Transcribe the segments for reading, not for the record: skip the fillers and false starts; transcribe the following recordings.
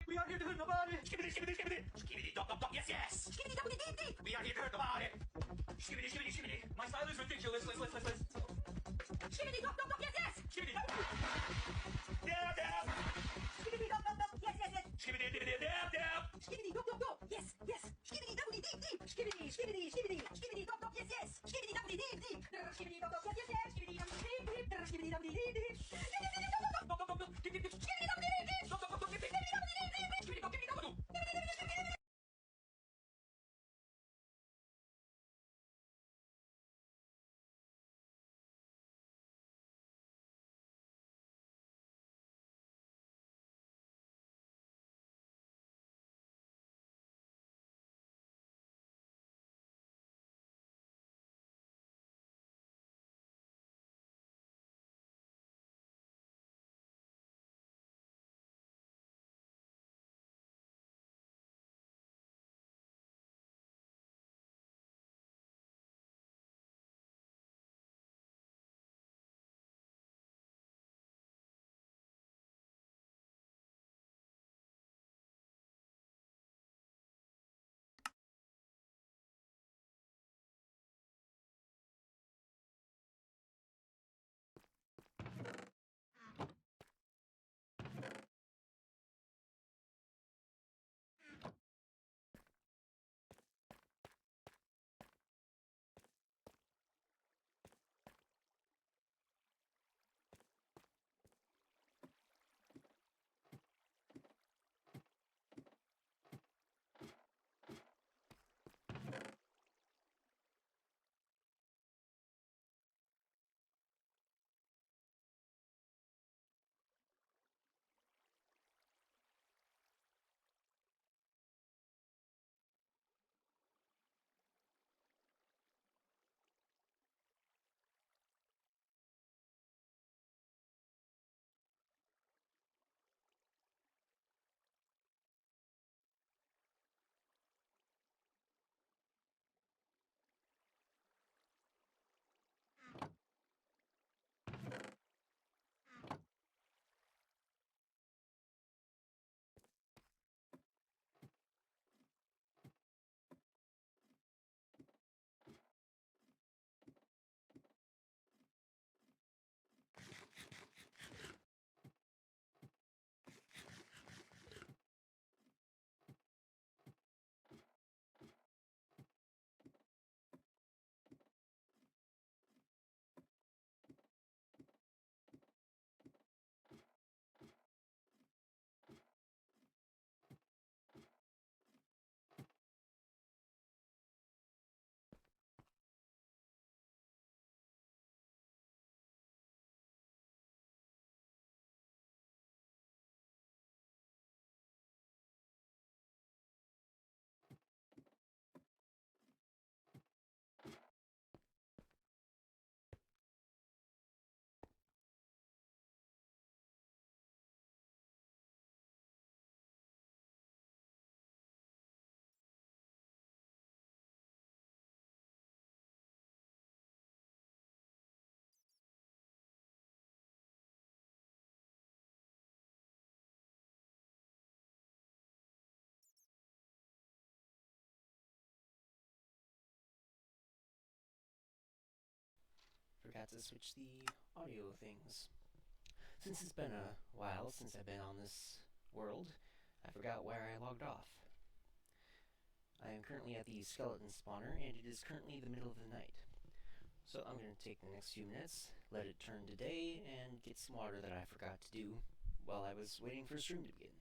We are here to hurt nobody. Skibbity, skibbity, skibbity. Skibbity, dop, dop, dop. Yes, yes. Skibbity, dop, dip, dip. We are here to hurt nobody. Skibbity, skibbity, skibbity. My style is ridiculous. Let's. Skibbity, dop, dop, dop. Yes, yes. Skibbity, dop. Dab, dab. Skibbity, dop, dop, dop. Yes, yes, yes. Skibbity, dibbity, dab, dab. Skibbity, dop, dop, dop. Yes, yes. Skibbity, dop, dip, dip. Skibbity, skibbity, skibbity. Skibbity, dop, dop. Yes, yes. Skibbity, dop, dip, dip. Skibbity, dop, dop. Yes, yes, yes. Skibbity, dop, dip, dip. Skibbity, dop, dip, dip. Skibbity, dop, dop, dop, dop, dop. Dip, dip, dip. Skibbity, dop, dip, dip. Dop, dop, dop, dip, dip. Skibbity, dop, dip, dip. Skibbity, dop, dip, dip. Forgot to switch the audio things. Since it's been a while since I've been on this world, I forgot where I logged off. I am currently at the skeleton spawner, and it is currently the middle of the night. So I'm going to take the next few minutes, let it turn to day, and get some water that I forgot to do while I was waiting for stream to begin.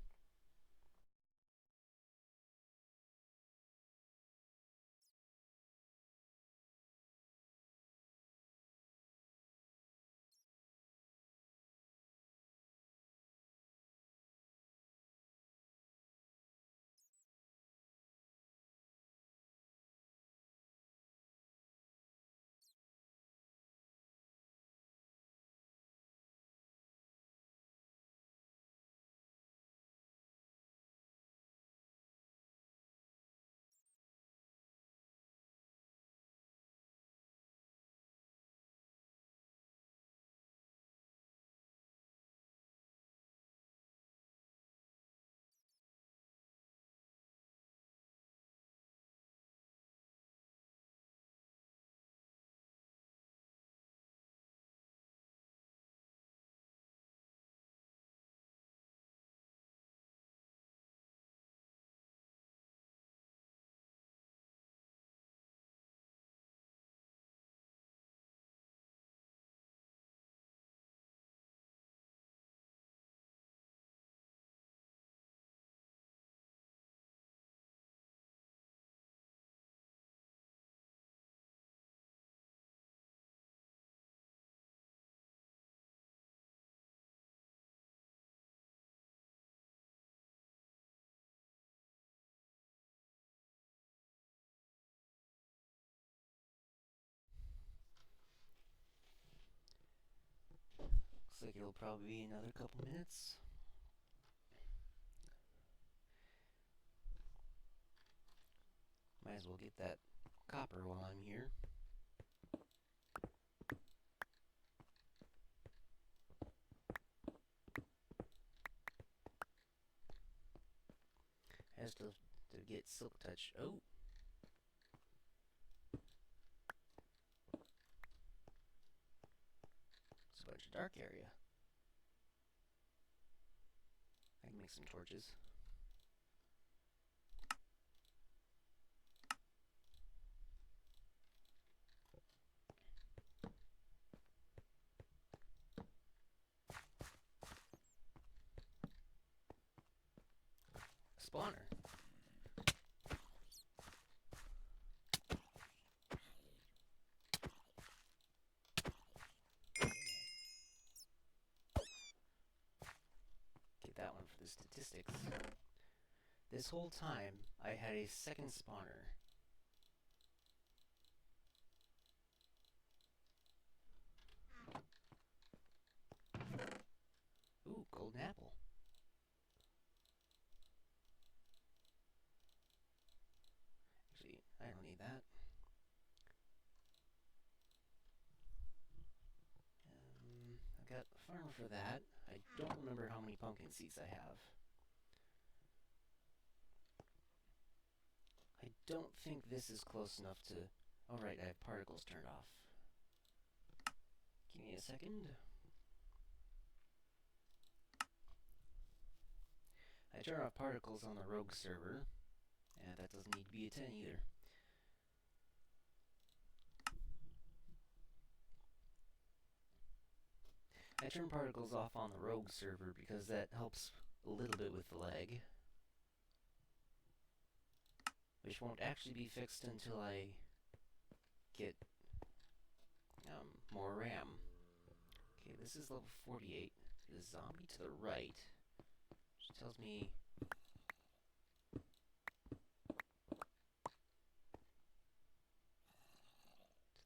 like it'll probably be another couple minutes. Might as well get that copper while I'm here. Has to get Silk Touch. Oh! It's a bunch of dark area. I can make some torches. Spawner. Get that one for the statistics. This whole time, I had a second spawner. Ooh, golden apple. Actually, I don't need that. I've got a farm for that. I don't remember how many pumpkin seeds I have. I don't think this is close enough to... Oh right, I have particles turned off. Give me a second. I turn off particles on the rogue server, and that doesn't need to be a 10 either. I turn particles off on the rogue server because that helps a little bit with the lag, which won't actually be fixed until I get more RAM. Okay, this is level 48. The zombie to the right, which tells me to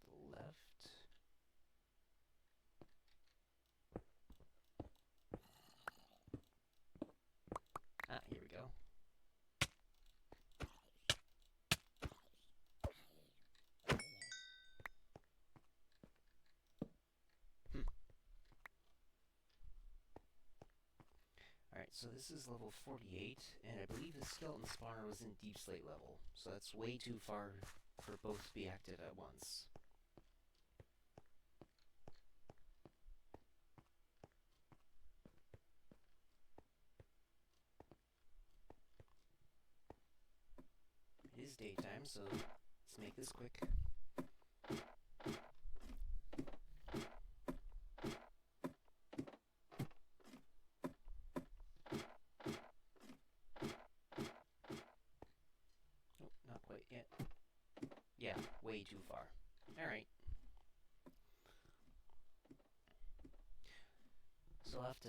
the left. Ah, here we go. Alright, so this is level 48, and I believe the skeleton spawner was in deep slate level, so that's way too far for both to be active at once. It is daytime, so let's make this quick. Oh, not quite yet. Yeah, way too far. Alright. So I'll have to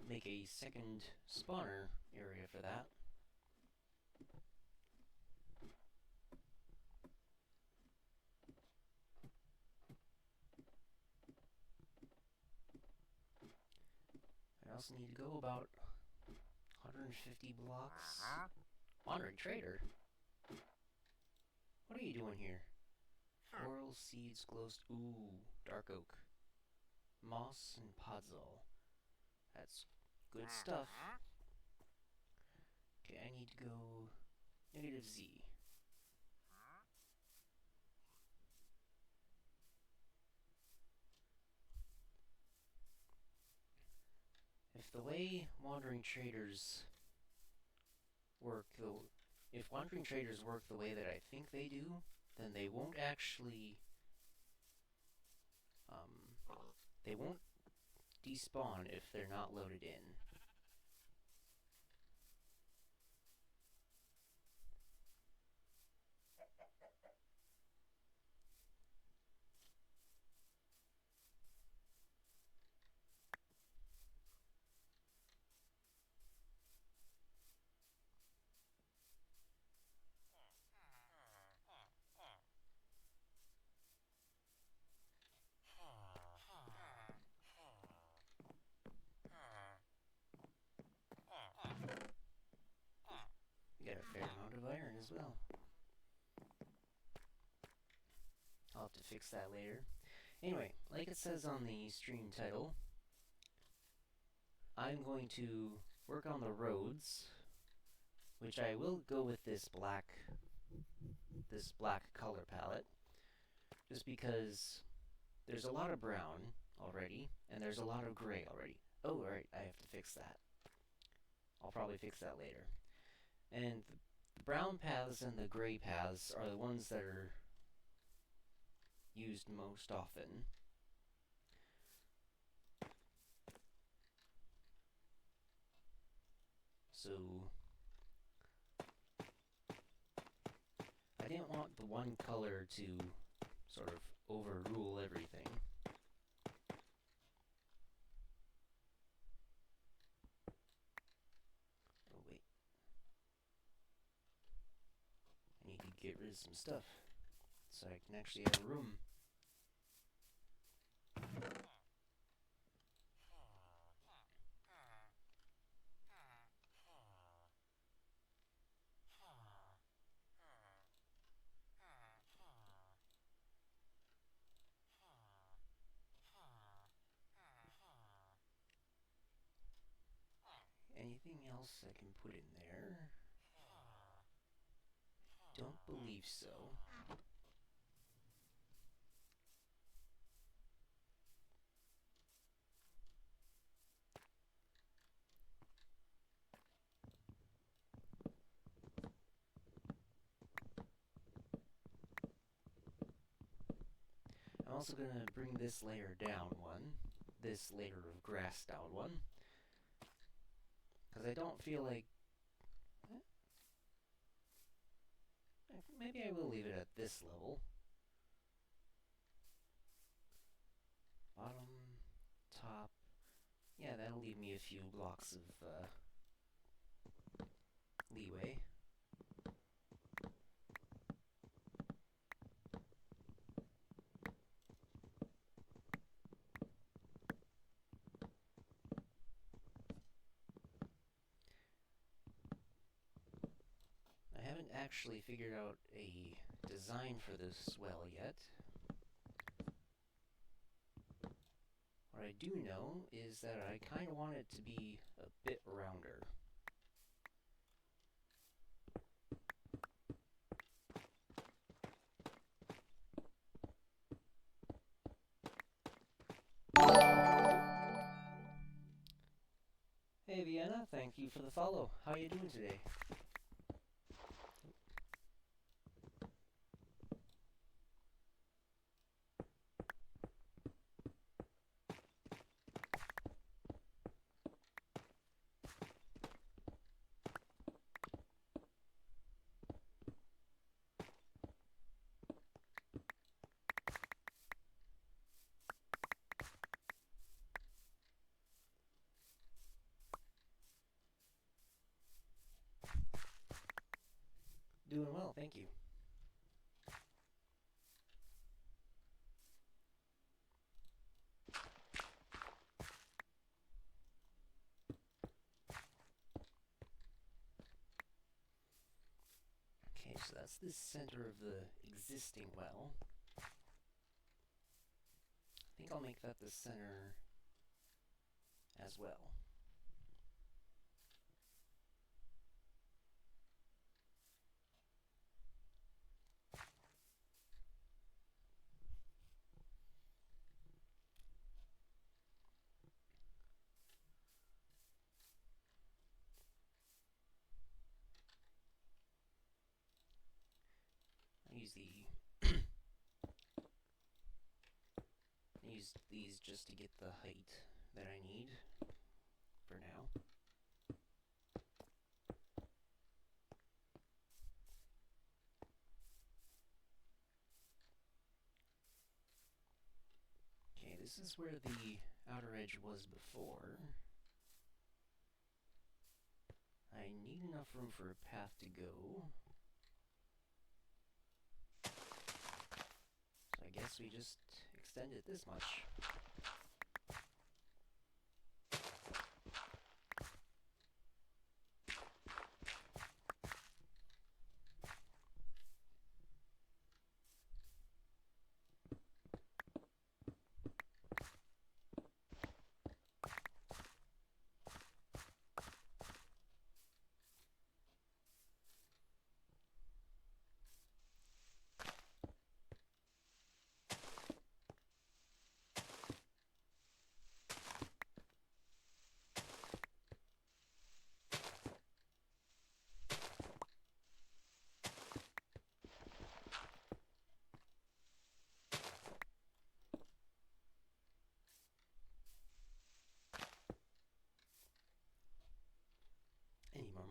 make a second spawner area for that. I also need to go about 150 blocks. Wandering Trader? What are you doing here? Coral seeds, glowstone. Ooh, dark oak. Moss and podzol. That's good stuff. Okay, I need to go negative Z. If the way Wandering Traders work, if Wandering Traders work the way that I think they do, then they won't actually, they won't despawn if they're not loaded in. iron as well. I'll have to fix that later. Anyway, like it says on the stream title, I'm going to work on the roads, which I will go with this black color palette, just because there's a lot of brown already, and there's a lot of gray already. Oh, right, I have to fix that. I'll probably fix that later. And the brown paths and the gray paths are the ones that are used most often. So I didn't want the one color to sort of overrule everything. Oh wait. I need to get rid of some stuff so I can actually have room. Anything else I can put in there? Don't believe so. I'm also going to bring this layer down one, this layer of grass down one, because I don't feel like... Maybe I will leave it at this level. Bottom, top... Yeah, that'll leave me a few blocks of leeway. I haven't actually figured out a design for this well yet. What I do know is that I kind of want it to be a bit rounder. Hey Vienna, thank you for the follow. How are you doing today? Doing well, thank you. Okay, so that's the center of the existing well. I think I'll make that the center as well. I use these just to get the height that I need for now. Okay, this is where the outer edge was before. I need enough room for a path to go. So I guess we just extend it this much.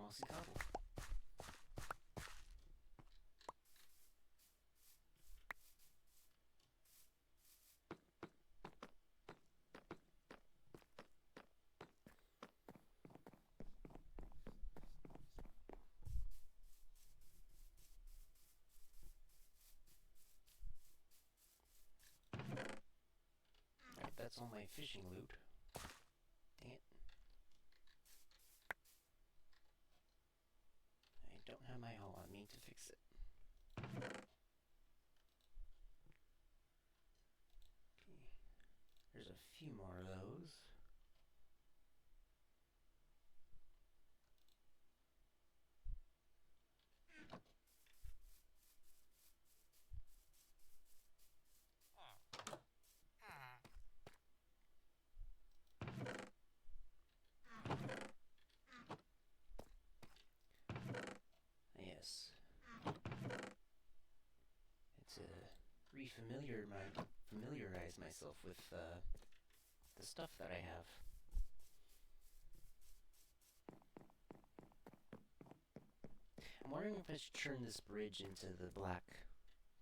mossy cobble. Alright, that's all my fishing loot. Dang it. I don't have my hoe on me to fix it. Okay. There's a few more of those. Yes. To familiarize myself with the stuff that I have. I'm wondering if I should turn this bridge into the black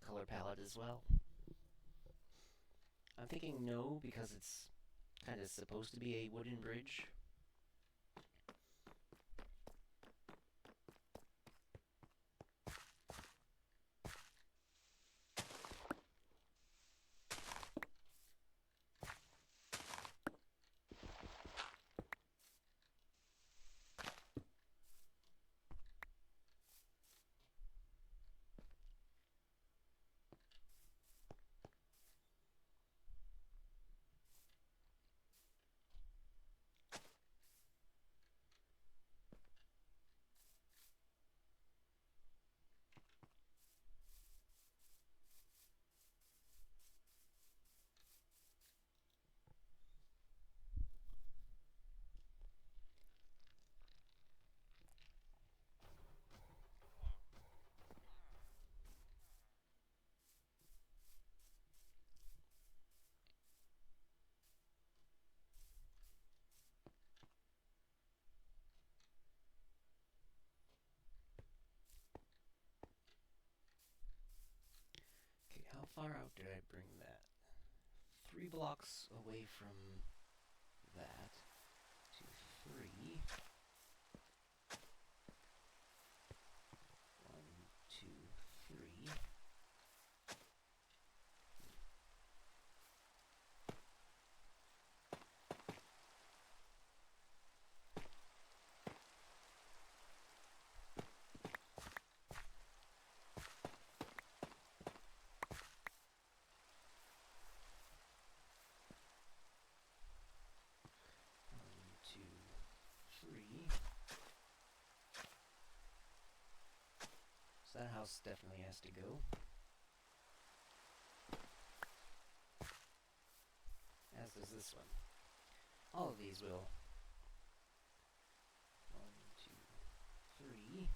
color palette as well. I'm thinking no, because it's kind of supposed to be a wooden bridge. Okay, how far out did I bring that? 3 blocks away from that to 3. 1, 2, 3. So that house definitely has to go. As does this one. All of these will. 1, 2, 3.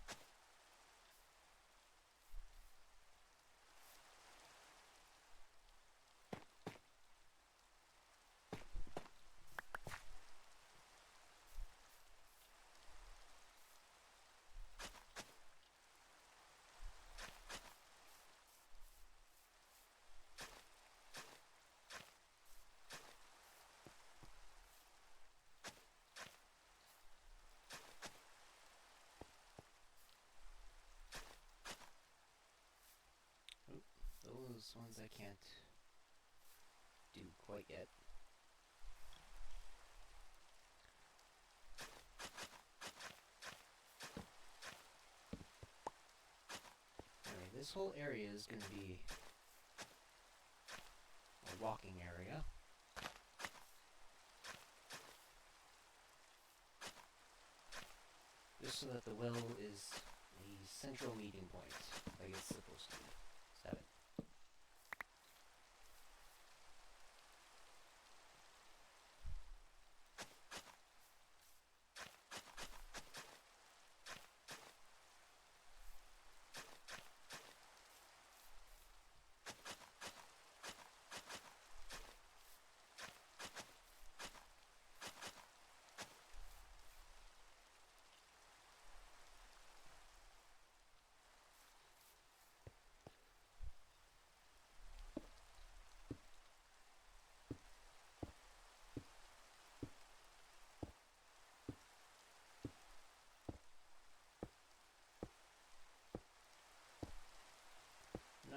Those ones I can't do quite yet. Anyway, this whole area is going to be a walking area. Just so that the well is the central meeting point, like it's supposed to be. 7.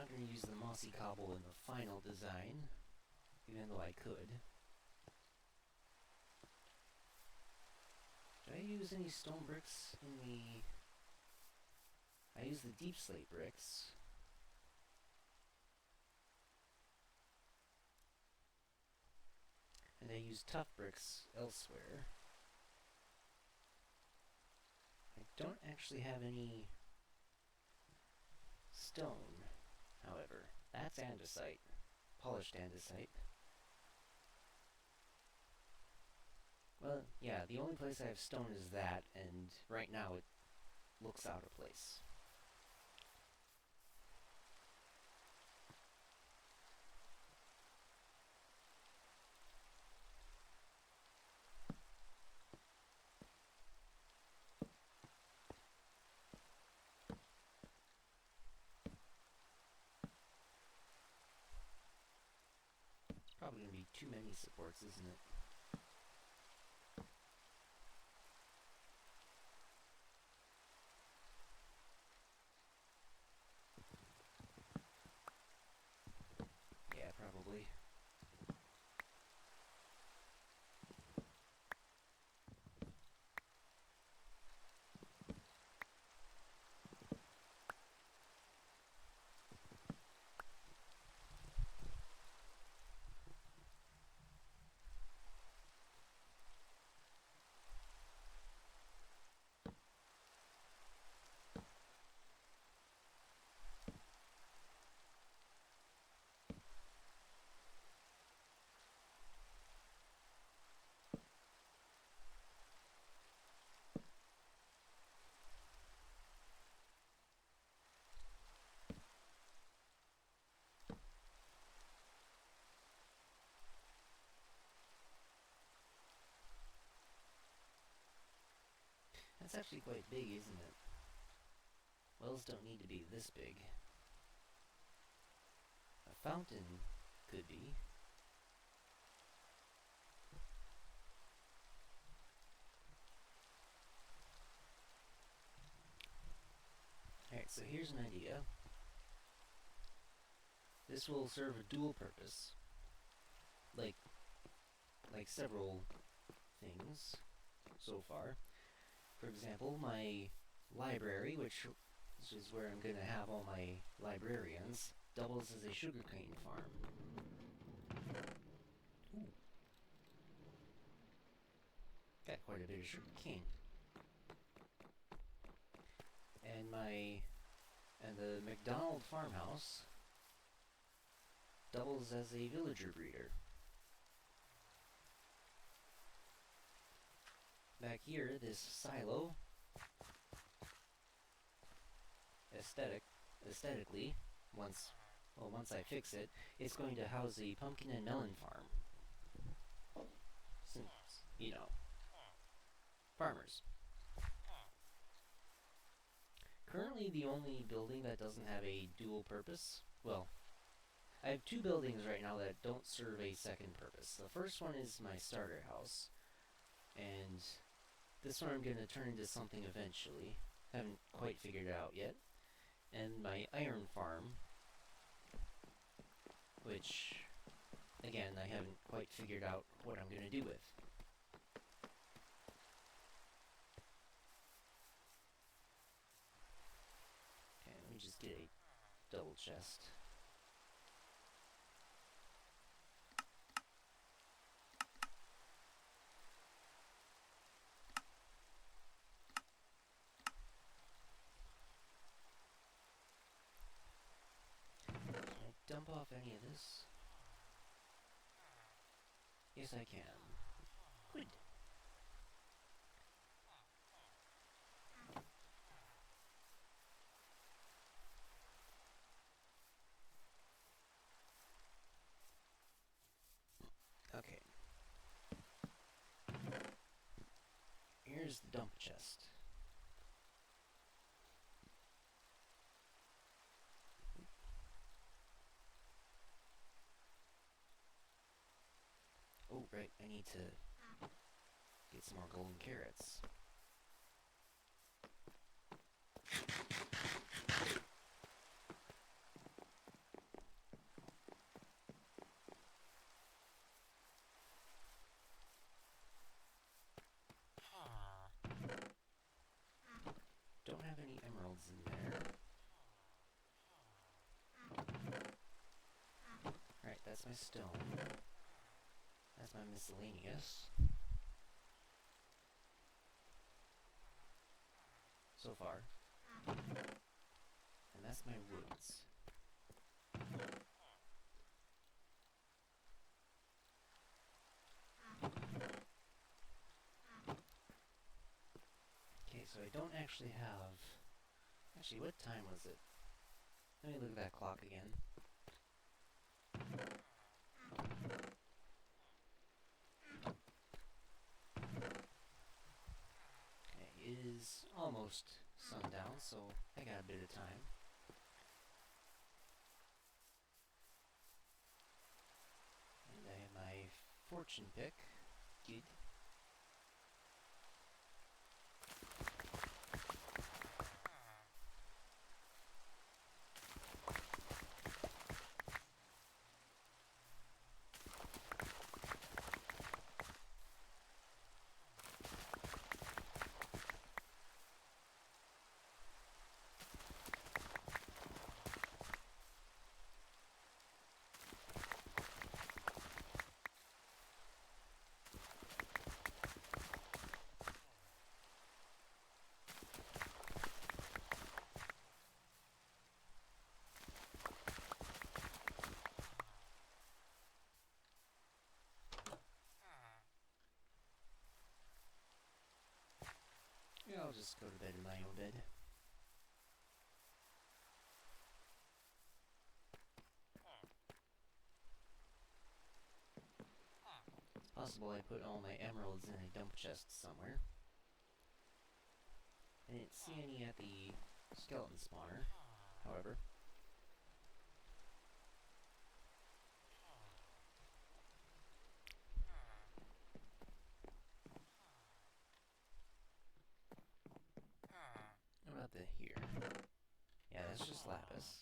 not going to use the mossy cobble in the final design, even though I could. Did I use any stone bricks in the... I used the deep slate bricks. And I used tough bricks elsewhere. I don't actually have any stone, however. That's andesite. Polished andesite. Well, yeah, the only place I have stone is that, and right now it looks out of place. Probably going to be too many supports, isn't it? Yeah, probably. That's actually quite big, isn't it? Wells don't need to be this big. A fountain could be. Alright, so here's an idea. This will serve a dual purpose. Like several things so far. For example, my library, which is where I'm going to have all my librarians, doubles as a sugarcane farm. Ooh. Got quite a bit of sugarcane. And the McDonald farmhouse doubles as a villager breeder. Back here, this silo, aesthetically, once I fix it, it's going to house a pumpkin and melon farm. Since, you know, farmers. Currently, the only building that doesn't have a dual purpose, well, I have two buildings right now that don't serve a second purpose. The first one is my starter house, and this one I'm going to turn into something eventually. Haven't quite figured it out yet. And my iron farm, which, again, I haven't quite figured out what I'm going to do with. Okay, let me just get a double chest. Dump off any of this? Yes, I can. Good. Okay. Here's the dump chest. Oh, right, I need to get some more golden carrots. that's my stone. That's my miscellaneous. So far. And that's my woods. Okay, so I don't actually have... Actually, what time was it? Let me look at that clock again. Okay, it is almost sundown, so I got a bit of time. And I have my fortune pick. Good. Yeah, I'll just go to bed in my own bed. It's possible I put all my emeralds in a dump chest somewhere. I didn't see any at the skeleton spawner, however. What about the here? Yeah, that's just lapis.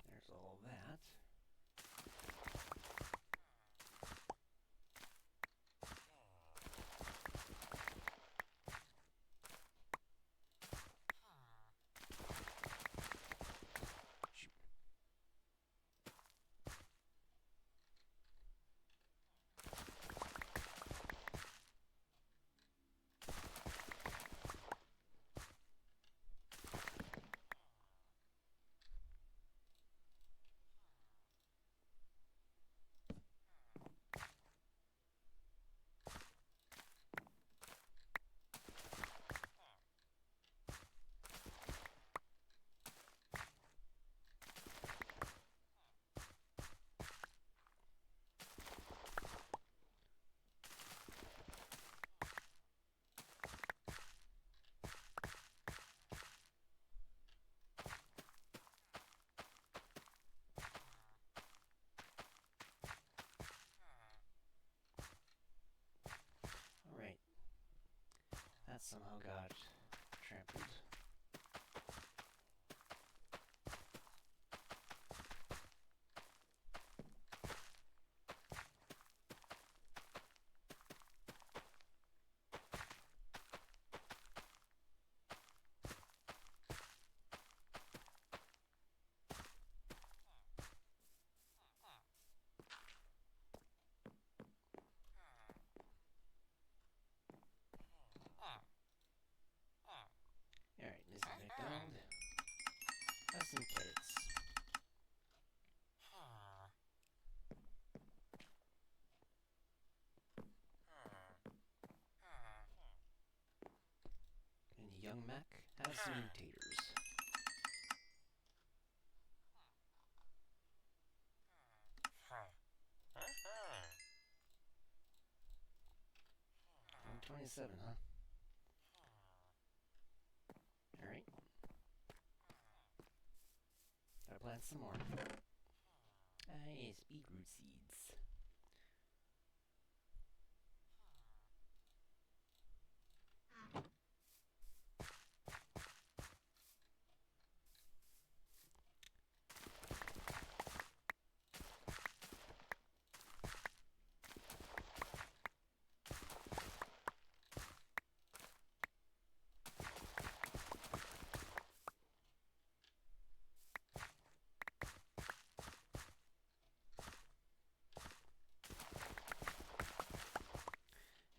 There's all that. Shoot. Alright. That somehow got trampled. young Mac has some taters. Oh, 27, huh? Alright. Gotta plant some more. Ah, yes, beetroot seeds.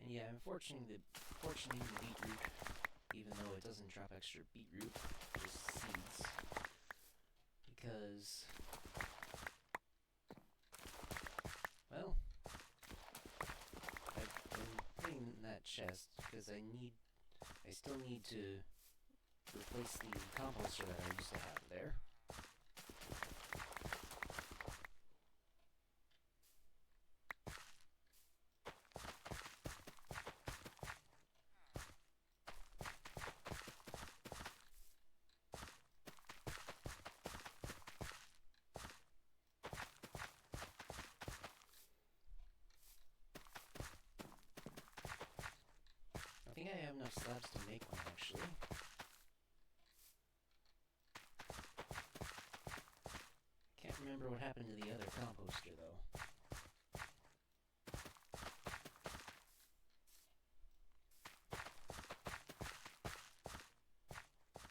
And yeah, I'm fortuning the beetroot, even though it doesn't drop extra beetroot, just seeds. Because, well, I've been putting in that chest because I still need to replace the composter that I used to have there. I think I have enough slabs to make one, actually. Can't remember what happened to the other composter, though.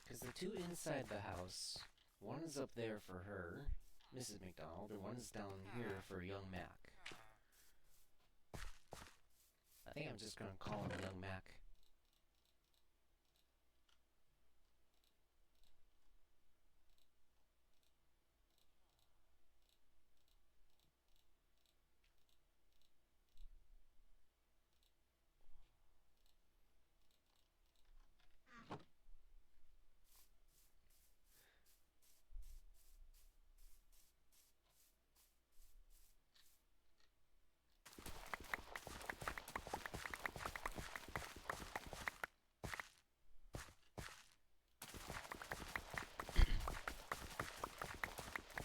Because the two inside the house, one is up there for her, Mrs. McDonald, and one's down here for young Mac. I think I'm just gonna call him young Mac.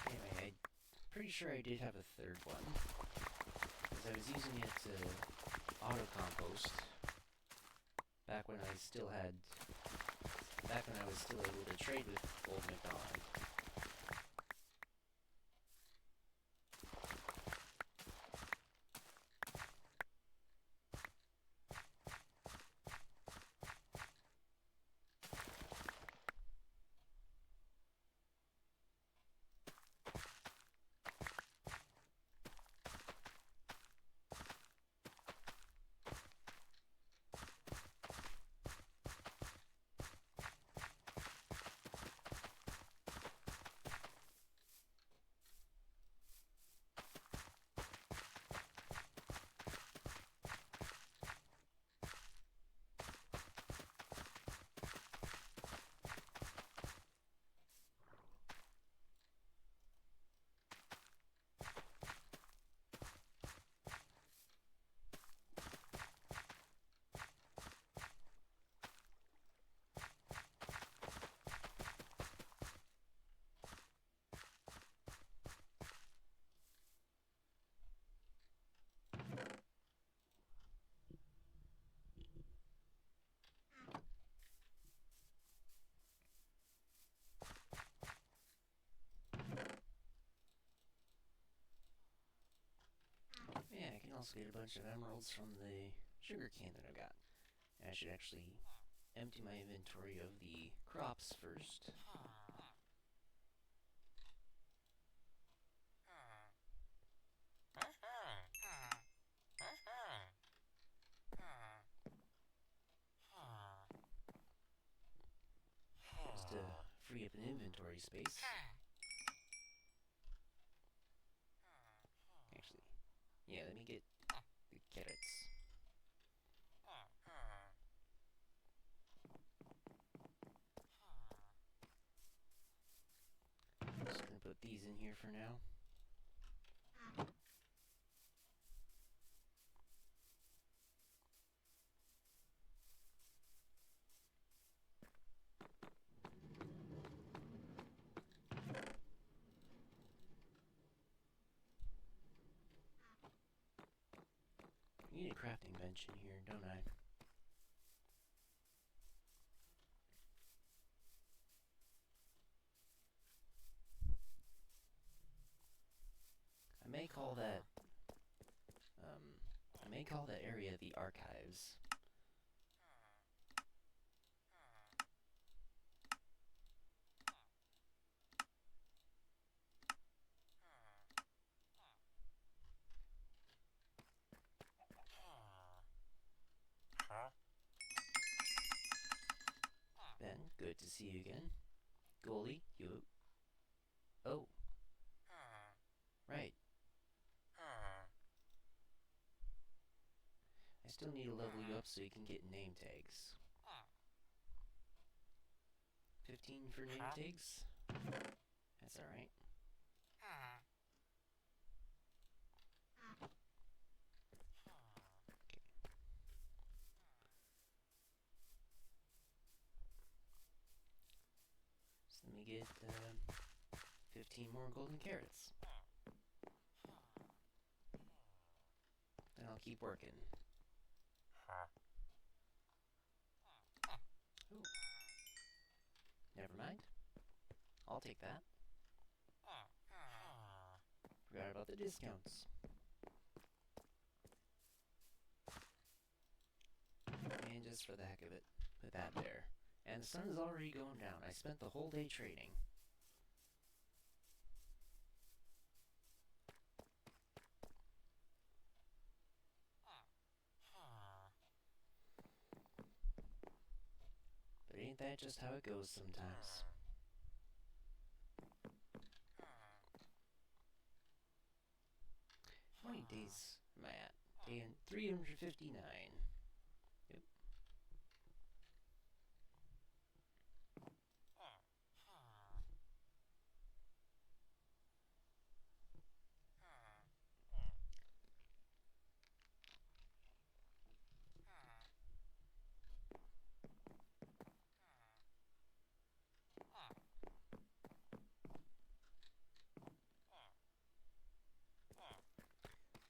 Anyway, I'm pretty sure I did have a third one, because I was using it to auto-compost back when I was still able to trade with old McDonald. Yeah, I can also get a bunch of emeralds from the sugar cane that I got. I should actually empty my inventory of the crops first. Just to free up an inventory space. Actually, yeah, let me get the carrots. for now. I need a crafting bench in here, don't I? I may call that area the archives. Ben, good to see you again. Goalie, you... Oh. Right. I still need to level you up so you can get name tags. 15 for name tags? That's alright. Okay. So let me get 15 more golden carrots. Then I'll keep working. Ooh. Never mind. I'll take that. Forgot about the discounts. And just for the heck of it, put that there. And the sun is already going down. I spent the whole day trading. But ain't that just how it goes sometimes? How many days am I at? Day 359. Yep.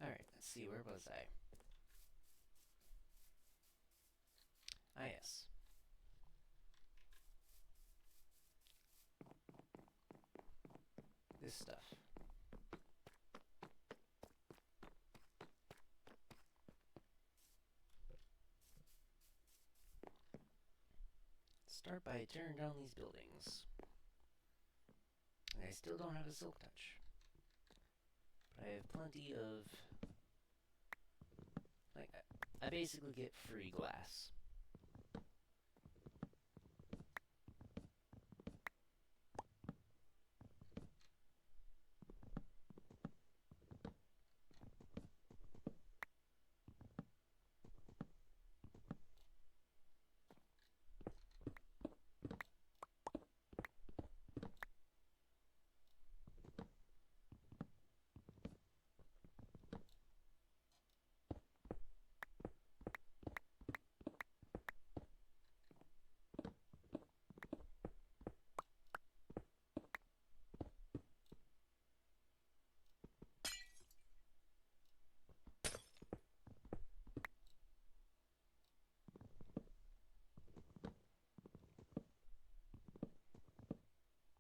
Alright, let's see, where was I? Ah, yes. This stuff. Start by tearing down these buildings. And I still don't have a silk touch. But I have plenty of... like, I basically get free glass.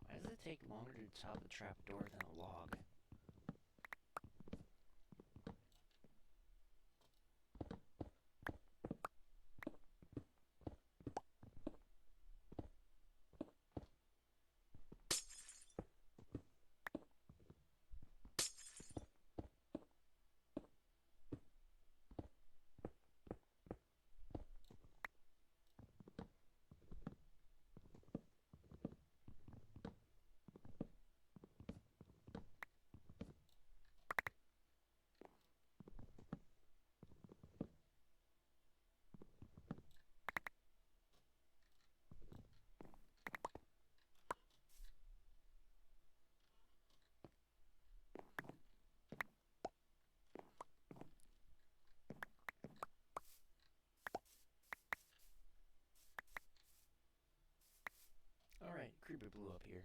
Why does it take longer to top a trapdoor than a log? creeper blew up here.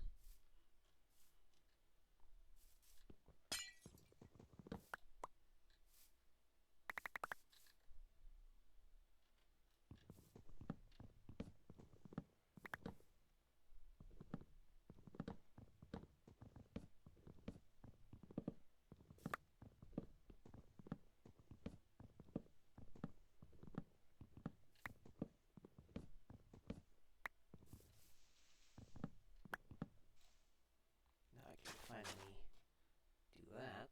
Now I can finally do that.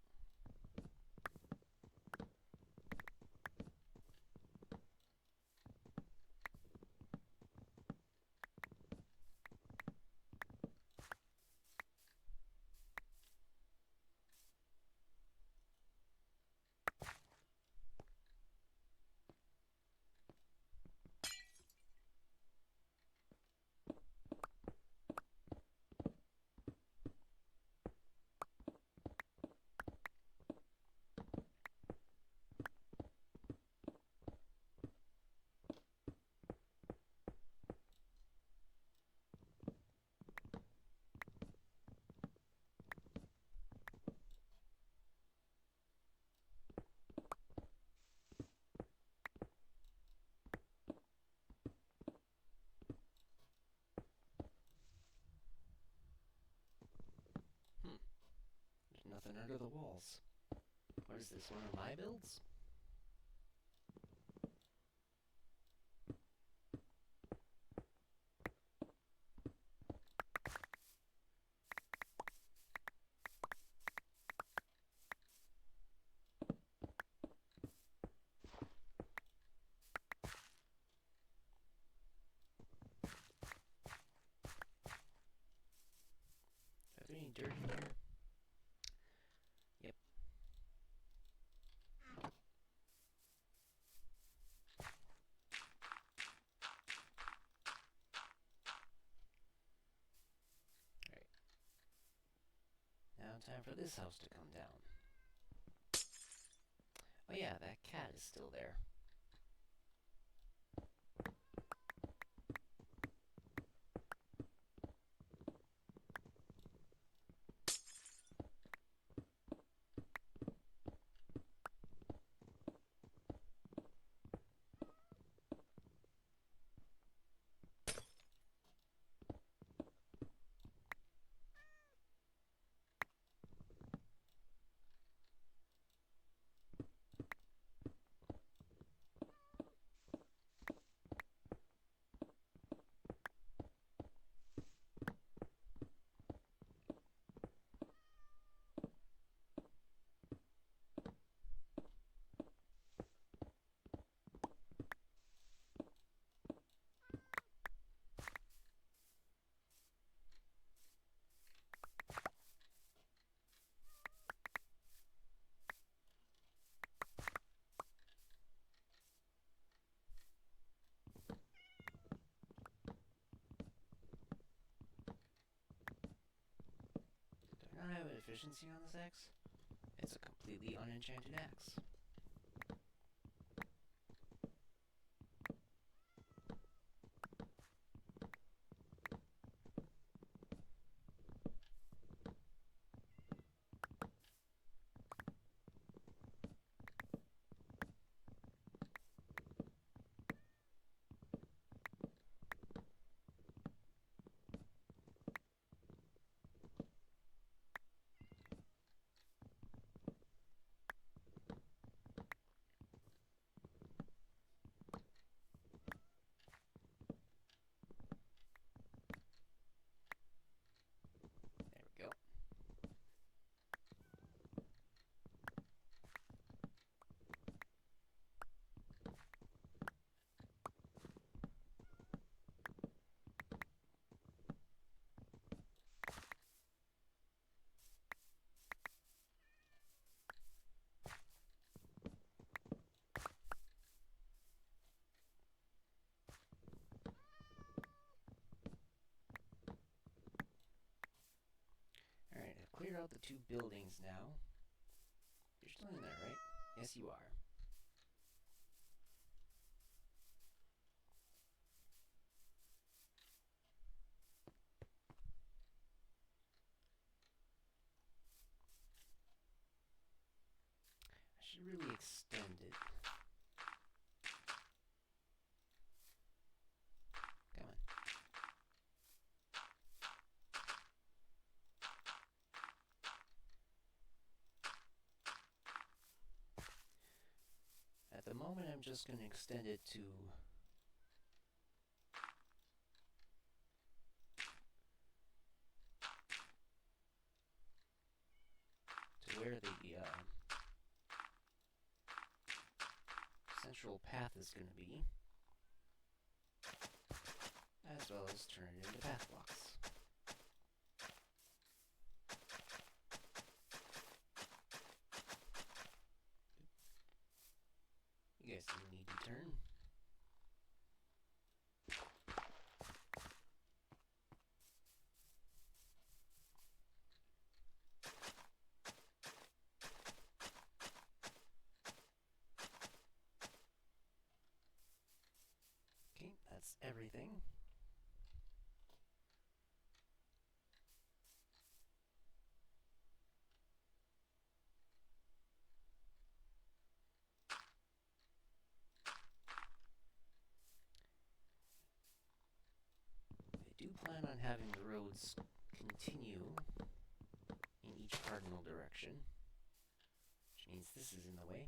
There's nothing under the walls. What is this, one of my builds? Have any dirt in here? Yep. Alright. Now time for this house to come down. Oh yeah, that cat is still there. Do I not have an efficiency on this axe? It's a completely unenchanted axe. There we go. Alright, I've cleared out the two buildings now. You're still in there, right? Yes, you are. should really extend it. Come on. At the moment, I'm just going to extend it to where the central path is going to be, as well as turn it into path blocks. You guys didn't need to turn. Okay, that's everything. I do plan on having the roads continue in each cardinal direction, which means this is in the way.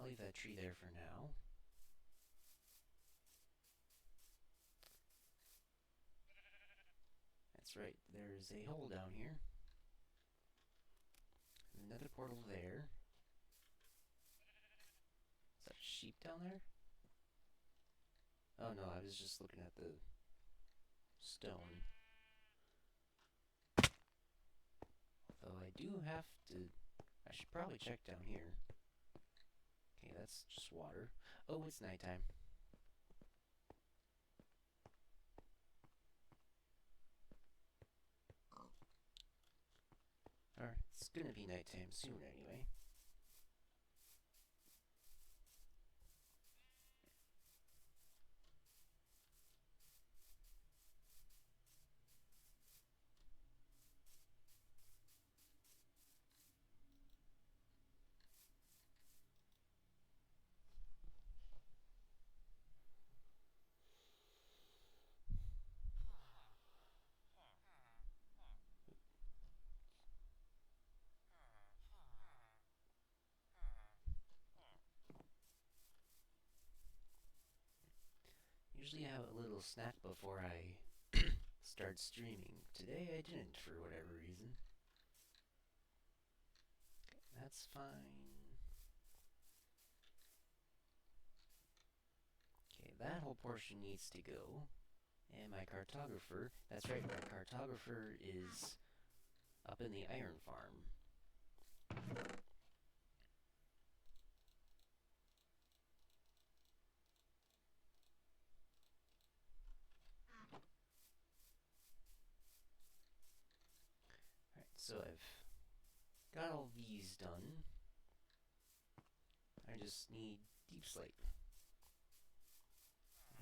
I'll leave that tree there for now. That's right, there's a hole down here. Another portal there. Is that sheep down there? Oh no, I was just looking at the stone. Though I do have to... I should probably check down here. Okay, that's just water. Oh, it's nighttime. Alright, it's gonna be nighttime soon anyway. Usually I have a little snack before I start streaming. Today I didn't, for whatever reason. Okay, that's fine. Okay, that whole portion needs to go. And my cartographer, that's right, my cartographer is up in the iron farm. Alright, so I've got all these done. I just need deep slate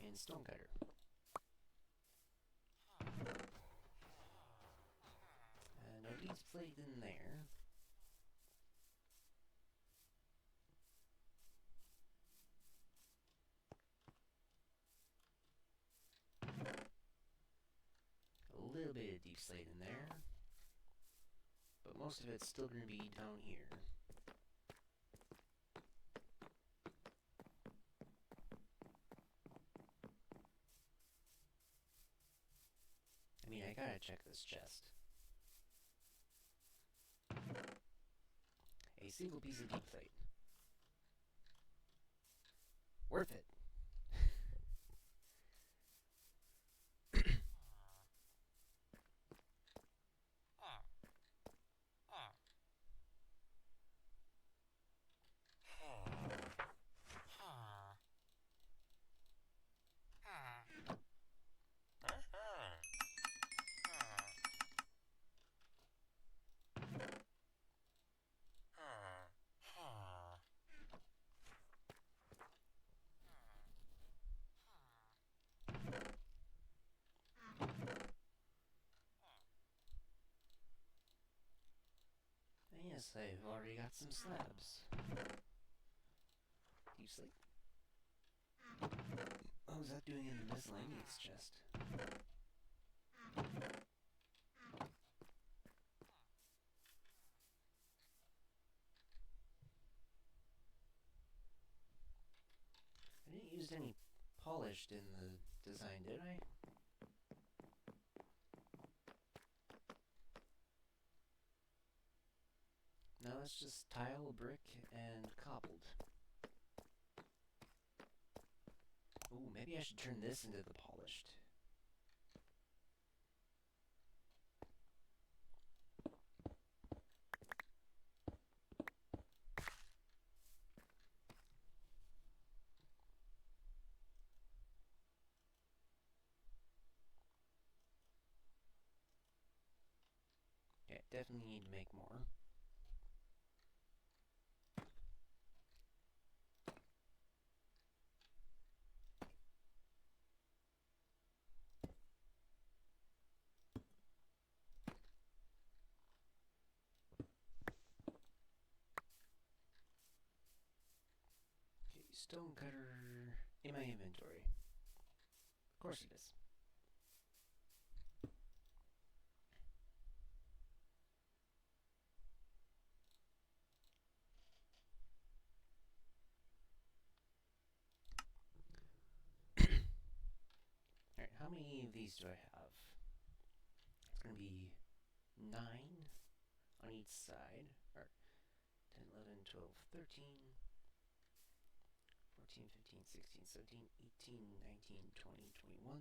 and stonecutter. No deep slate in there. A little bit of deep slate in there. But most of it's still going to be down here. I mean, I gotta check this chest. A single piece of deep slate. Worth it. Yes, I've already got some slabs. Do you sleep? What was that doing in the miscellaneous chest? I didn't use any polished in the design, did I? No, it's just tile, brick, and cobbled. Ooh, maybe I should turn this into the polished. Yeah, definitely need to make more. Okay, stonecutter in my inventory. Of course it is. Alright, how many of these do I have? It's gonna be 9 on each side. Or 10, 11, 12, 13, 14, 15, 16, 17, 18, 19, 20, 21,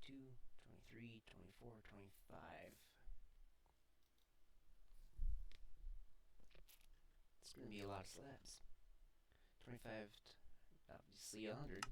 22, 23, 24, 25. It's gonna be a lot of slabs. 25, obviously 100.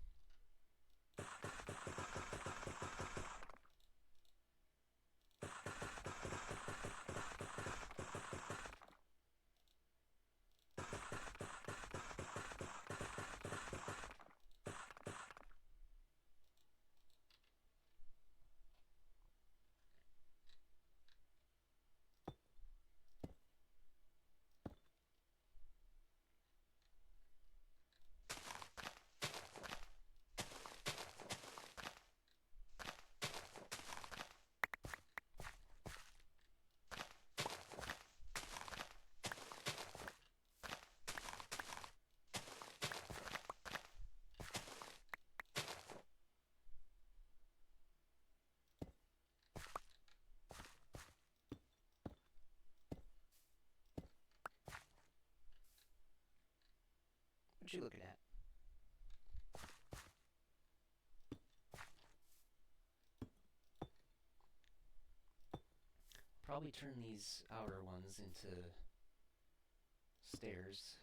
What you looking at? Probably turn these outer ones into stairs,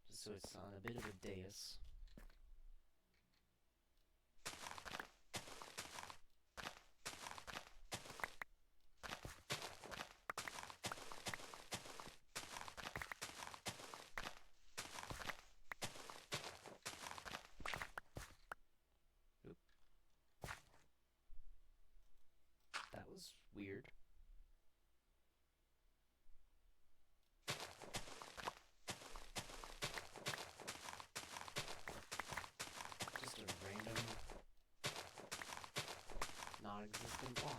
just so it's on a bit of a dais. Oop. That was weird. Just a random, non-existent block.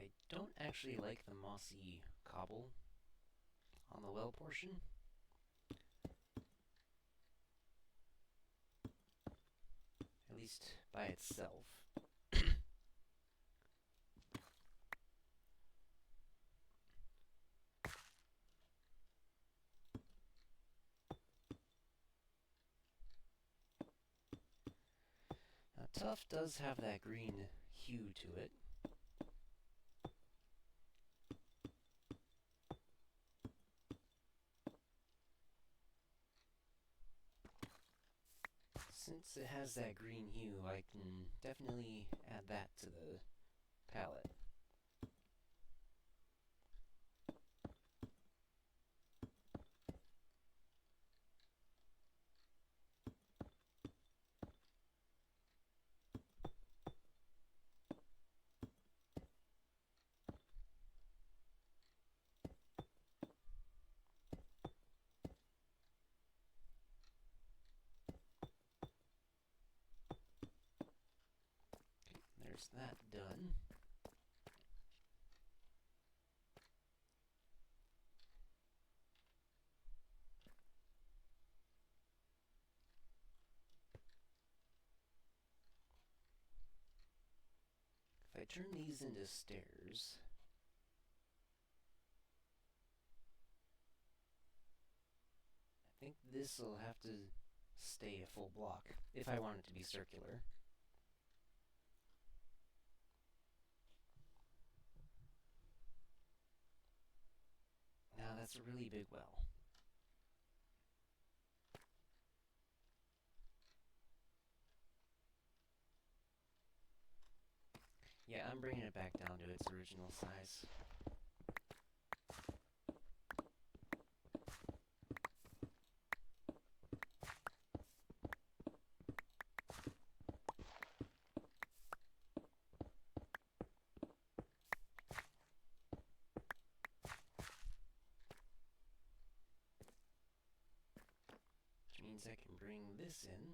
I don't actually like the mossy cobble on the well portion. At least by itself. Now, Tuff does have that green hue to it. Since it has that green hue, I can definitely add that to the palette. There's that done. If I turn these into stairs, I think this will have to stay a full block if I want it to be circular. Now that's a really big well. Yeah, I'm bringing it back down to its original size. Which means I can bring this in.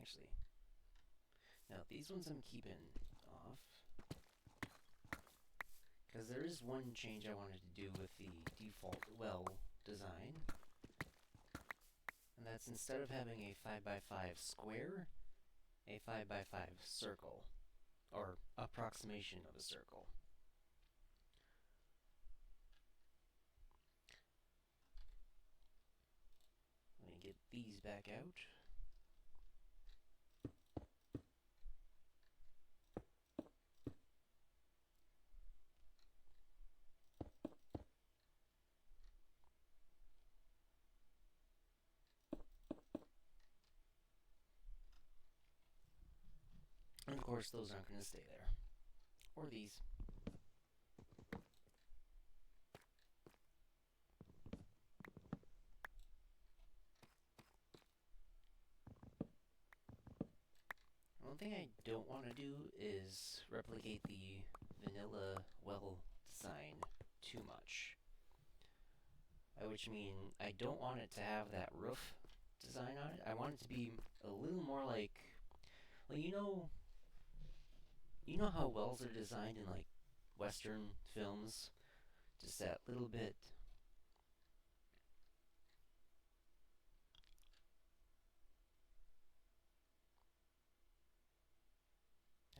Actually, now these ones I'm keeping off, because there is one change I wanted to do with the default well design, and that's instead of having a 5x5 square, a 5x5 circle, or approximation of a circle. Let me get these back out. course, those aren't going to stay there. Or these. One thing I don't want to do is replicate the vanilla well design too much. By which I mean, I don't want it to have that roof design on it. I want it to be a little more like you know how wells are designed in like Western films? Just that little bit.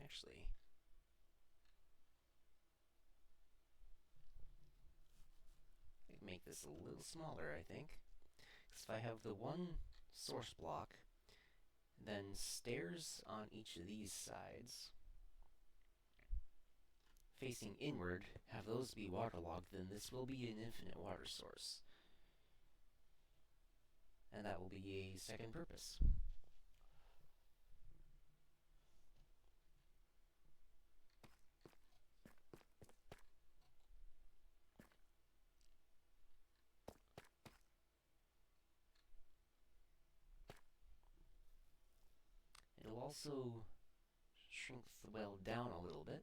Actually, I can make this a little smaller, I think. Because if I have the one source block, then stairs on each of these sides, facing inward, have those be waterlogged, then this will be an infinite water source. And that will be a second purpose. It'll also shrink the well down a little bit.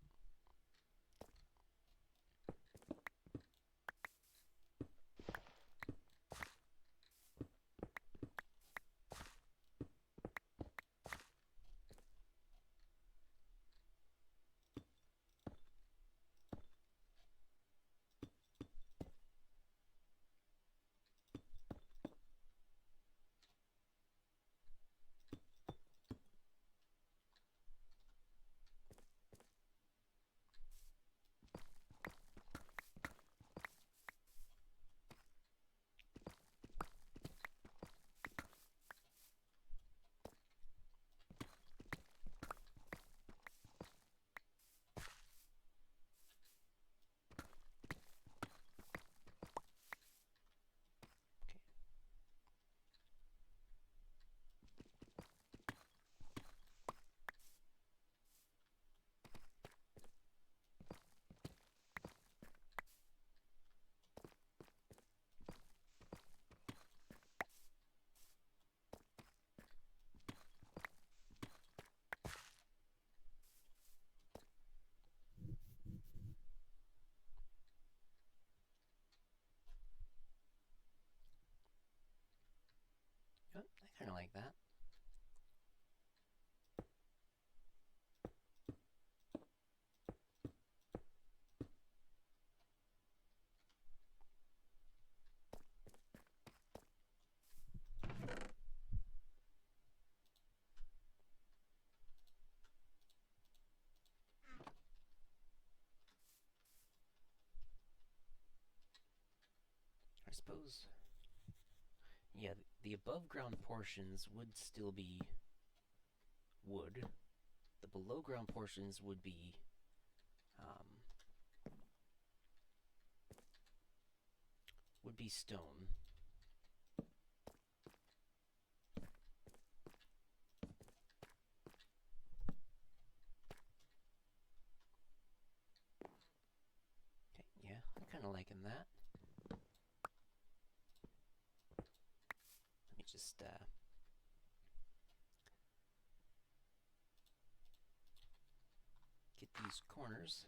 Yep, I kind of like that. I suppose, yeah, the above ground portions would still be wood. The below ground portions would be stone. Okay, yeah, I'm kind of liking that. Let me just get these corners.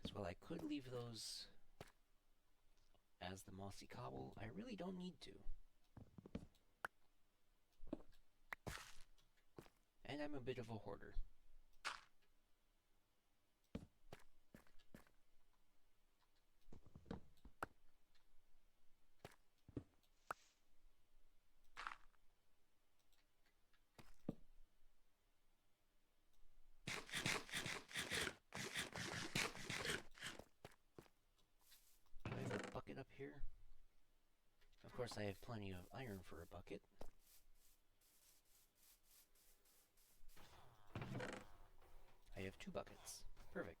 Because while I could leave those as the mossy cobble, I really don't need to. And I'm a bit of a hoarder. Do I have a bucket up here? Of course, I have plenty of iron for a bucket. I have 2 buckets. Perfect.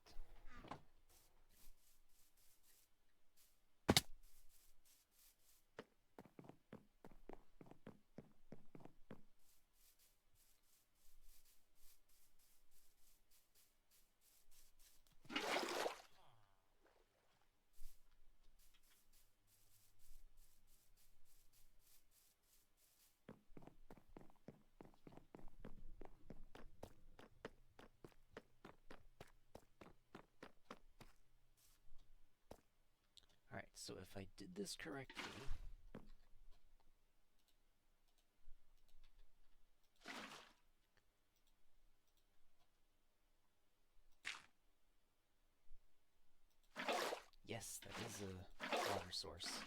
Alright, so if I did this correctly, yes, that is a water source.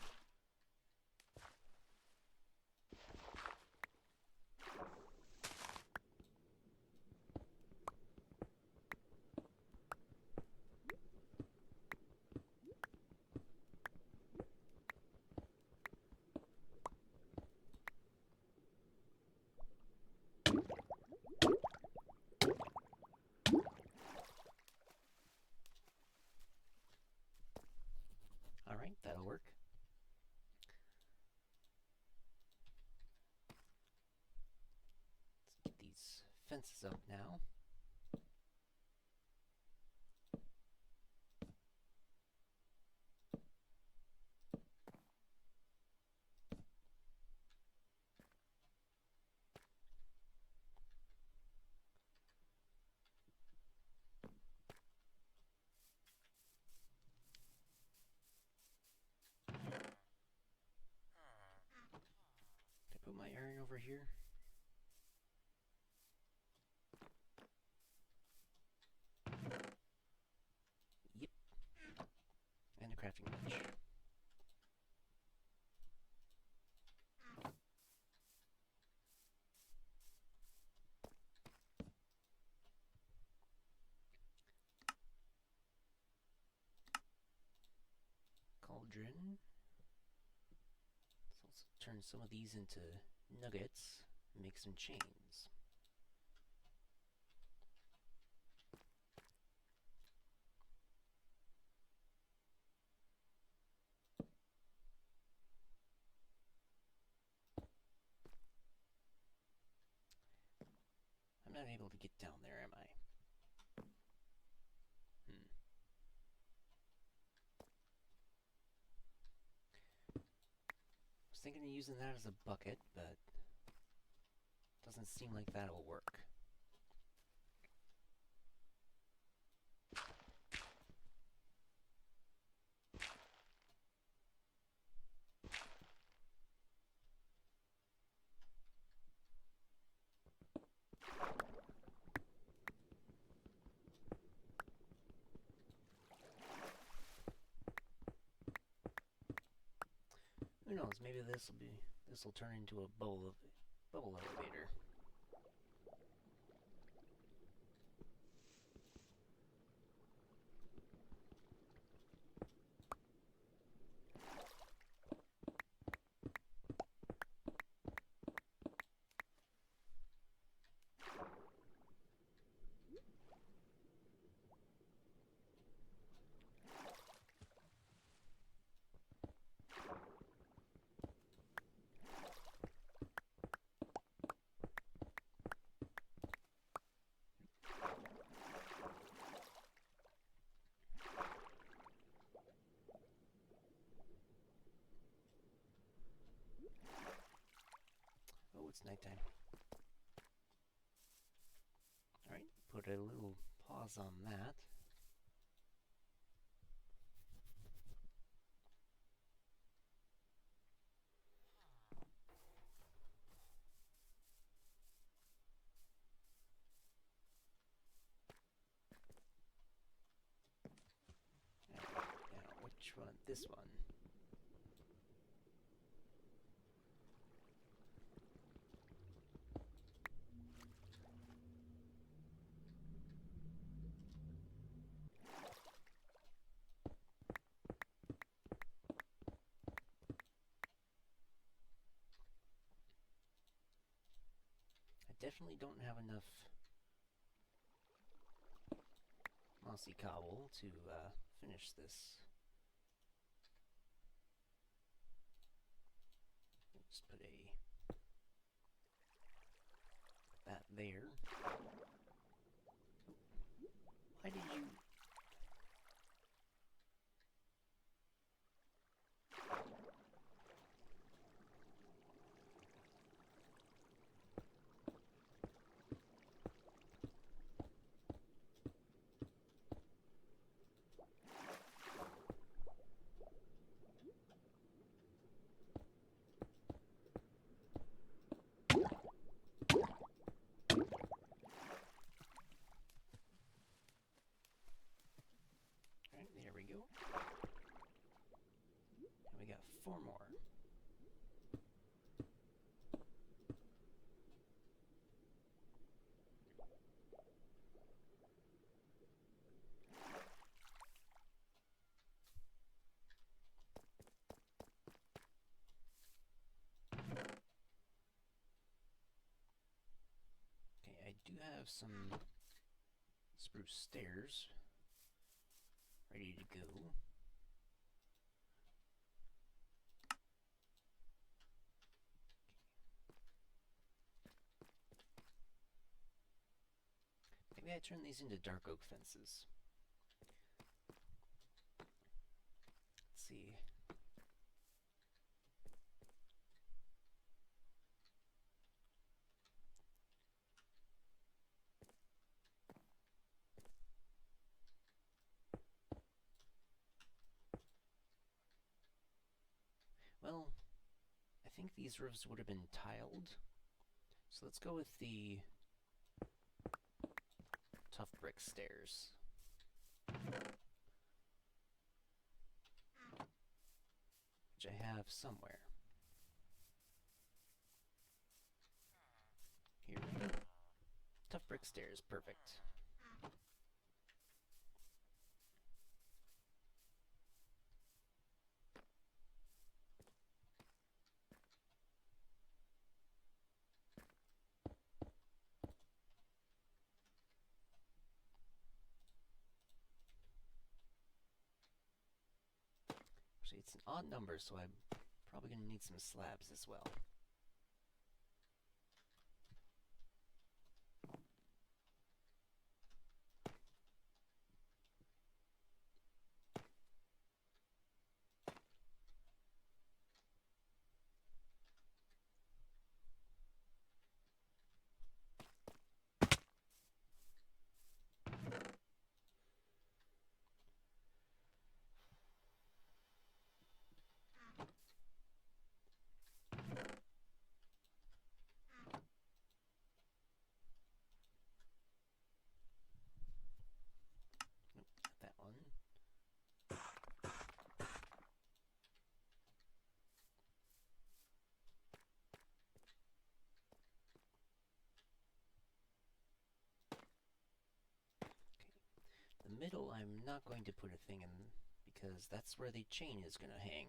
Alright, that'll work. Let's get these fences up now. Can I put my iron over here? Yep. And a crafting bench. Cauldron. So let's turn some of these into nuggets and make some chains. I'm not able to get down there, am I? I was thinking of using that as a bucket, but doesn't seem like that'll work. Who knows, maybe this'll turn into a bubble elevator. Oh, it's nighttime. Alright, put a little pause on that. Now, which one? This one. I definitely don't have enough mossy cobble to finish this. Just put that there. Why did you... Alright, there we go. And we got 4 more. Okay, I do have some spruce stairs ready to go. Maybe I turn these into dark oak fences. Let's see. Well, I think these roofs would have been tiled. So let's go with the tough brick stairs. Which I have somewhere. Here we go. Tough brick stairs, perfect. Actually, it's an odd number, so I'm probably going to need some slabs as well. That one. The middle, I'm not going to put a thing in because that's where the chain is going to hang.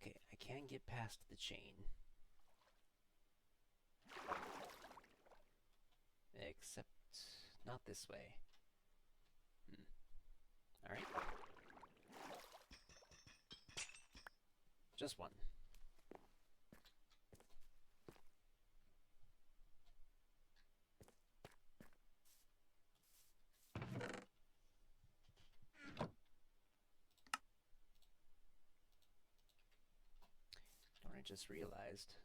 Okay, I can get past the chain. Except not this way. Alright. Just one. I just realized.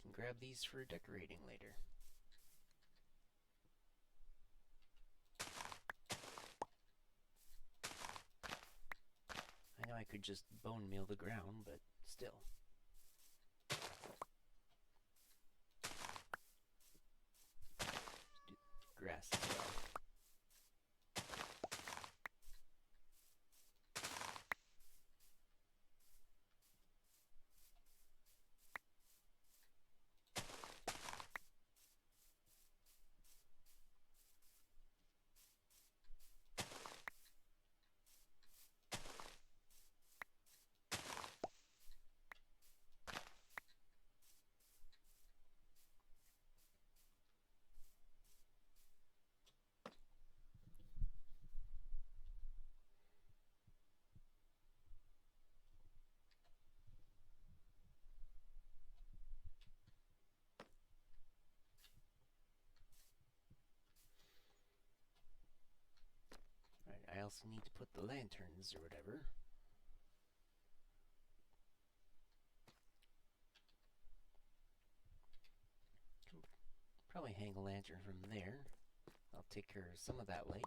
Can grab these for decorating later. could just bone meal the ground, but still. Grass as well. I also need to put the lanterns or whatever. Can probably hang a lantern from there. I'll take care of some of that light.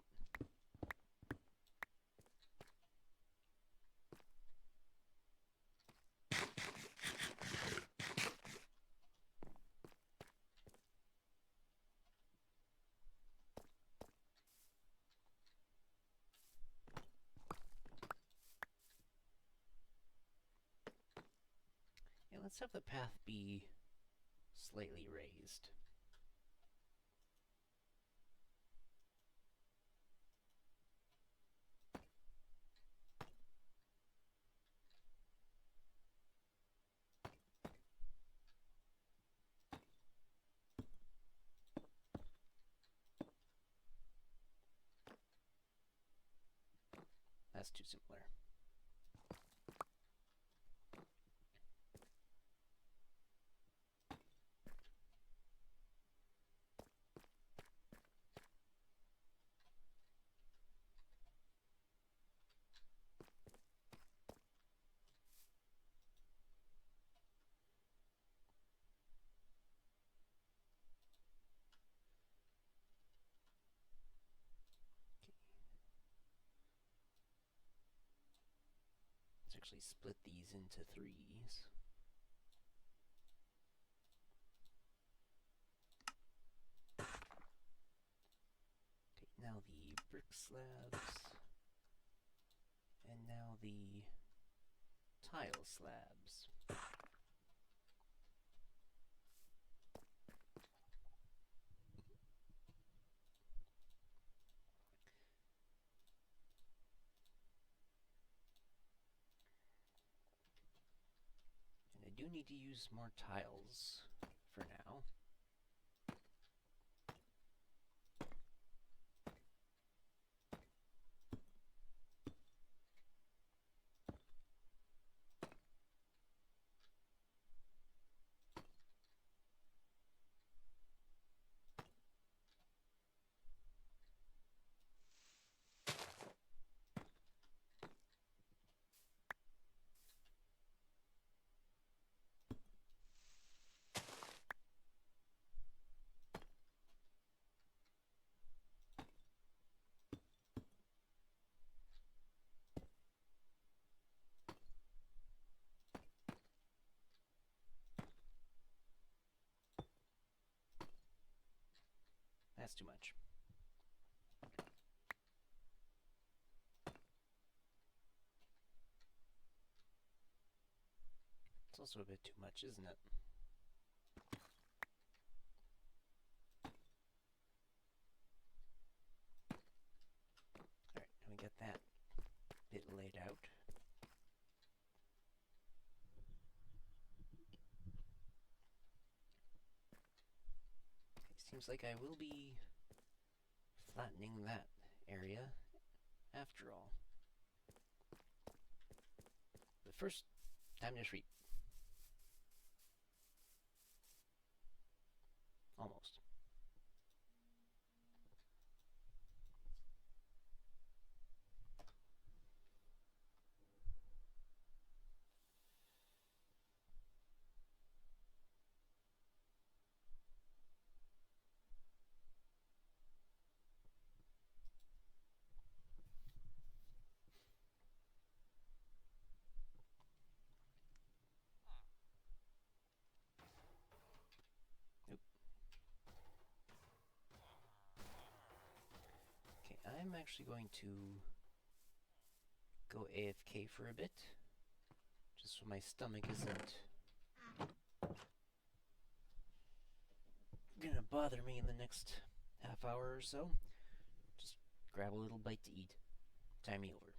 Let's have the path be slightly raised. That's too similar. Let's actually split these into threes. Okay, now the brick slabs. And now the tile slabs. And I do need to use more tiles for now. That's too much. It's also a bit too much, isn't it? Alright, now we get that bit laid out. It seems like I will be flattening that area after all. But first, time to treat. Almost. I'm actually going to go AFK for a bit, just so my stomach isn't gonna bother me in the next half hour or so. Just grab a little bite to eat. Time me over.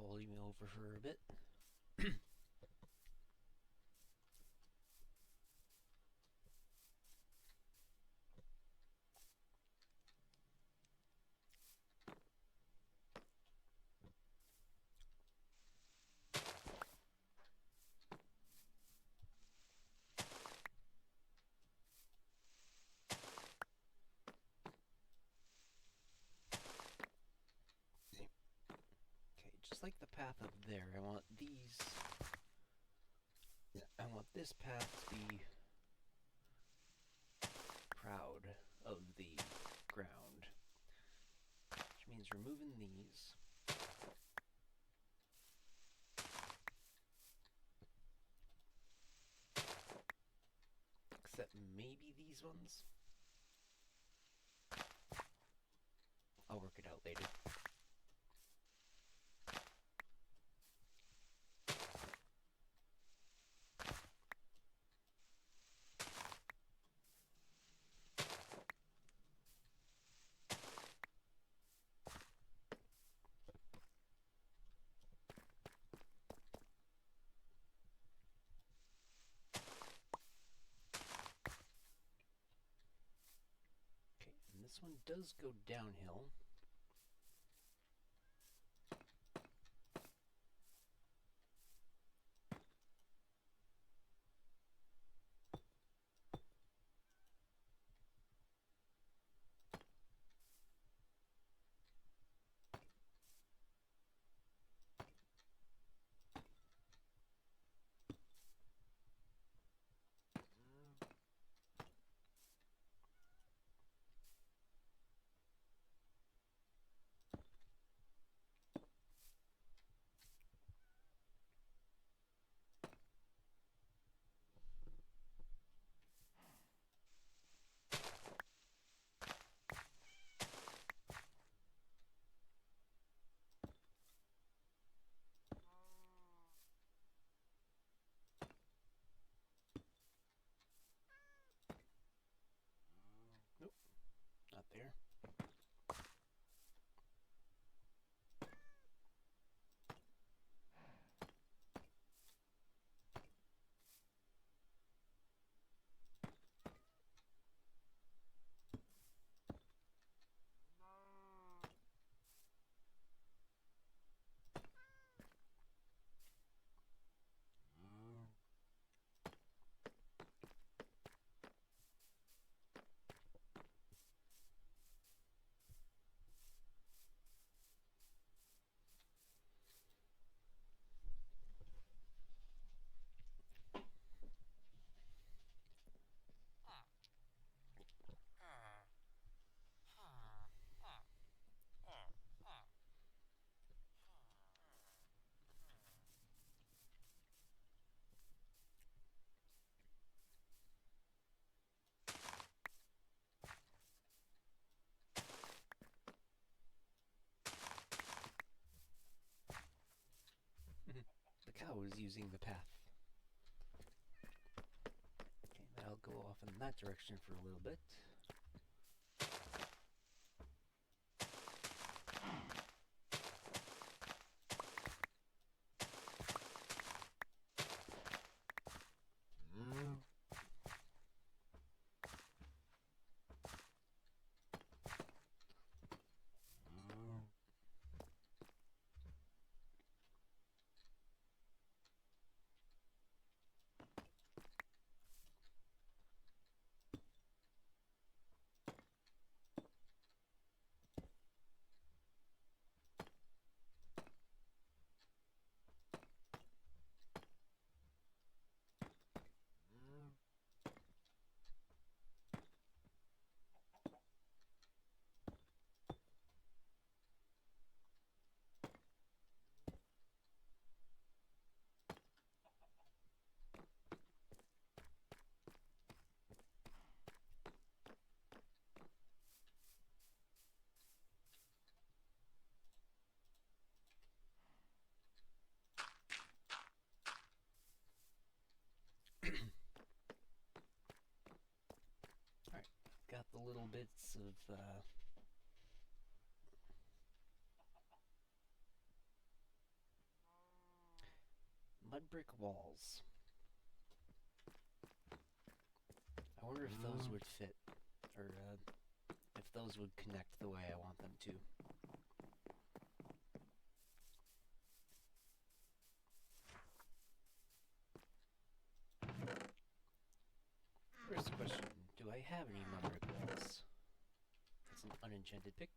volume over for a bit. Just like the path up there, I want this path to be proud of the ground, which means removing these. Except maybe these ones. I'll work it out later. This one does go downhill. Nope, not there. The cow is using the path. Okay, I'll go off in that direction for a little bit. Got the little bits of mud brick walls. I wonder if those would fit, or if those would connect the way I want them to. First question, do I have any mud brick walls? That's an unenchanted pick.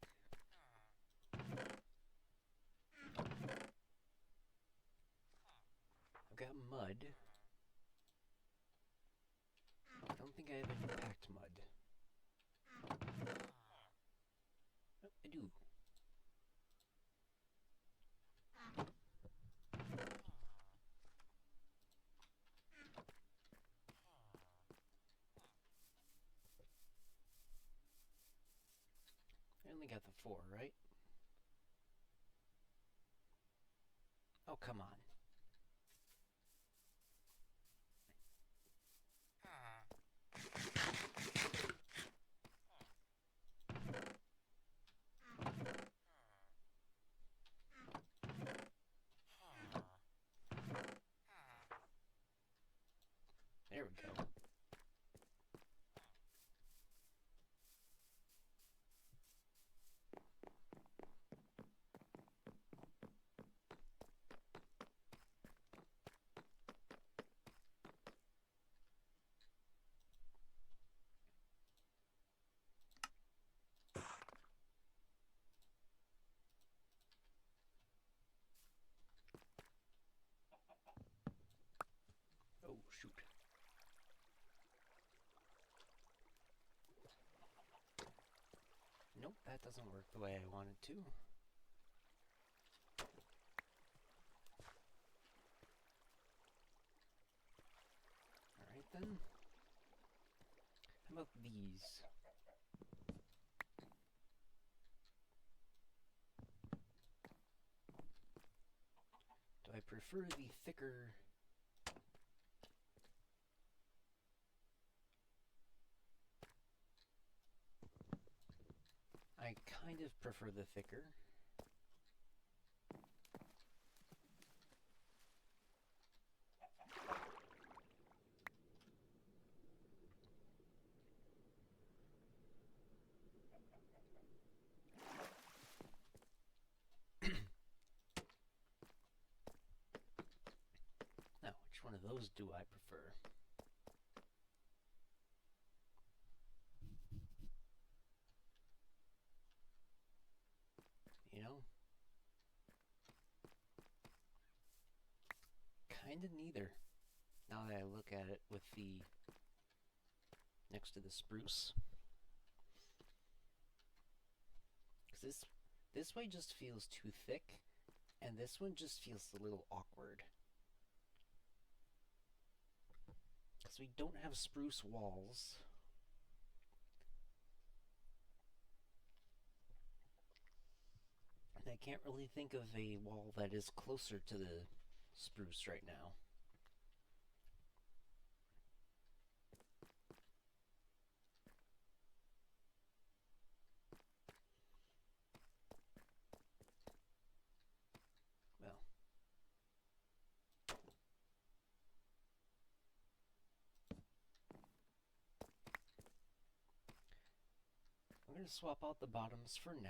I've got mud. I don't think I have any packed mud. Oh, I do. I only got the 4, right? Oh, come on. There we go. Oh, shoot. Nope, that doesn't work the way I want it to. Alright then. How about these? Do I prefer the thicker... I kind of prefer the thicker. Now, which one of those do I prefer? You know? Kinda neither. Now that I look at it with the... next to the spruce. Because this way just feels too thick, and this one just feels a little awkward. Because we don't have spruce walls. And I can't really think of a wall that is closer to the spruce right now. Well. I'm going to swap out the bottoms for now.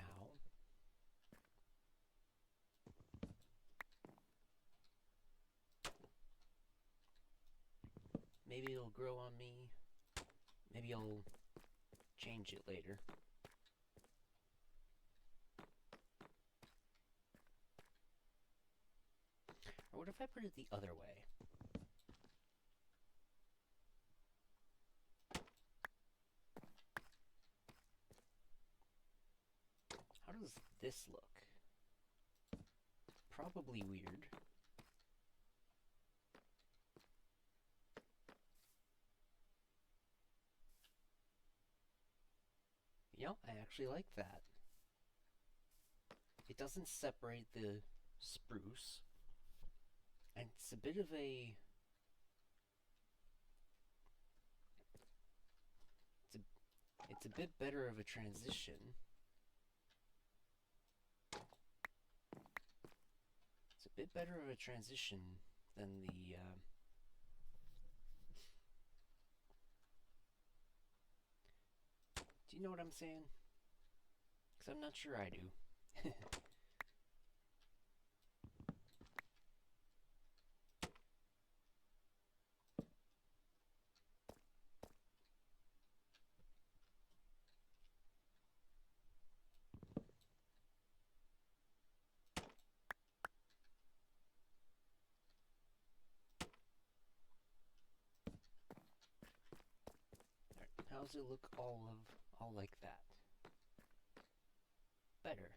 Maybe it'll grow on me. Maybe I'll change it later. Or what if I put it the other way? How does this look? Probably weird. Yep, I actually like that. It doesn't separate the spruce, and it's a bit of a... It's a bit better of a transition. It's a bit better of a transition than the do you know what I'm saying? Because I'm not sure I do. How does it look all like that? Better.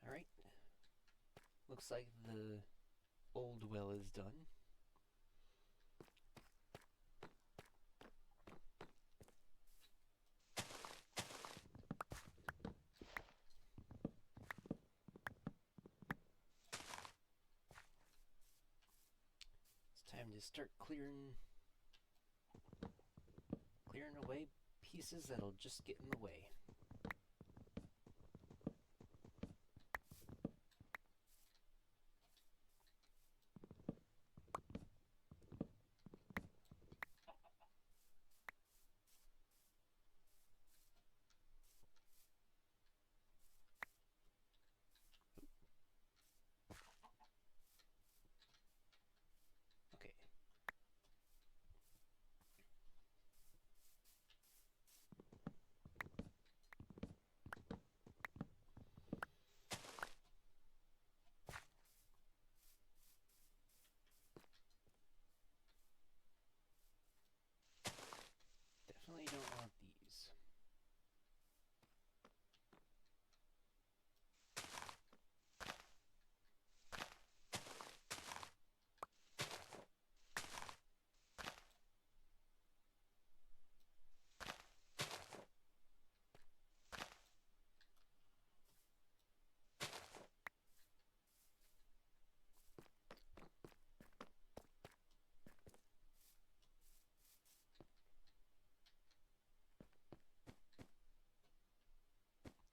Alright. Looks like the old well is done. It's time to start clearing away pieces that'll just get in the way. Okay. Definitely don't want these.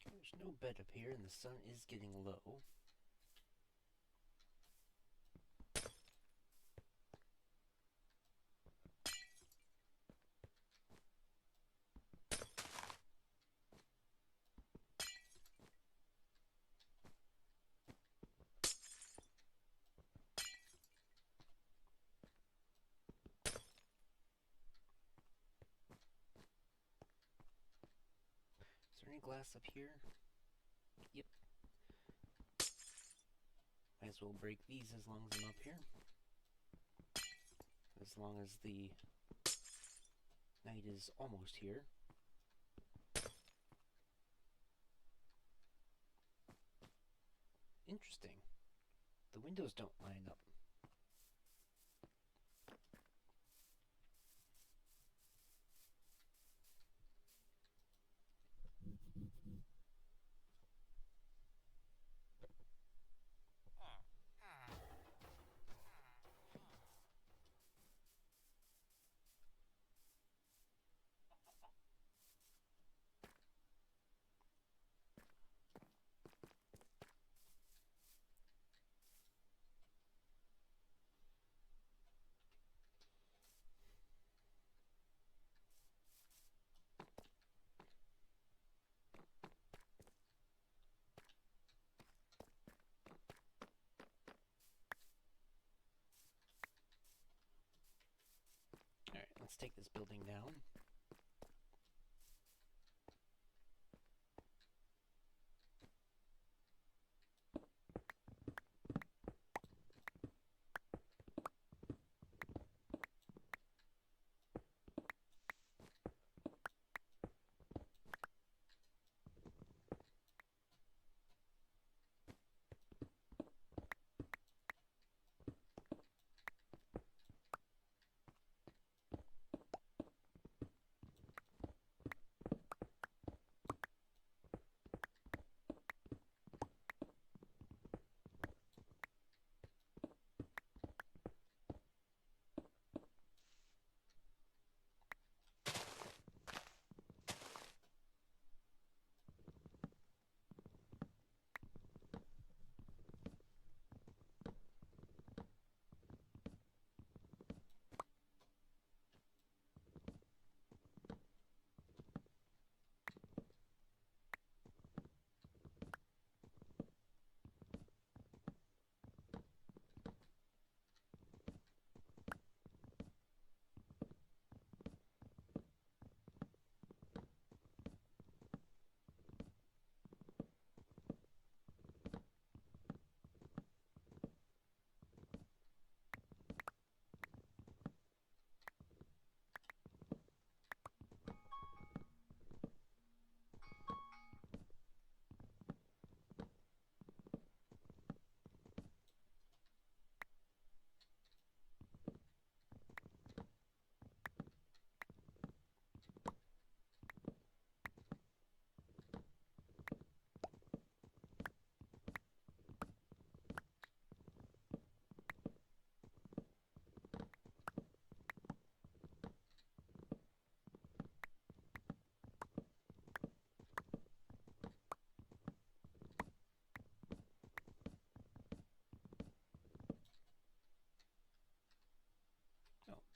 There's no bed up here and the sun is getting low. Is there any glass up here? Yep. Might as well break these as long as I'm up here. As long as the night is almost here. Interesting. The windows don't line up. Alright, let's take this building down.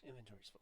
Inventory's full.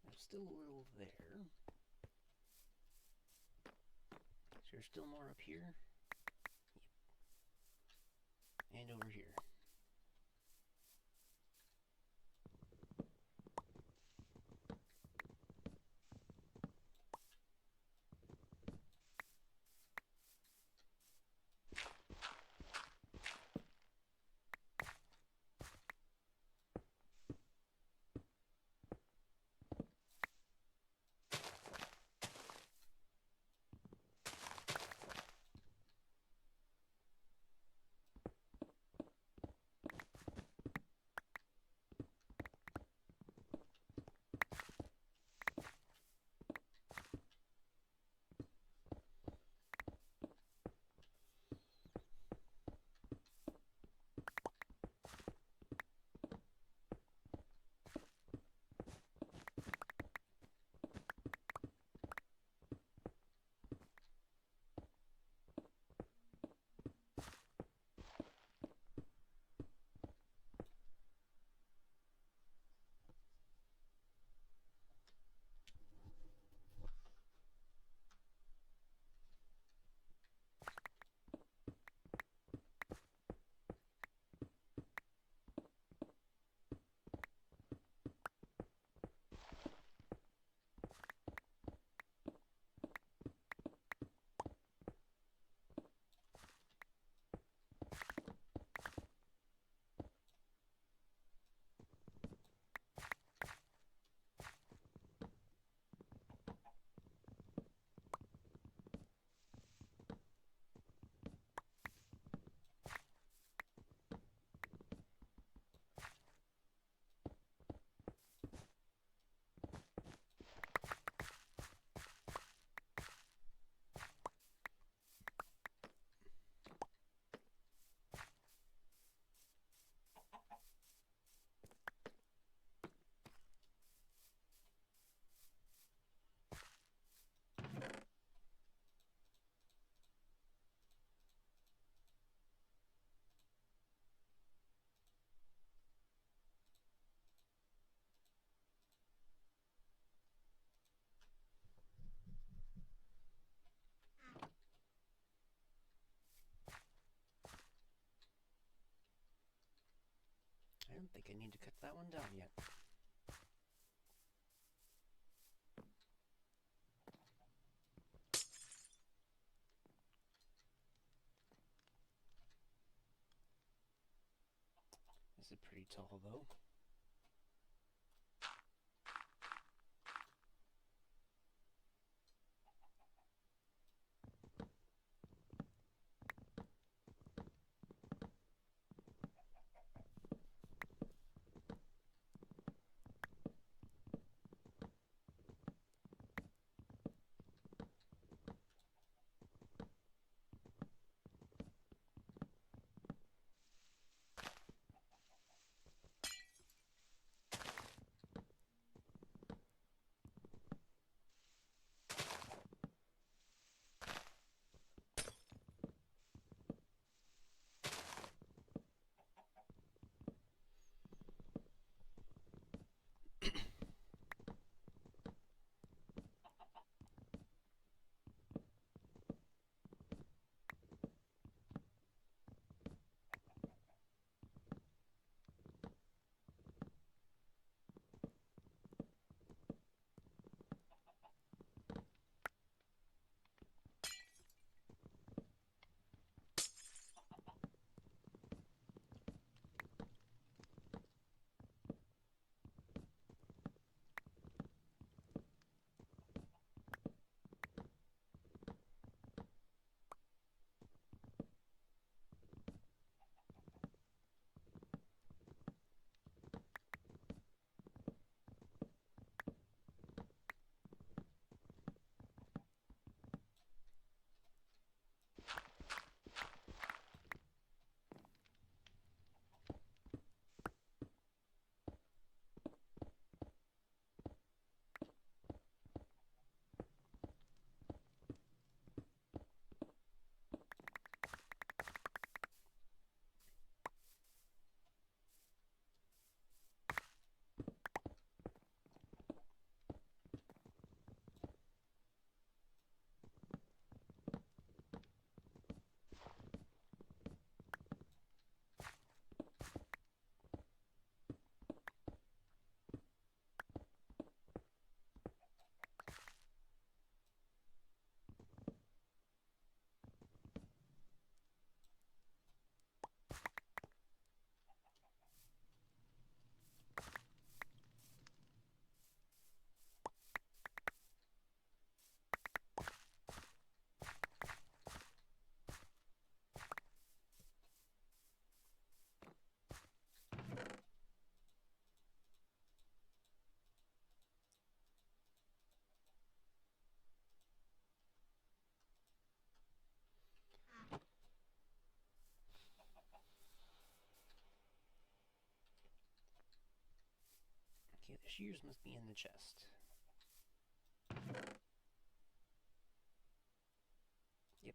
There's still a little there. Is there still more up here? Yep. And over here. I don't think I need to cut that one down yet. This is pretty tall, though. the shears must be in the chest. Yep.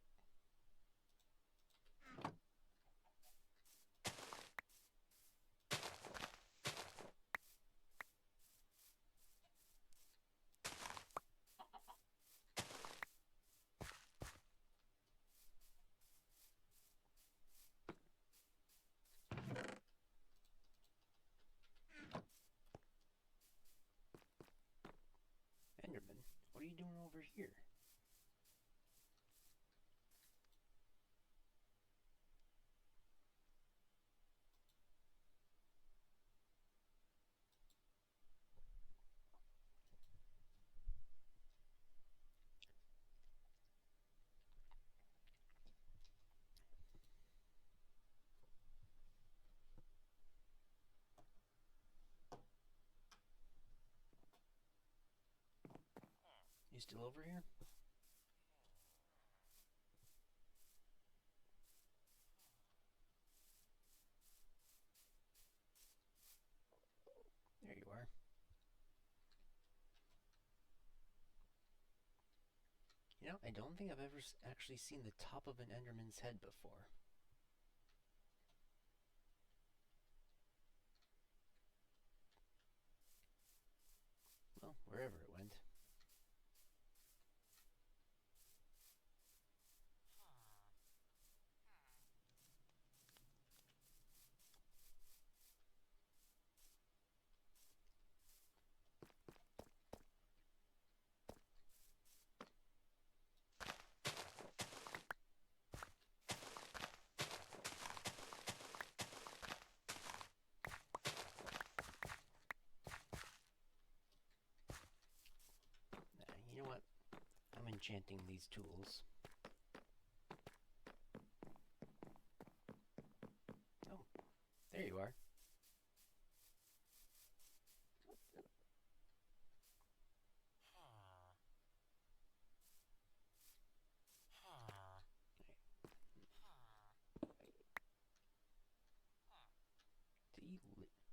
Enderman, what are you doing over here? You still over here? There you are. You know, I don't think I've ever actually seen the top of an Enderman's head before. Well, wherever it went. You know what? I'm enchanting these tools. Oh, there you are.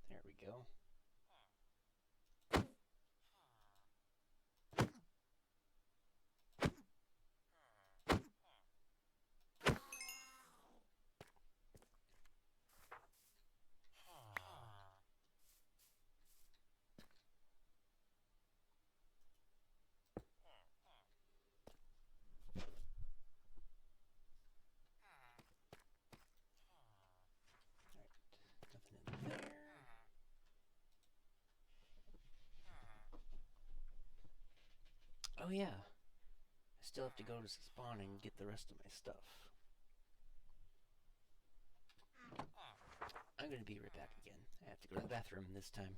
There we go. Nothing in there. Oh yeah, I still have to go to spawn and get the rest of my stuff. I'm gonna be right back again. I have to go to the bathroom this time.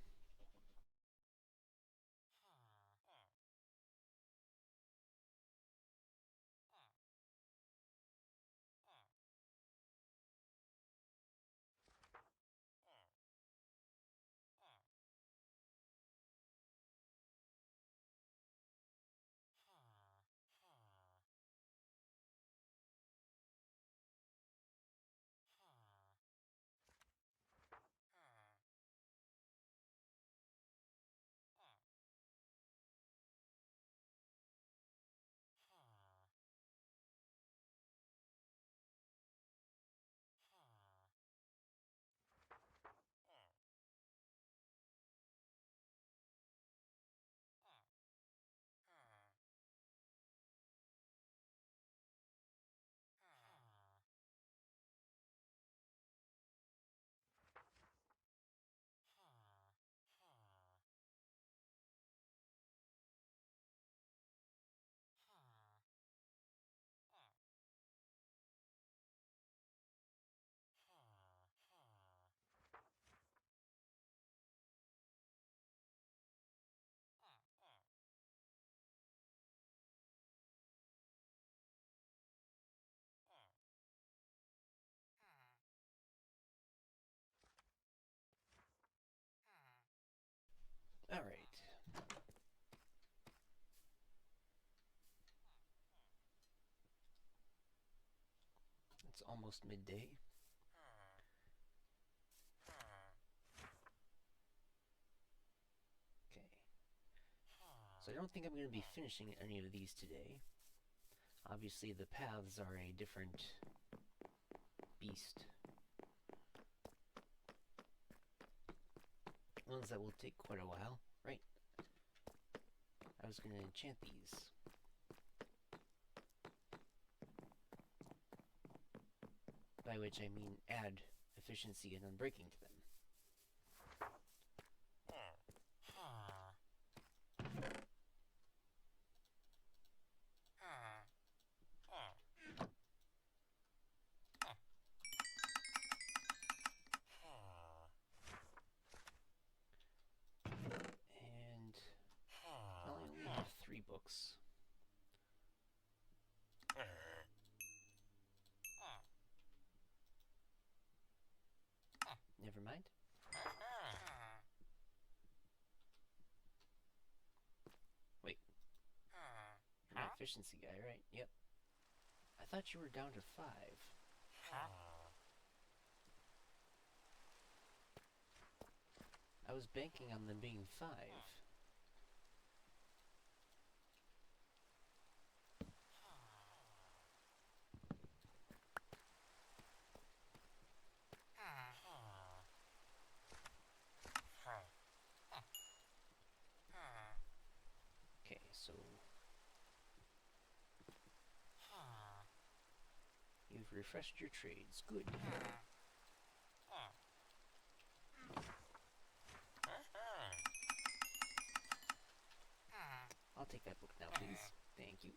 Alright. It's almost midday. So I don't think I'm going to be finishing any of these today. Obviously the paths are a different beast. Ones that will take quite a while. Right. I was going to enchant these. By which I mean add efficiency and unbreaking to them. And well, I only have 3 books. Never mind. Wait. You're my efficiency guy, right? Yep. I thought you were down to 5. I was banking on them being 5. Okay, so you've refreshed your trades. Good. I'll take that book now, please. Thank you.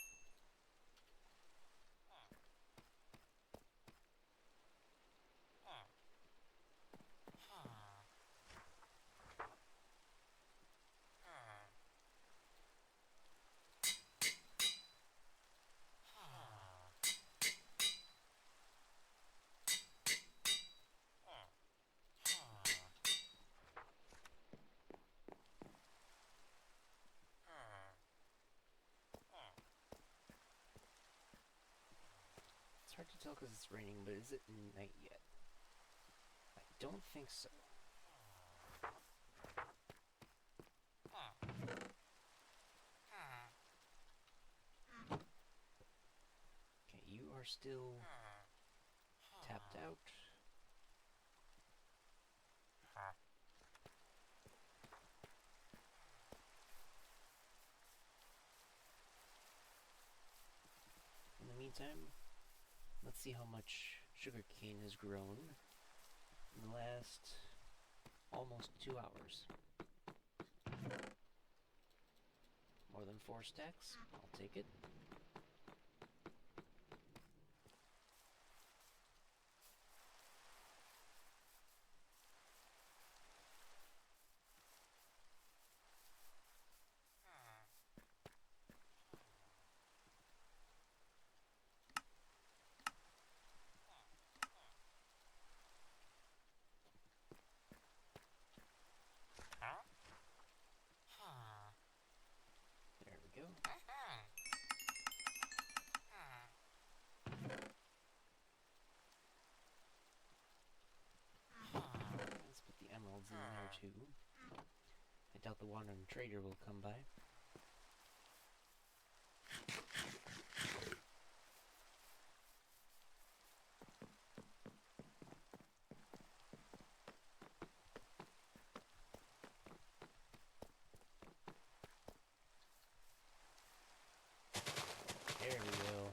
It's hard to tell because it's raining, but is it night yet? I don't think so. Okay, you are still tapped out. In the meantime, let's see how much sugarcane has grown in the last almost 2 hours. More than 4 stacks? I'll take it. There we go. Let's put the emeralds in there too. I doubt the wandering trader will come by. There we go.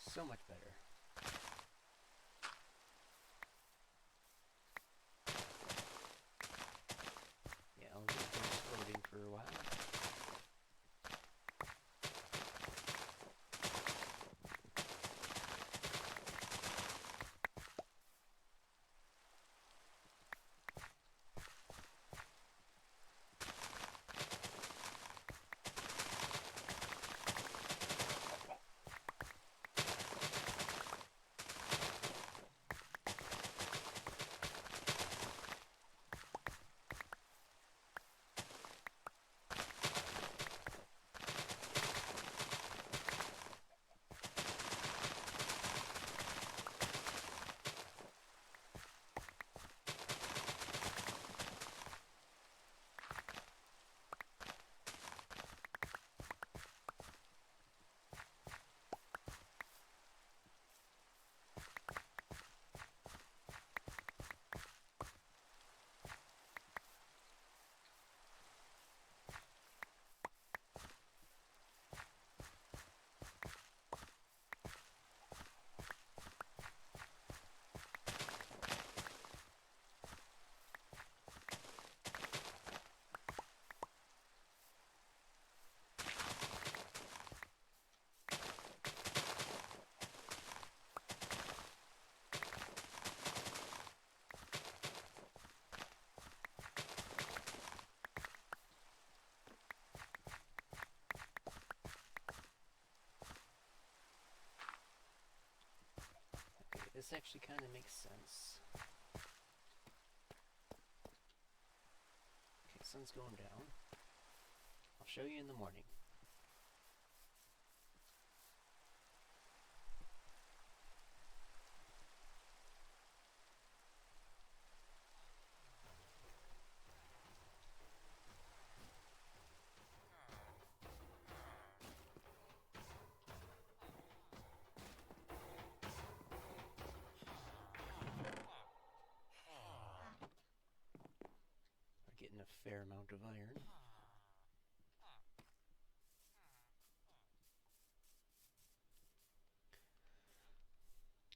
So much better. Yeah, I'll leave things floating for a while. This actually kind of makes sense. Okay, sun's going down. I'll show you in the morning. We're getting a fair amount of iron.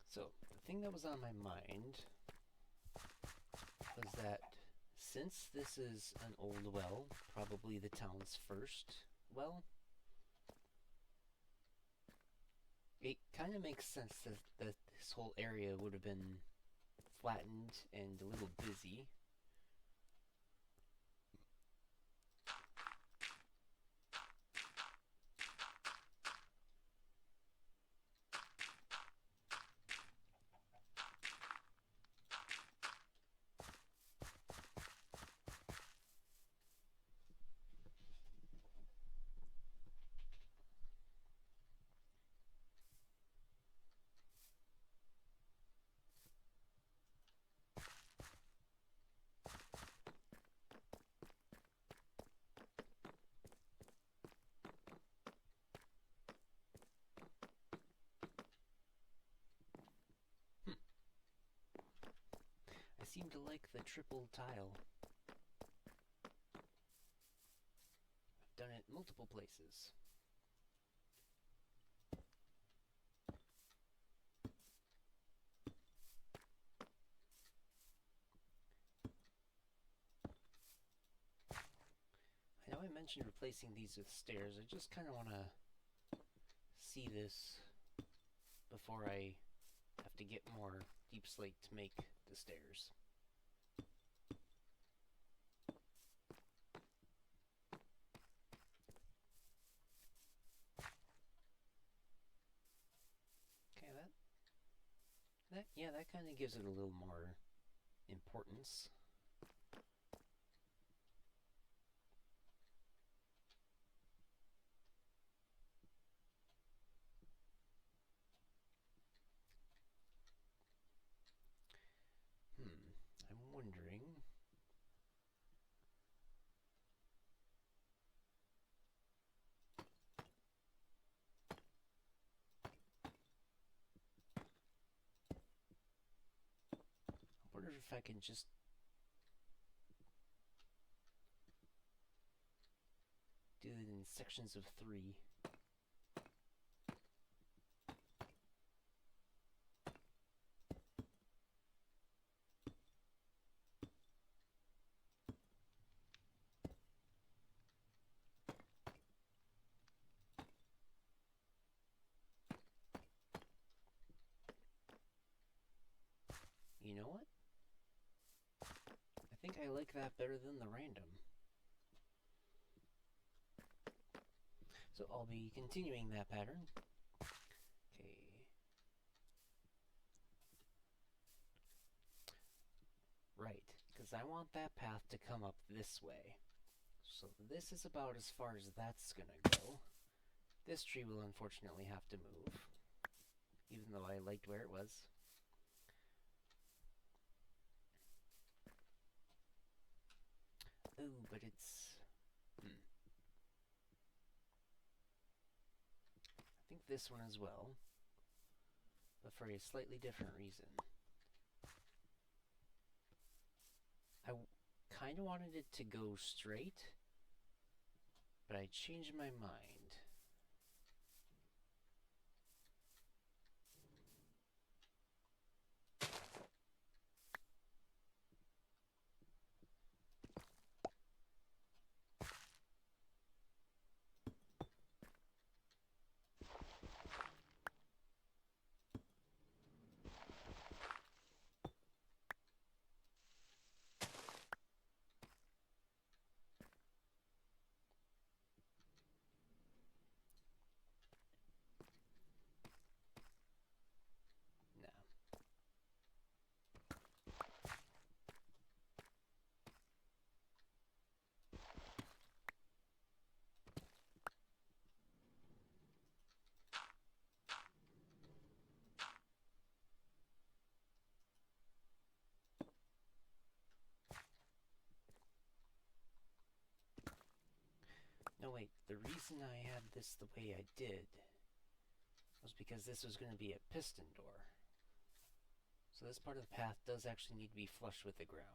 So, the thing that was on my mind was that since this is an old well, probably the town's first well, it kind of makes sense that this whole area would have been flattened and a little busy. I seem to like the triple tile. I've done it multiple places. I know I mentioned replacing these with stairs. I just kind of want to see this before I have to get more deep slate to make the stairs. Okay, that kind of gives it a little more importance. I'm wondering. I wonder if I can just do it in sections of 3. You know what? I think I like that better than the random. So I'll be continuing that pattern. Okay. Right, because I want that path to come up this way. So this is about as far as that's gonna go. This tree will unfortunately have to move, even though I liked where it was. Ooh, but it's... I think this one as well, but for a slightly different reason. I kind of wanted it to go straight, but I changed my mind. wait, the reason I had this the way I did was because this was going to be a piston door. So this part of the path does actually need to be flush with the ground.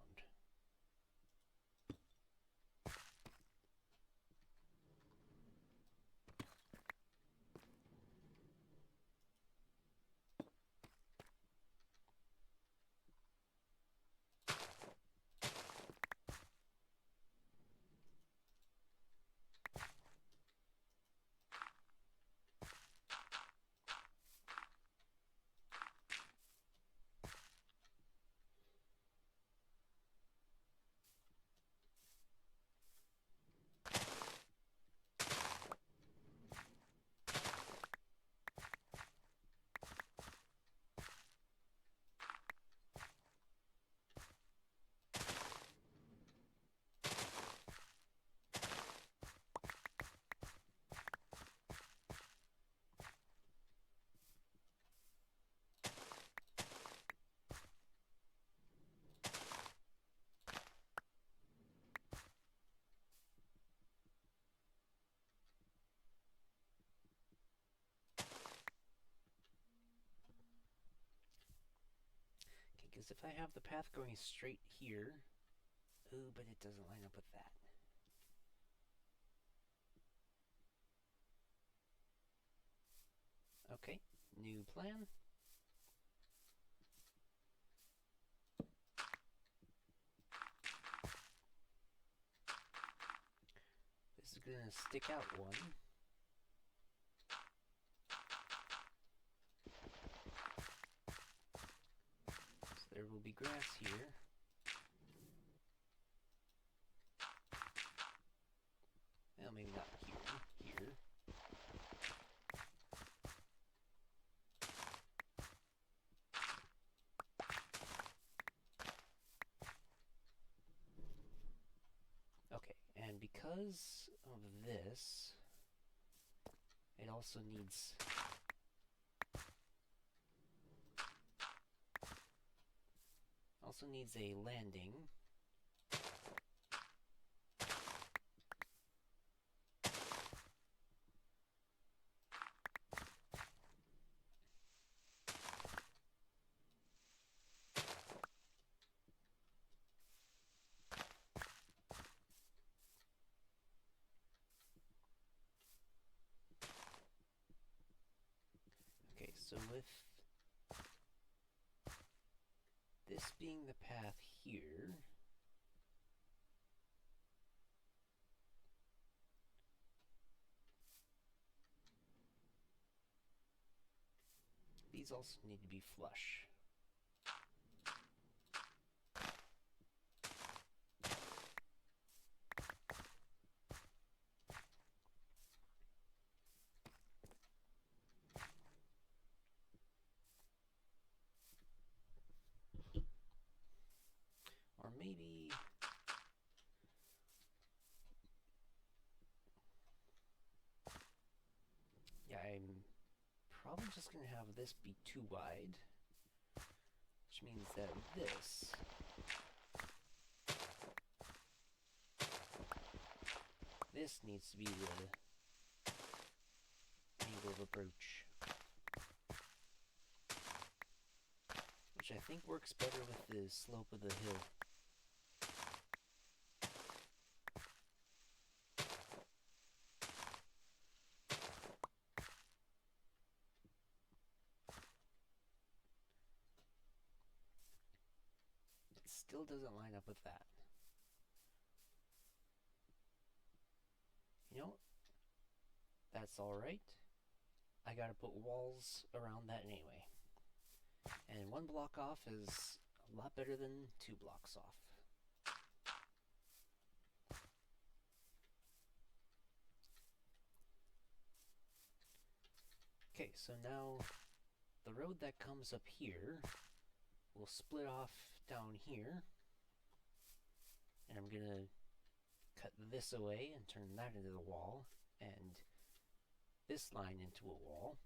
Because if I have the path going straight here, ooh, but it doesn't line up with that. Okay, new plan. This is gonna stick out one. So there will be grass here. Well, maybe not here. Here. Okay, and because of this, it also needs a landing. Okay, so with this being the path here, these also need to be flush. Or maybe yeah, I'm probably just going to have this be too wide, which means that this needs to be the angle of approach, which I think works better with the slope of the hill. Still doesn't line up with that. You know, that's alright. I gotta put walls around that anyway. And one block off is a lot better than 2 blocks off. Okay, so now the road that comes up here will split off down here, and I'm gonna cut this away and turn that into the wall, and this line into a wall,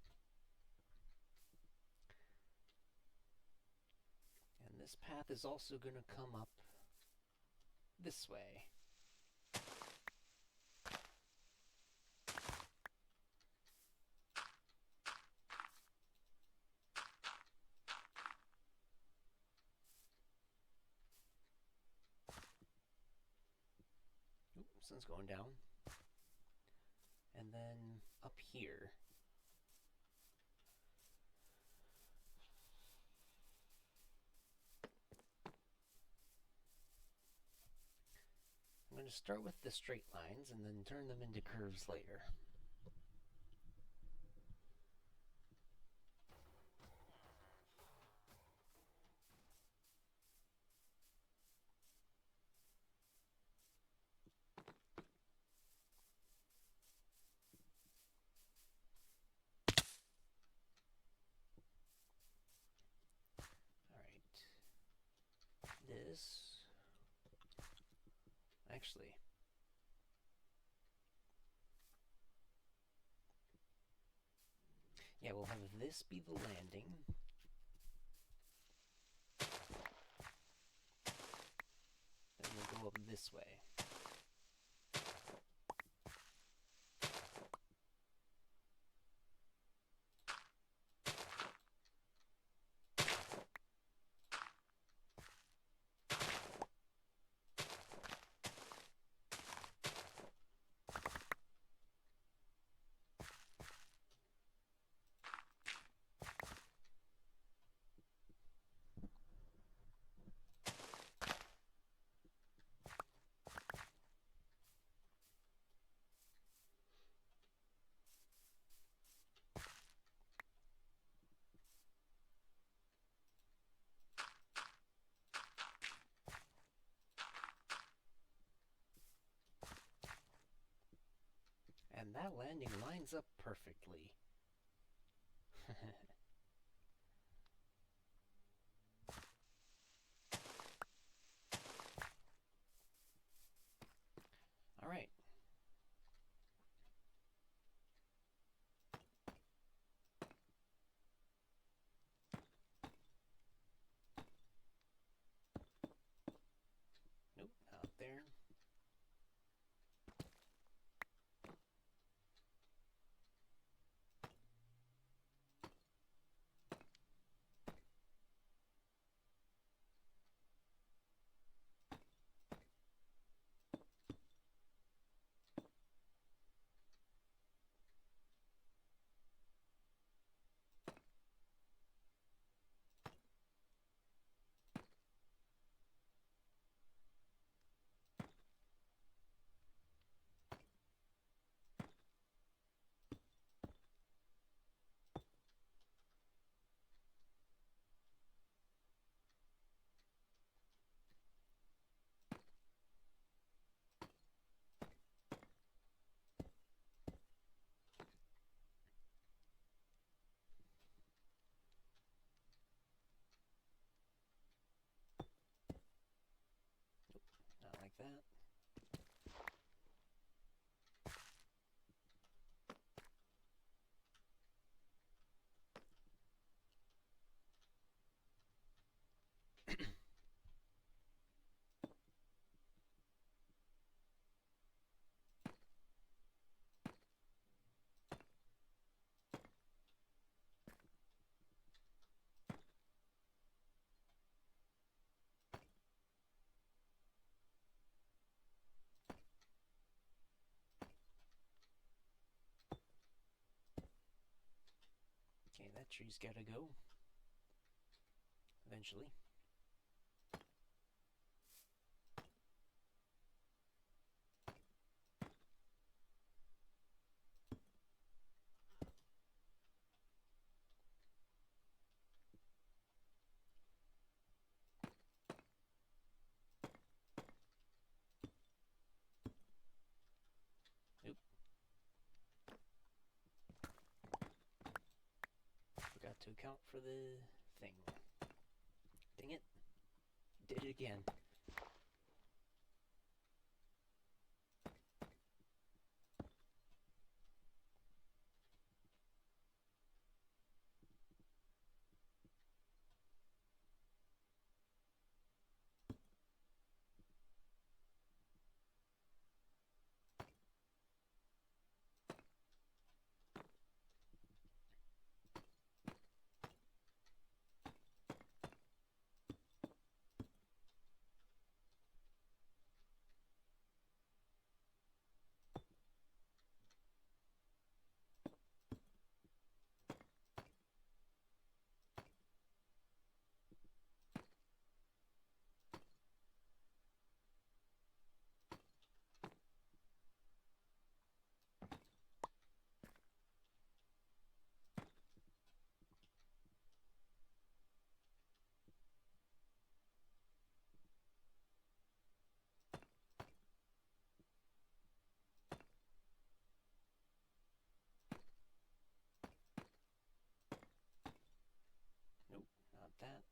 and this path is also gonna come up this way. sun's going down. And then up here, I'm going to start with the straight lines and then turn them into curves later. Actually, yeah, we'll have this be the landing. Then we'll go up this way. And that landing lines up perfectly. All right. Nope, not there. Not like that. Okay, that tree's gotta go. Eventually. Oop. Forgot to account for the thing. Dang it. Did it again. that.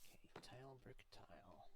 Okay, tile, brick, tile.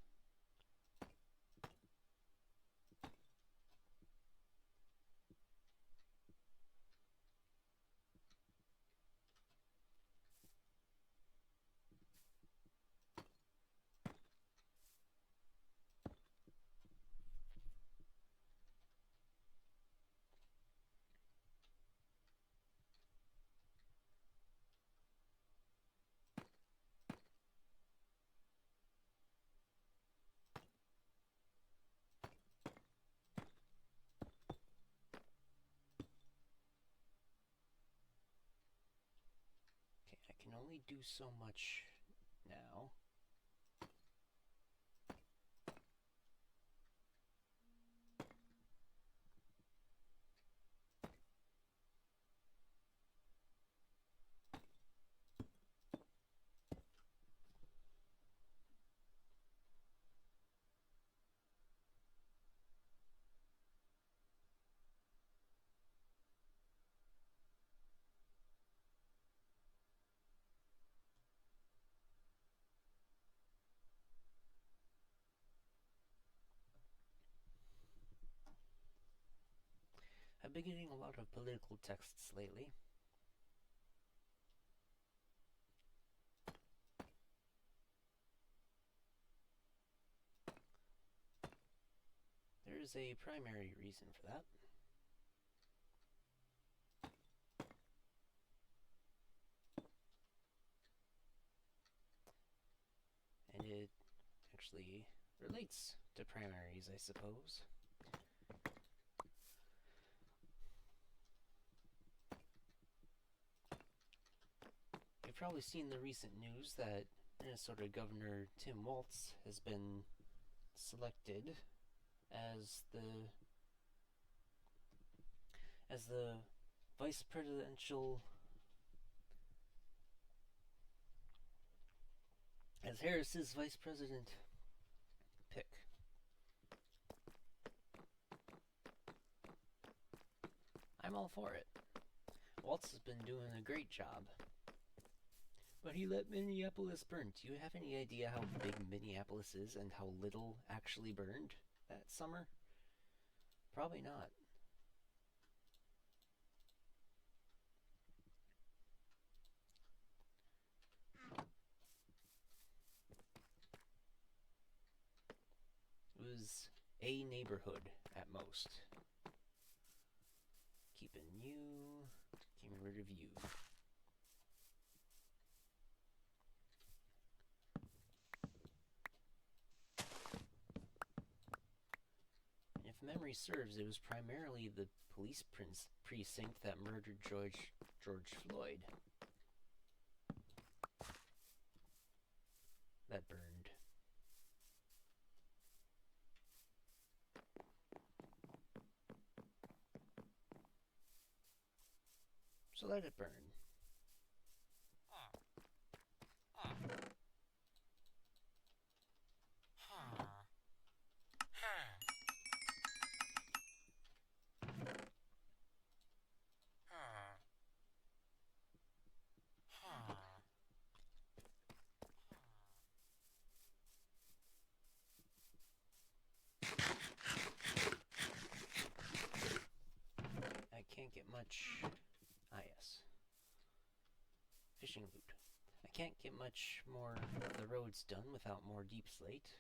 Okay, I can only do so much now. I've been getting a lot of political texts lately. There is a primary reason for that. And it actually relates to primaries, I suppose. You've probably seen the recent news that Minnesota Governor Tim Walz has been selected as the vice presidential, as Harris's vice president pick. I'm all for it. Walz has been doing a great job. But he let Minneapolis burn. Do you have any idea how big Minneapolis is and how little actually burned that summer? Probably not. It was a neighborhood at most. Keeping you, getting rid of you. And if memory serves, it was primarily the police precinct that murdered George Floyd that burned. So let it burn. I can't get much. Ah, yes. Fishing loot. I can't get much more of the roads done without more deep slate.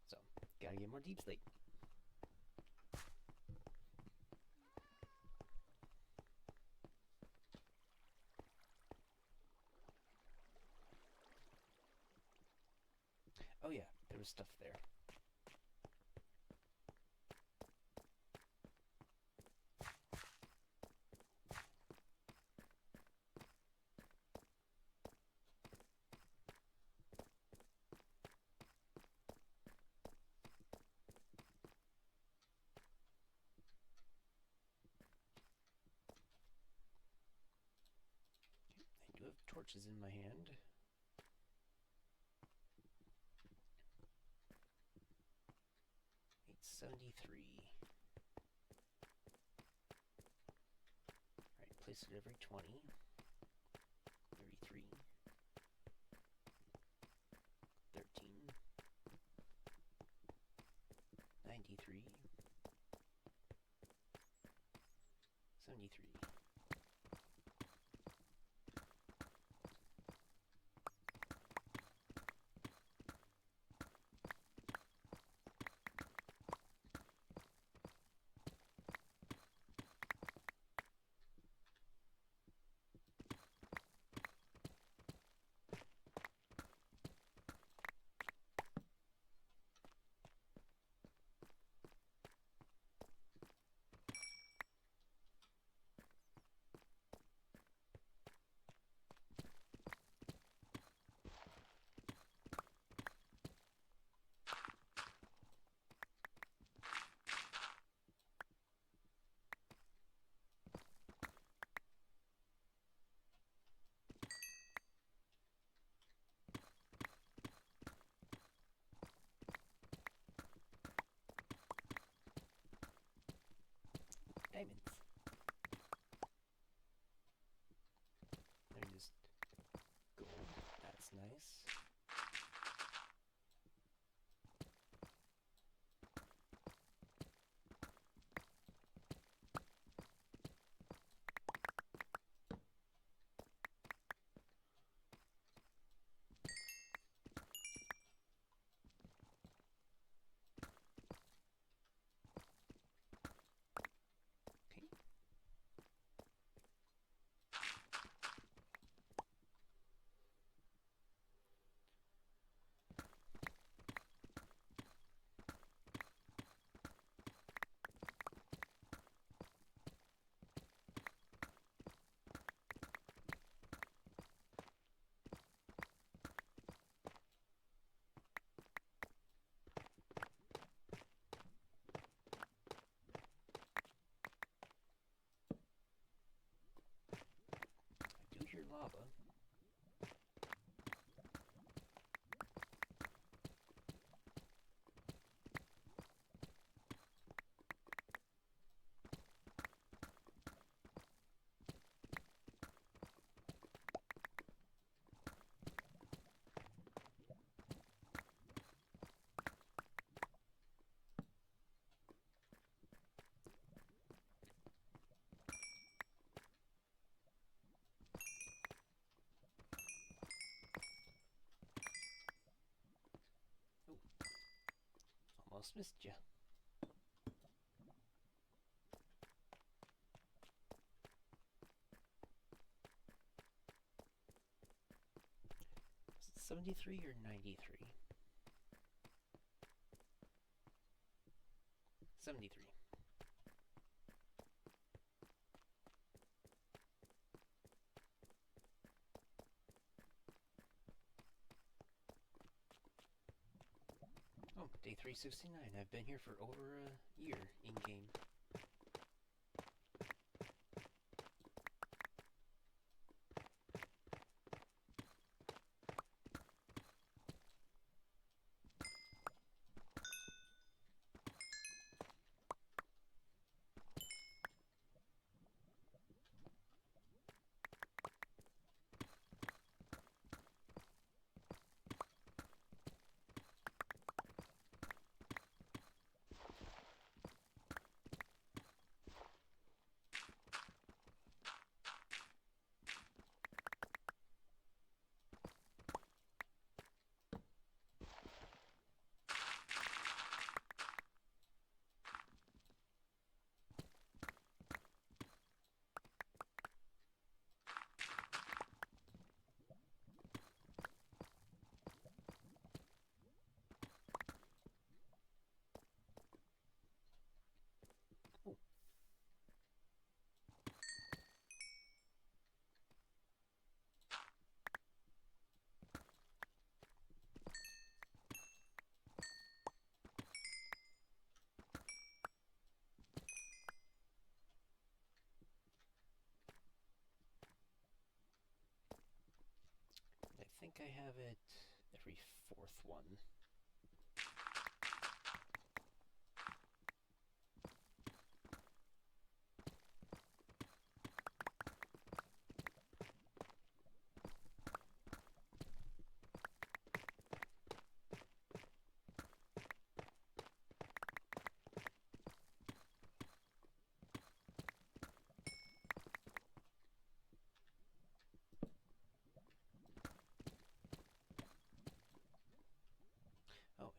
So, gotta get more deep slate. Oh yeah, there was stuff there. I do have torches in my hand. 73. Alright, place it every 20. 33. 13. 93. 73. Diamonds. They're just gold. That's nice. Okay. I do hear lava. Ooh, almost missed ya. Is it 73 or 93? 73. Oh, day 369. I've been here for over a year in-game. Oh. I think I have it every fourth one.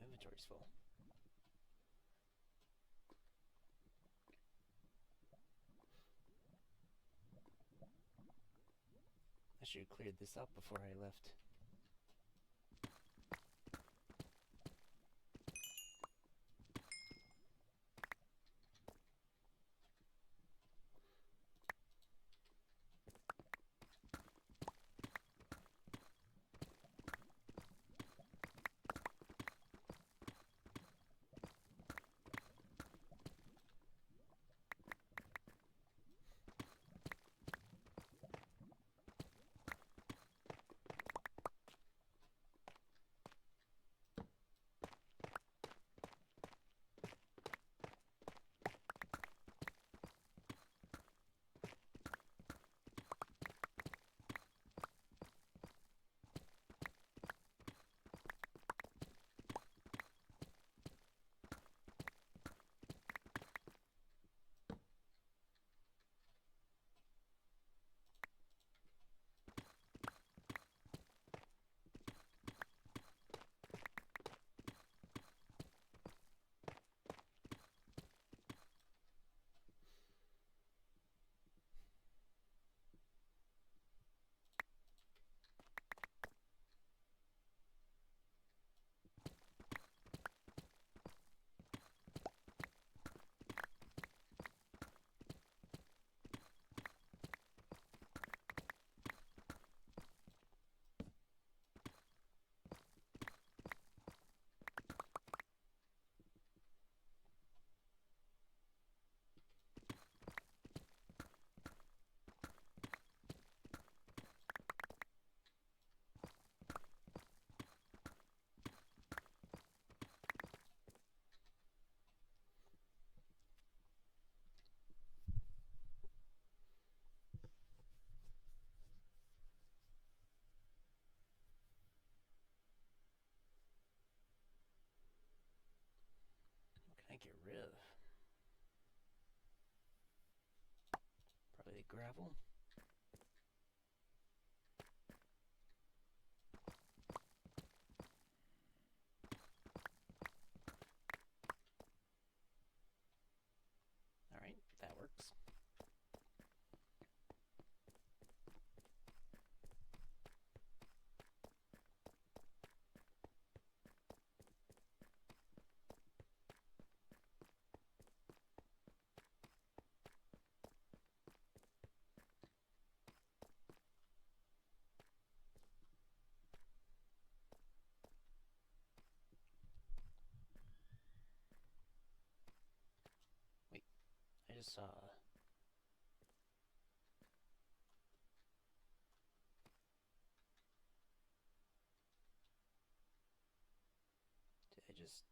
inventory's full. I should have cleared this up before I left. What can I get rid of? Probably the gravel. Alright, that works. Wait, I just saw... Did I just...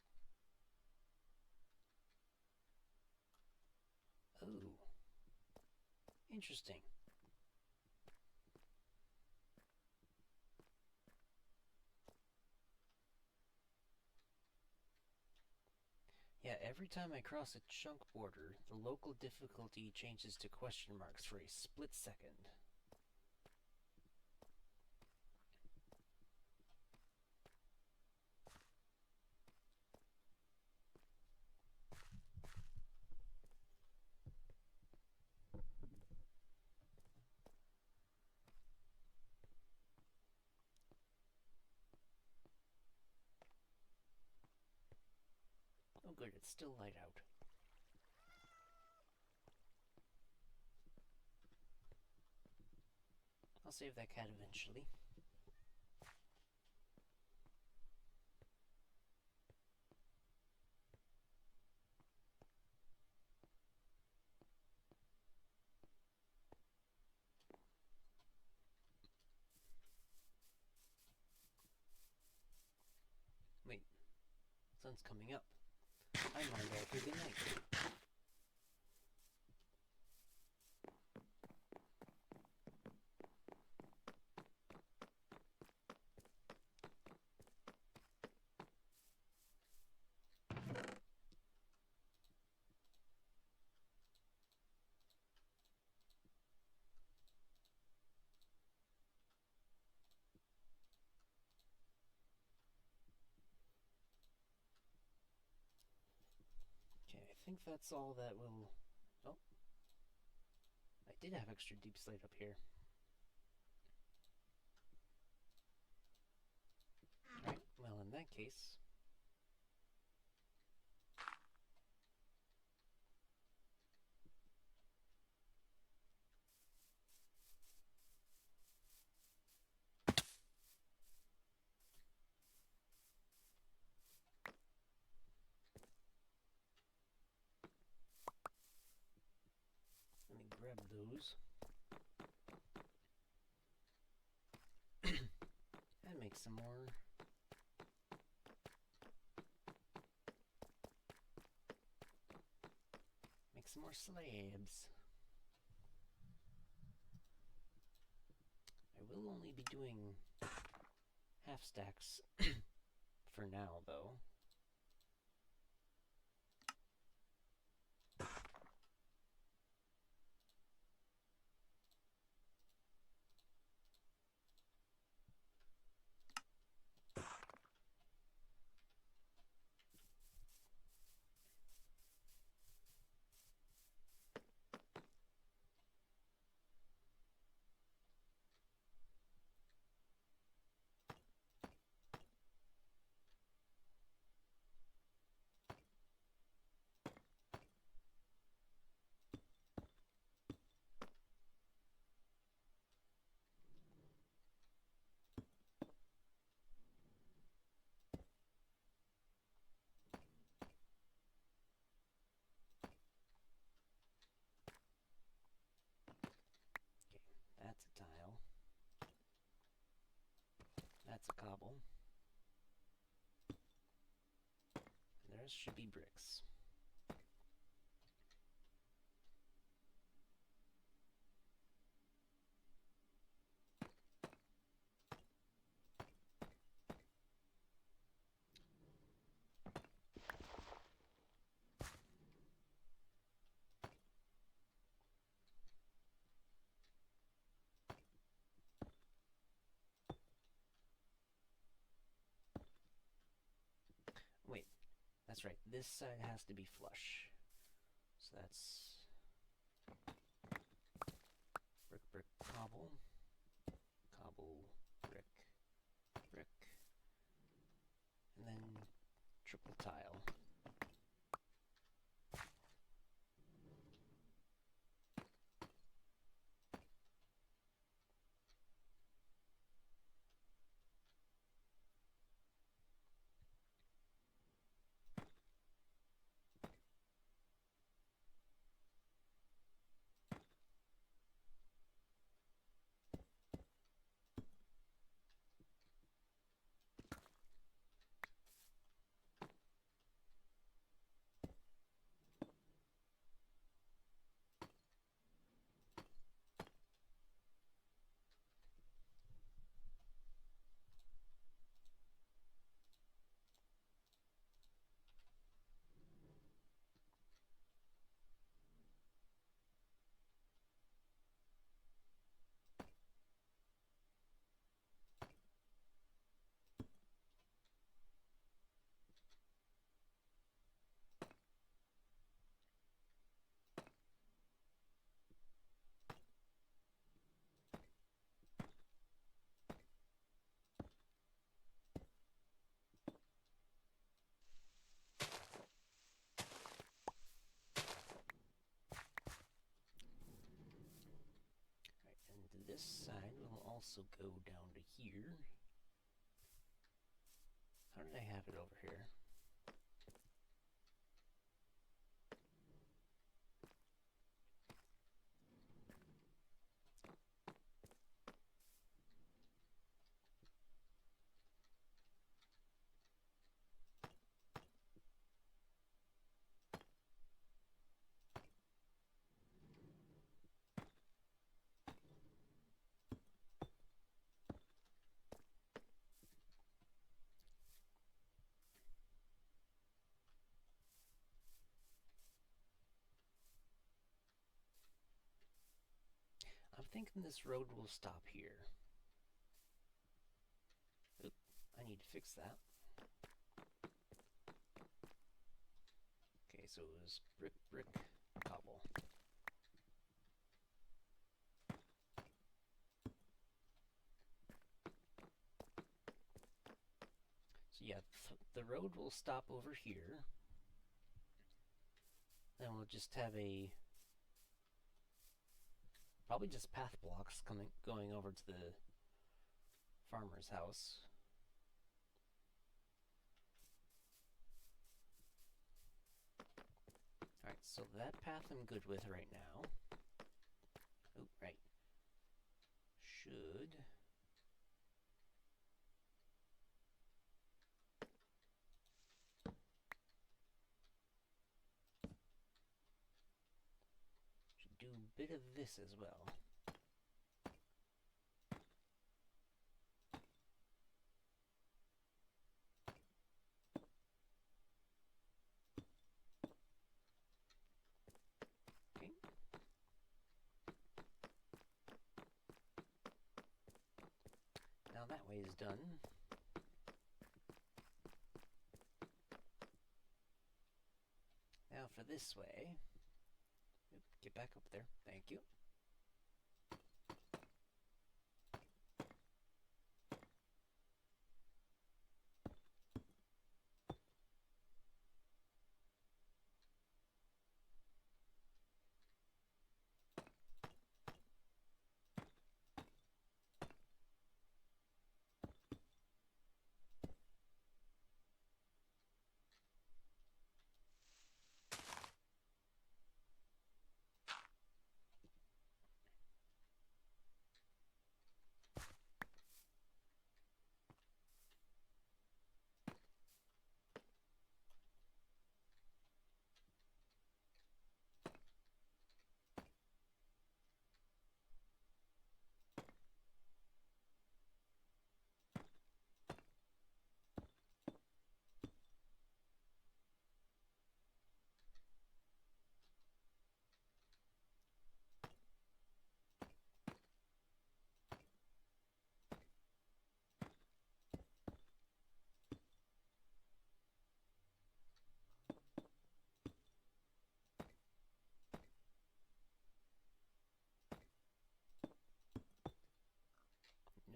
Oh. Interesting. Yeah, every time I cross a chunk border, the local difficulty changes to question marks for a split second. Oh good, it's still light out. I'll save that cat eventually. Wait, sun's coming up. I mined all through the night. think that's all that will... Oh. I did have extra deep slate up here. Alright, well in that case... let me grab those. And make some more. Make some more slabs. I will only be doing half stacks for now, though. That's a tile. That's a cobble. And the rest should be bricks. Wait, that's right. This side has to be flush. So that's brick, brick, cobble, cobble, brick, brick, and then triple tile. And this side will also go down to here. How did I have it over here? I'm thinking this road will stop here. Oop, I need to fix that. Okay, Okay, so it was brick, brick, cobble. So yeah, the road will stop over here. Then we'll just have probably just path blocks going over to the farmer's house. Alright, so that path I'm good with right now. Oh, right. Should do a bit of this as well. Okay. Now that way is done. Now for this way. Oop, get back up there. Thank you.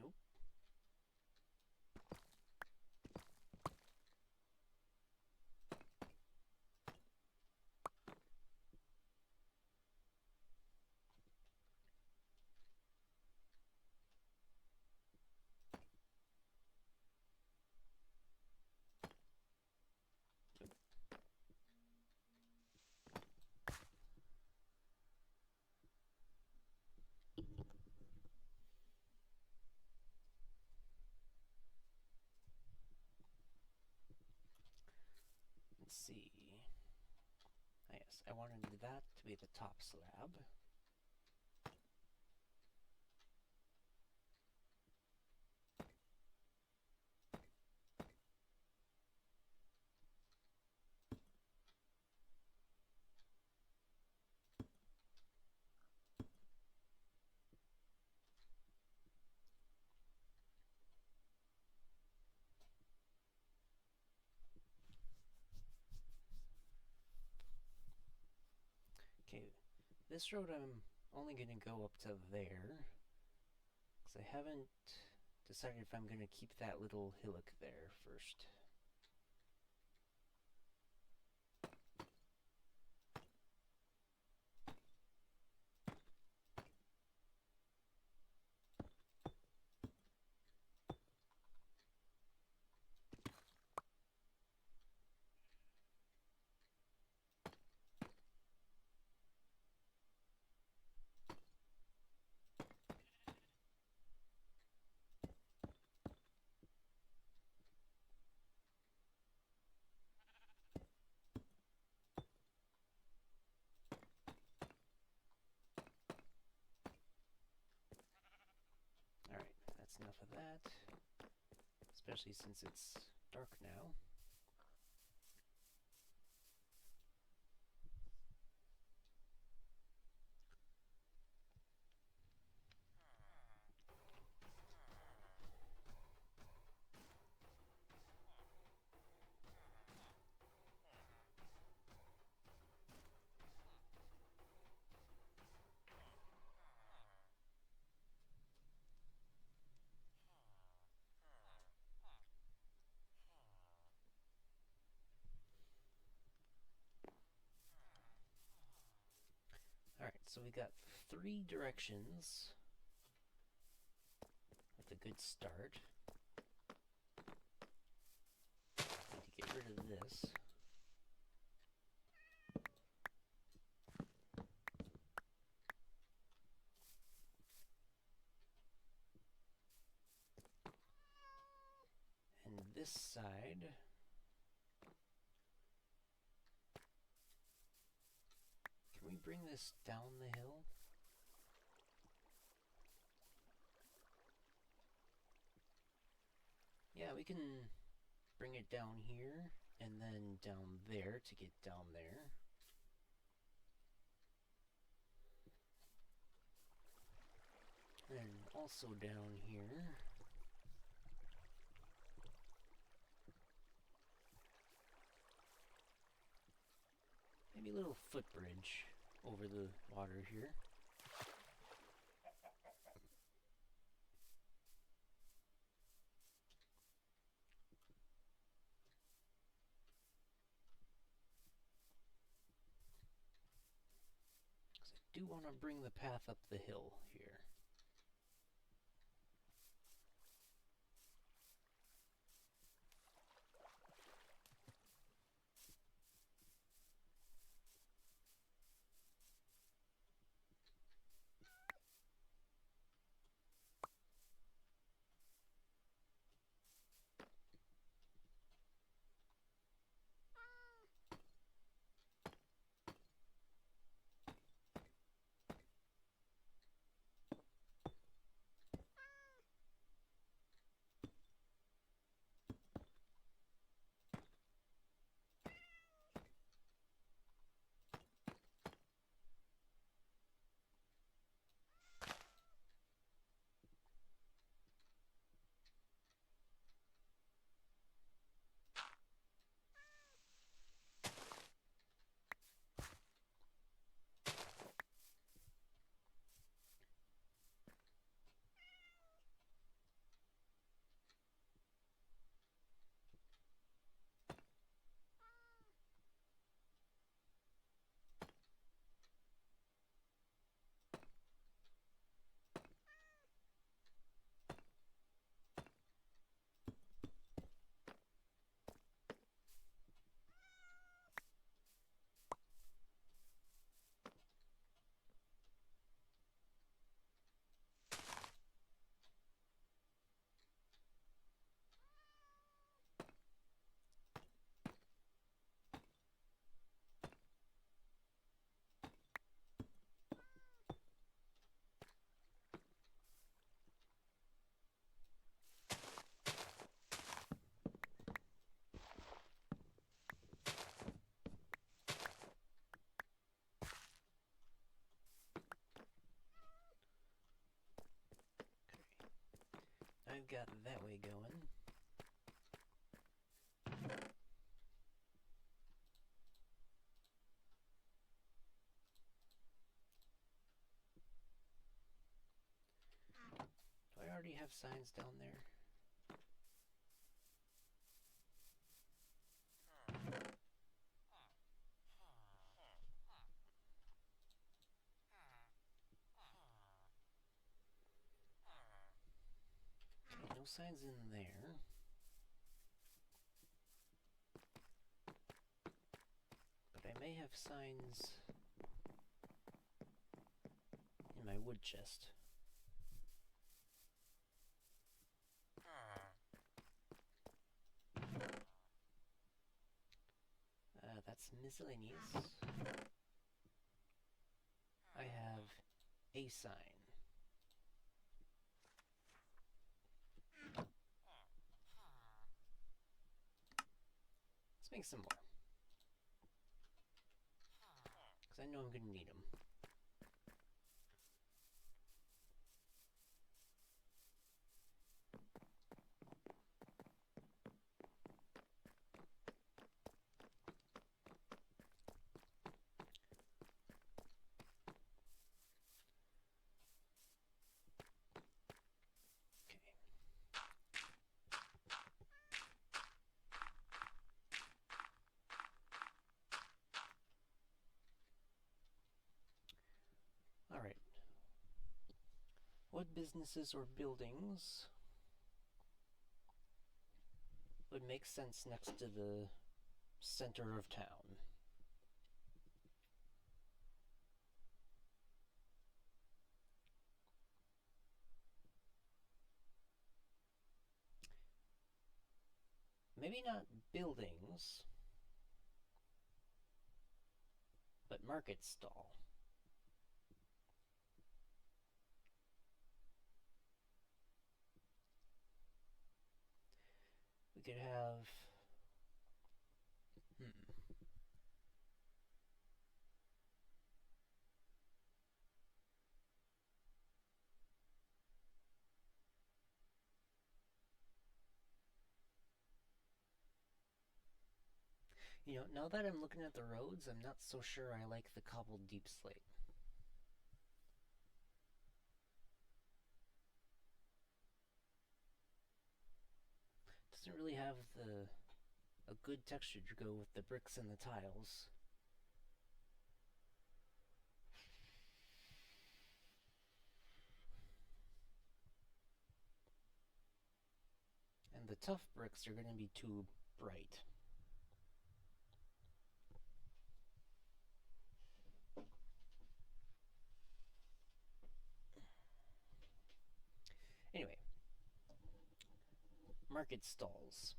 Nope. Let's see. Ah, yes, I wanted that to be the top slab. Okay, this road I'm only going to go up to there, because I haven't decided if I'm going to keep that little hillock there first. Alright, that's enough of that, especially since it's dark now. So we got 3 directions with a good start. Need to get rid of this. And this side, can we bring this down the hill? Yeah, we can bring it down here and then down there to get down there. And also down here. Maybe a little footbridge over the water here. Because I do want to bring the path up the hill here. I've got that way going. Do I already have signs down there? Okay, no signs in there. But I may have signs in my wood chest. That's miscellaneous. I have a sign. Let's make some more. Because I know I'm going to need them. what businesses or buildings would make sense next to the center of town? Maybe not buildings, but market stall. We could have... You know, now that I'm looking at the roads, I'm not so sure I like the cobbled deep slate. Doesn't really have a good texture to go with the bricks and the tiles. And the tough bricks are going to be too bright. Anyway, market stalls.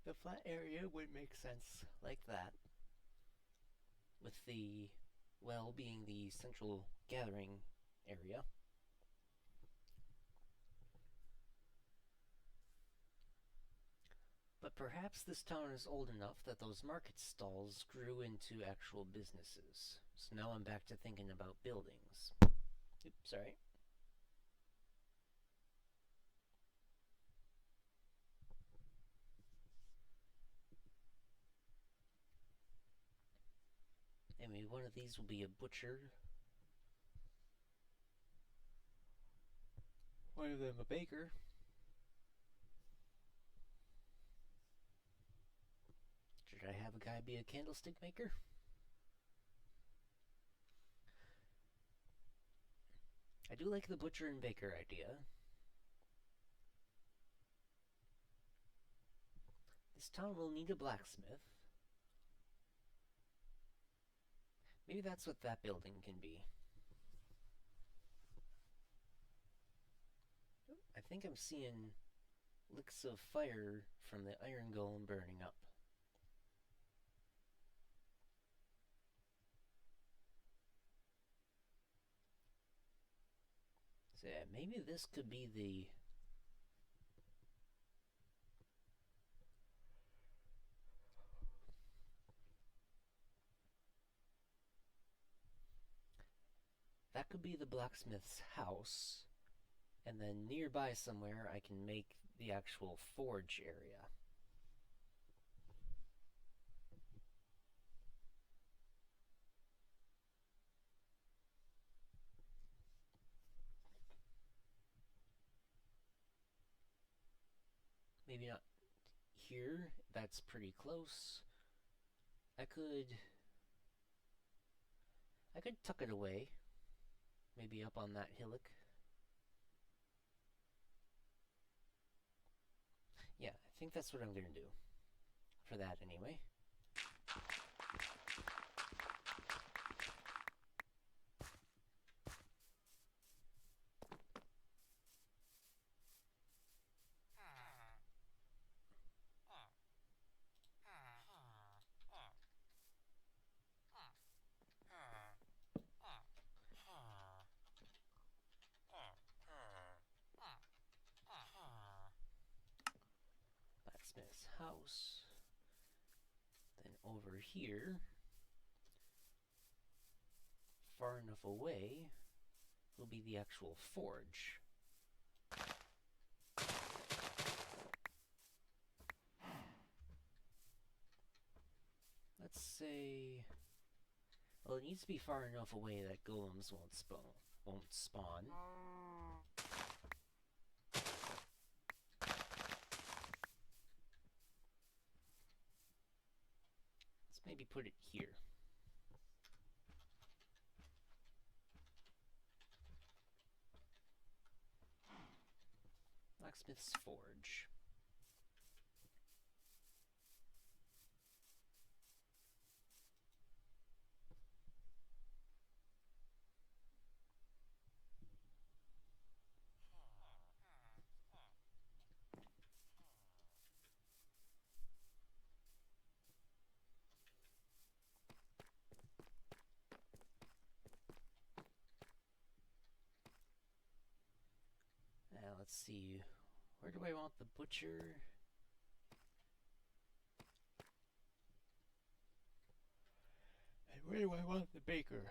The flat area would make sense like that, with the well being the central gathering area. But perhaps this town is old enough that those market stalls grew into actual businesses. So now I'm back to thinking about buildings. Oops, sorry. I mean, one of these will be a butcher. One of them a baker. Should I have a guy be a candlestick maker? I do like the butcher and baker idea. This town will need a blacksmith. Maybe that's what that building can be. I think I'm seeing licks of fire from the iron golem burning up. So yeah, maybe this could be the... That could be the blacksmith's house, and then nearby somewhere I can make the actual forge area. Maybe not here, that's pretty close. I could tuck it away, maybe up on that hillock. Yeah, I think that's what I'm gonna do. For that, anyway. Blacksmith's house. Then over here, far enough away, will be the actual forge. Let's say... Well, it needs to be far enough away that golems won't spawn. maybe put it here. Blacksmith's Forge. Let's see. Where do I want the butcher? And where do I want the baker?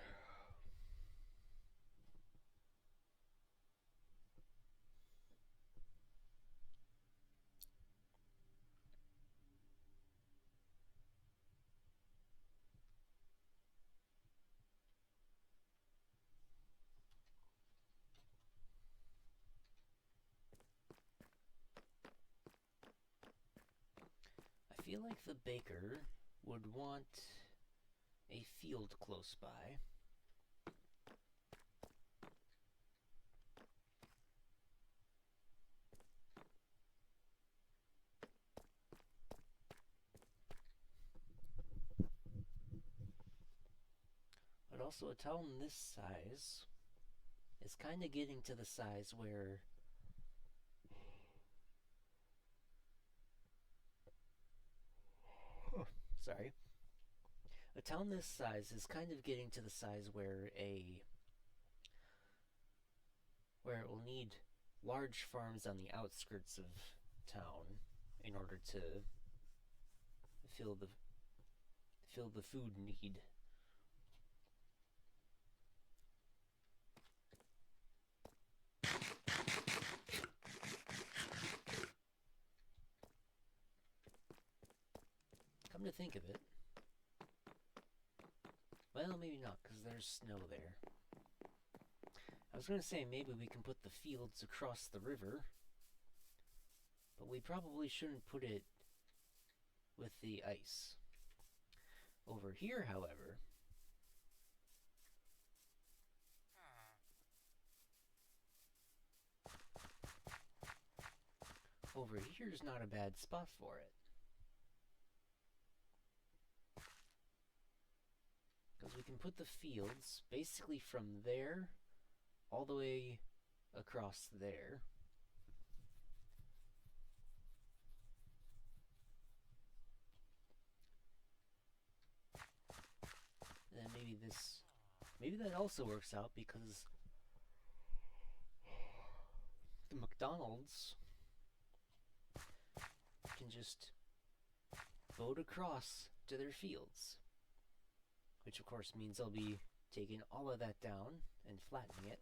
I feel like the baker would want a field close by. But also a town this size is kind of getting to the size where sorry. A town this size is kind of getting to the size where it will need large farms on the outskirts of town in order to fill the food need. Come to think of it, well, maybe not, because there's snow there. I was going to say maybe we can put the fields across the river, but we probably shouldn't put it with the ice. Over here, however, over here's not a bad spot for it. Because we can put the fields basically from there all the way across there. And then maybe that also works out because the McDonald's can just boat across to their fields. Which of course means I'll be taking all of that down and flattening it.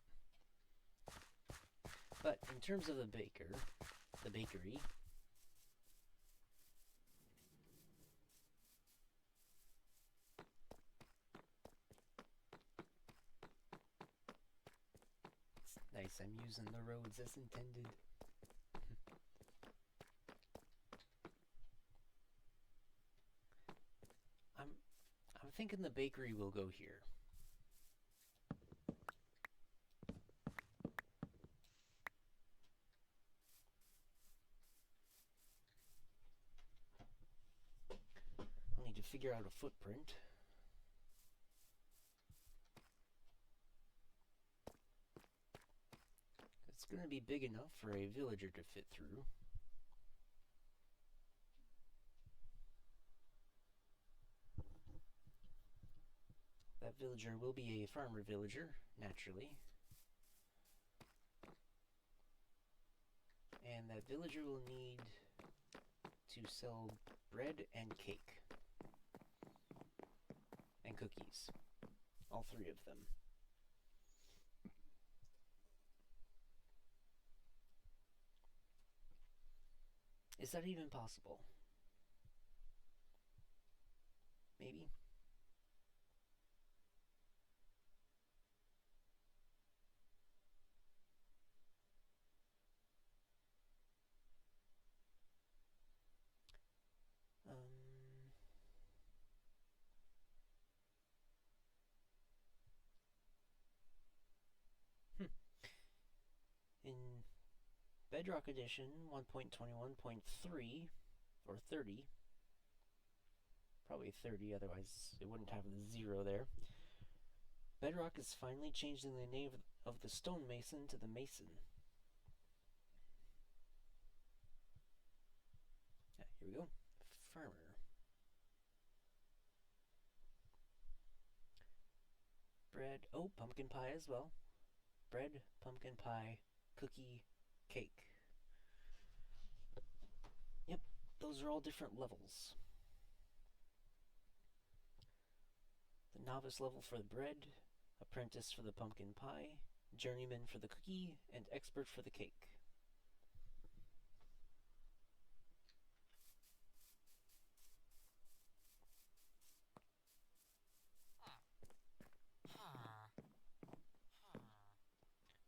But in terms of the bakery, it's nice, I'm using the roads as intended. I'm thinking the bakery will go here. I'll need to figure out a footprint. It's going to be big enough for a villager to fit through. That villager will be a farmer villager, naturally. And that villager will need to sell bread and cake. And cookies. All three of them. Is that even possible? Maybe? Bedrock Edition 1.21.3, or 30, probably 30, otherwise it wouldn't have the 0 there. Bedrock is finally changing the name of the stonemason to the mason. Yeah, here we go. Farmer. Bread, oh, pumpkin pie as well. Bread, pumpkin pie, cookie, cake. Yep, those are all different levels. The novice level for the bread, apprentice for the pumpkin pie, journeyman for the cookie, and expert for the cake.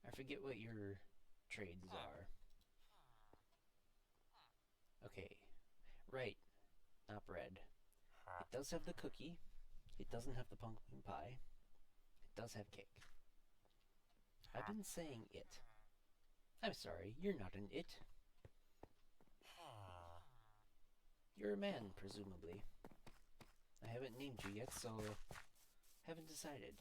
I forget what your trades are. Okay, right, not bread. It does have the cookie. It doesn't have the pumpkin pie. It does have cake. I've been saying it. I'm sorry, you're not an it. You're a man, presumably. I haven't named you yet, so haven't decided.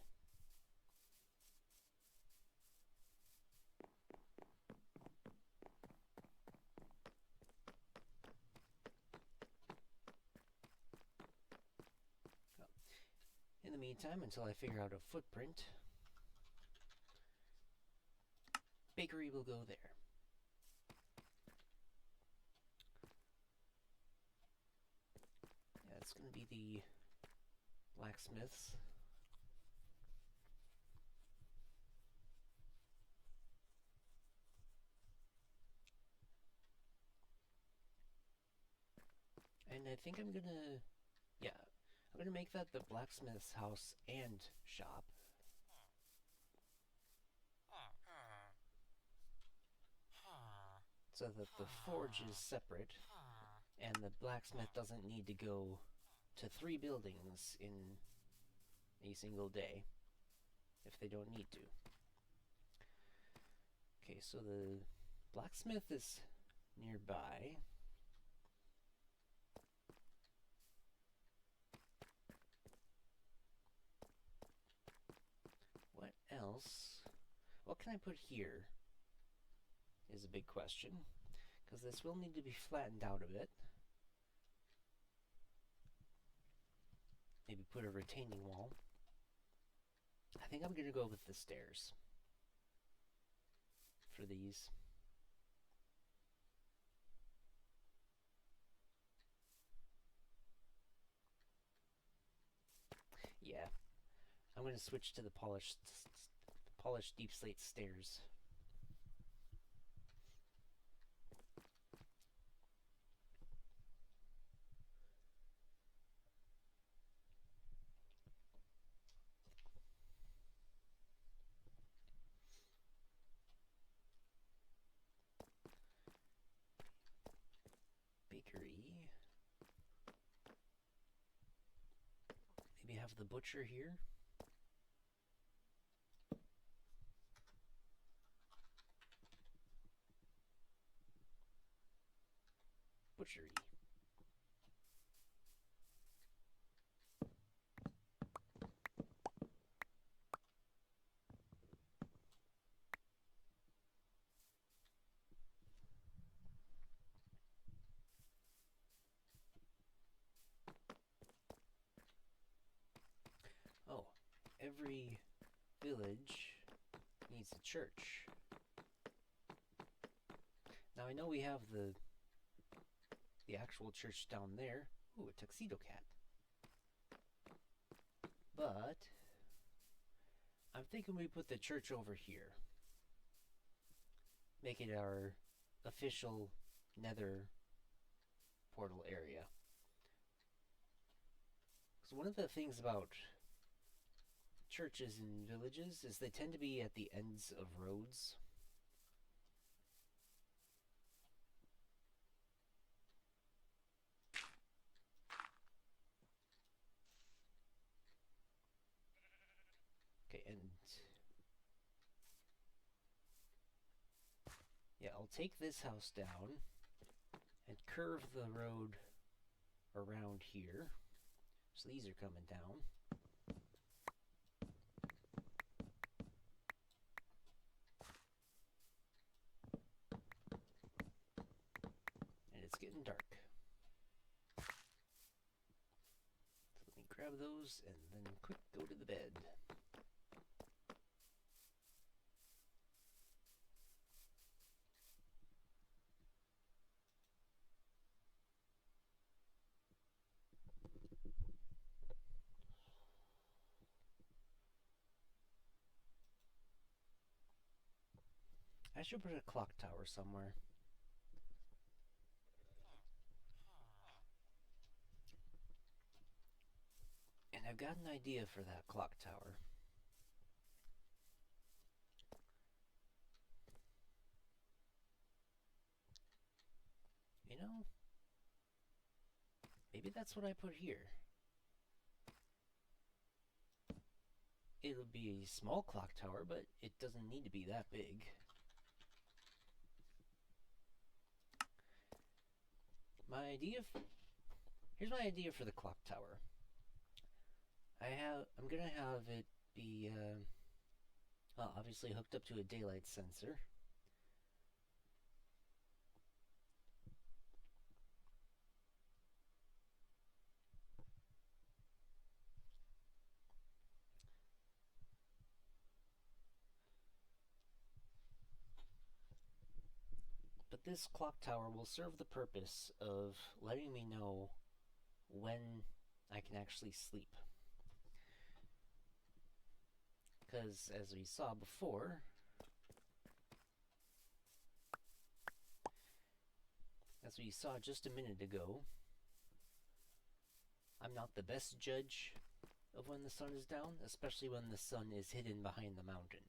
In the meantime, until I figure out a footprint, bakery will go there. Yeah, it's going to be the blacksmiths. And I think I'm gonna, yeah, I'm gonna make that the blacksmith's house and shop. So that the forge is separate, and the blacksmith doesn't need to go to 3 buildings in a single day, if they don't need to. Okay, so the blacksmith is nearby. What else? What can I put here is a big question, because this will need to be flattened out a bit. Maybe put a retaining wall. I think I'm going to go with the stairs for these. Yeah, I'm going to switch to the polished deep slate stairs. Bakery. Maybe have the butcher here. Butchery. Oh, every village needs a church. Now I know we have the actual church down there. Ooh, a tuxedo cat. But I'm thinking we put the church over here. Make it our official nether portal area. So one of the things about churches in villages is they tend to be at the ends of roads. Okay, and yeah, I'll take this house down and curve the road around here. So these are coming down. And it's getting dark. So let me grab those and then quick go to the bed. I should put a clock tower somewhere. And I've got an idea for that clock tower. You know, maybe that's what I put here. It'll be a small clock tower, but it doesn't need to be that big. Here's my idea for the clock tower. I'm gonna have it be, well, obviously hooked up to a daylight sensor. But this clock tower will serve the purpose of letting me know when I can actually sleep. Because, as we saw before, as we saw just a minute ago, I'm not the best judge of when the sun is down, especially when the sun is hidden behind the mountain.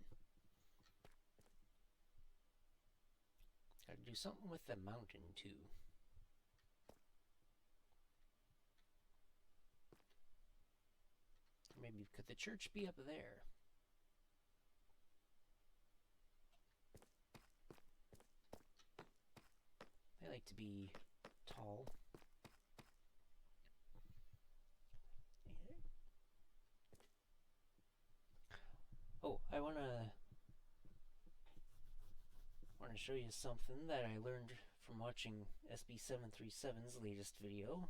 Gotta do something with the mountain, too. Maybe could the church be up there? I like to be tall. Oh, I wanna show you something that I learned from watching SB737's latest video.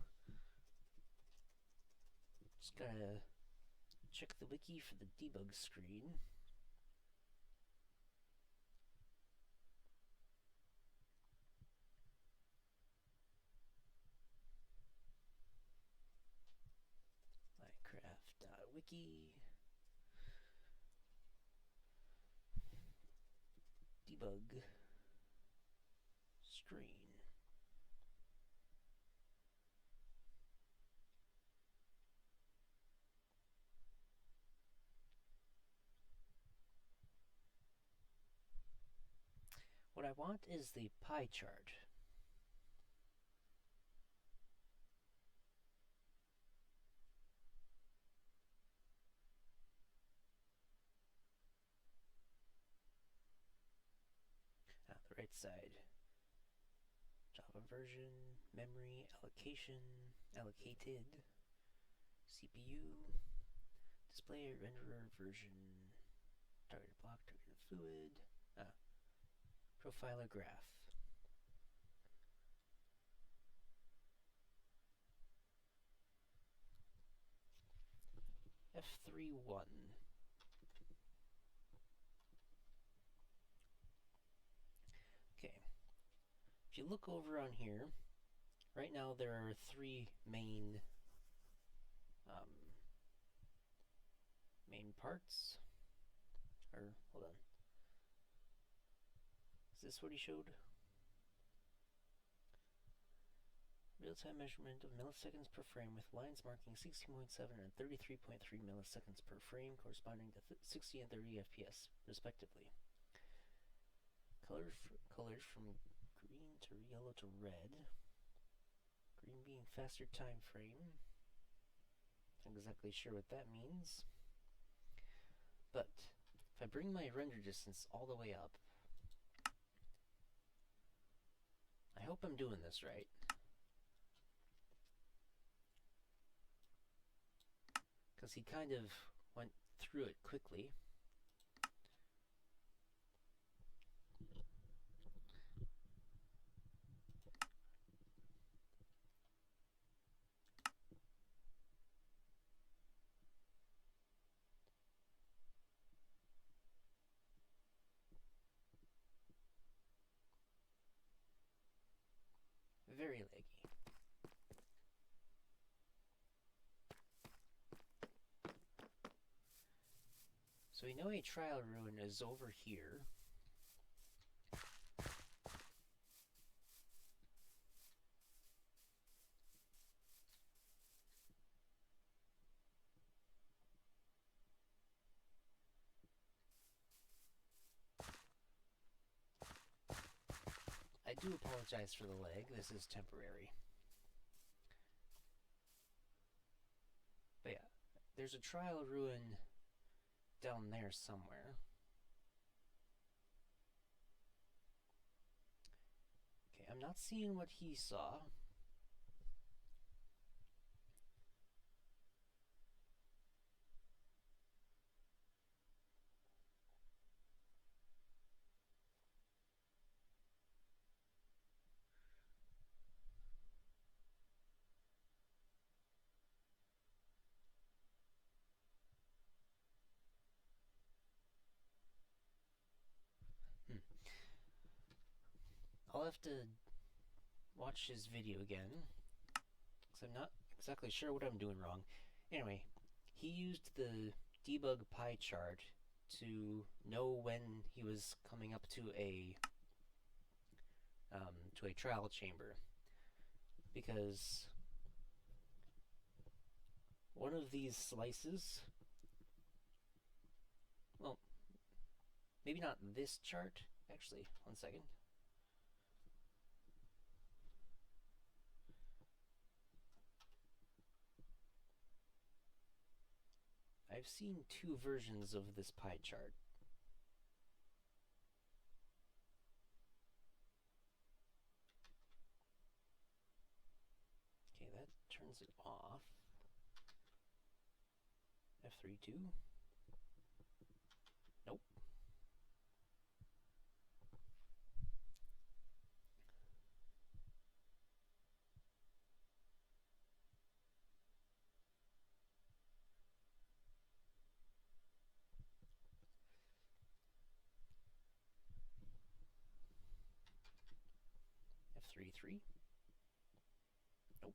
Just gotta check the wiki for the debug screen. Minecraft.wiki debug screen. What I want is the pie chart. The right side. Java version, memory, allocation, allocated, CPU, display, renderer, version, target block, target fluid, profiler graph. F31. Okay. If you look over on here, right now there are three main parts. Or, hold on. Is this what he showed? Real-time measurement of milliseconds per frame with lines marking 16.7 and 33.3 milliseconds per frame corresponding to 60 and 30 FPS, respectively. Colors from green to yellow to red. Green being faster time frame. Not exactly sure what that means. But if I bring my render distance all the way up, I hope I'm doing this right. Because he kind of went through it quickly. Very leggy. So we know a trial ruin is over here. I do apologize for the lag. This is temporary. But yeah, there's a trial ruin down there somewhere. Okay, I'm not seeing what he saw. I'll have to watch his video again, because I'm not exactly sure what I'm doing wrong. Anyway, he used the debug pie chart to know when he was coming up to a trial chamber, because one of these slices, well, maybe not this chart, actually, one second. I've seen two versions of this pie chart. Okay, that turns it off. F32. Nope. F33. Nope.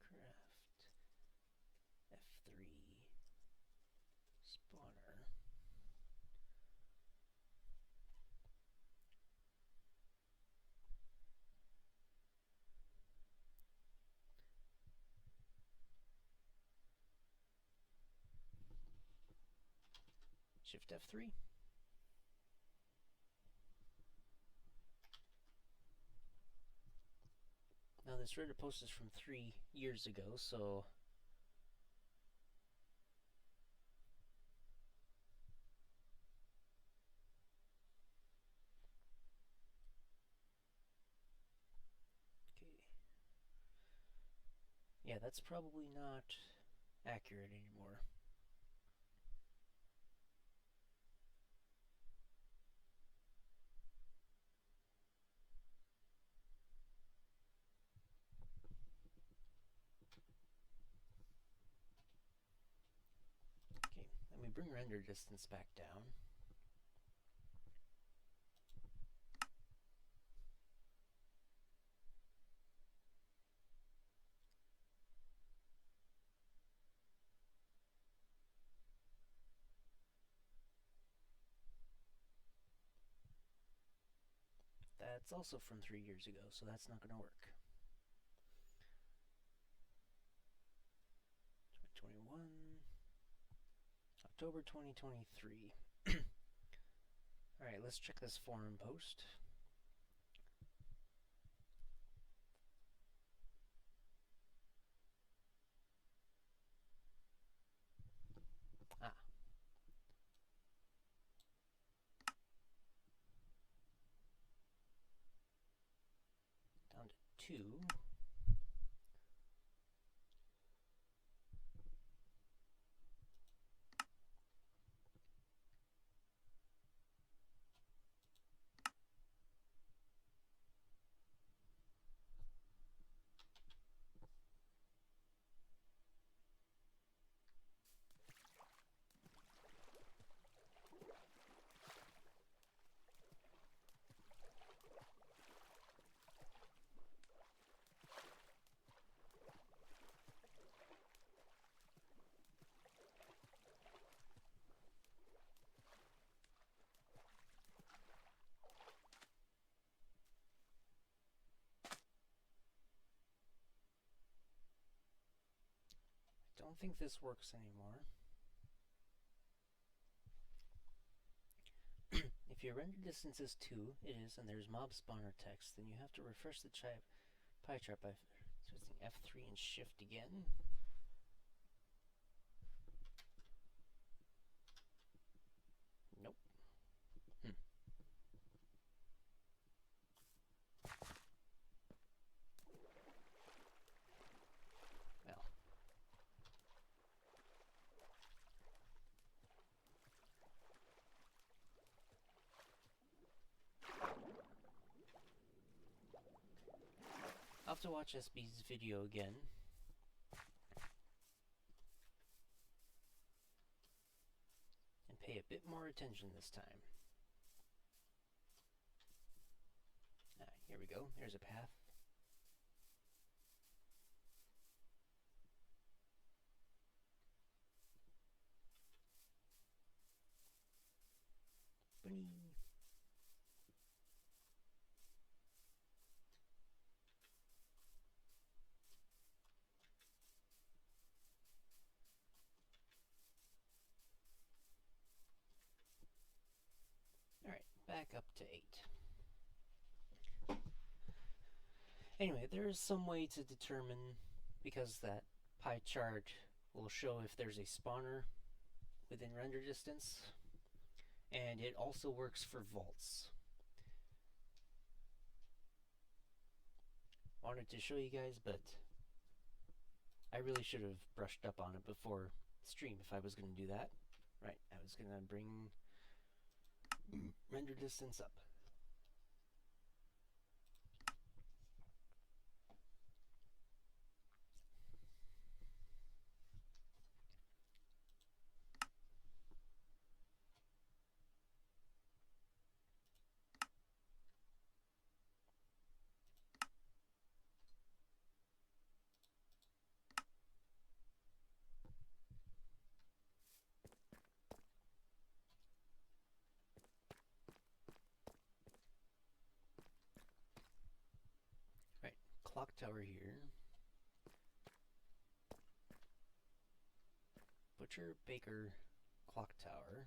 Craft F3 spawner. Shift F3. Now this Reddit post is from 3 years ago, so okay. Yeah, that's probably not accurate anymore. Okay, let me bring render distance back down. That's also from 3 years ago, so that's not going to work. 2021, October 2023. Alright, let's check this forum post. 2. Don't think this works anymore. If your render distance is 2, it is, and there's mob spawner text, then you have to refresh the pie chart by pressing F3 and shift again. Nope. Well. I'll have to watch SB's video again. And pay a bit more attention this time. Here we go. There's a path. Bunny. Alright, back up to 8. Anyway, there is some way to determine, because that pie chart will show if there's a spawner within render distance, and it also works for vaults. Wanted to show you guys, but I really should have brushed up on it before stream if I was going to do that. Right, I was going to bring render distance up. Clock tower here. Butcher, baker, clock tower.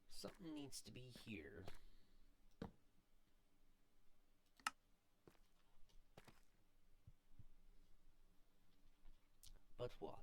Something needs to be here. But what?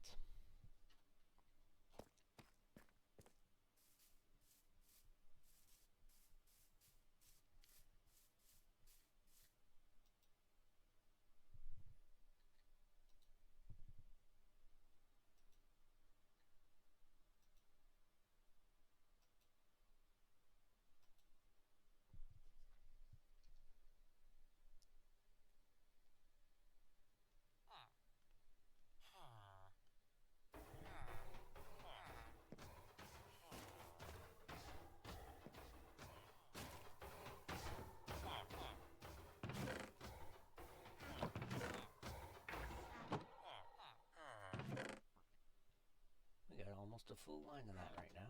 We got almost a full line of that right now.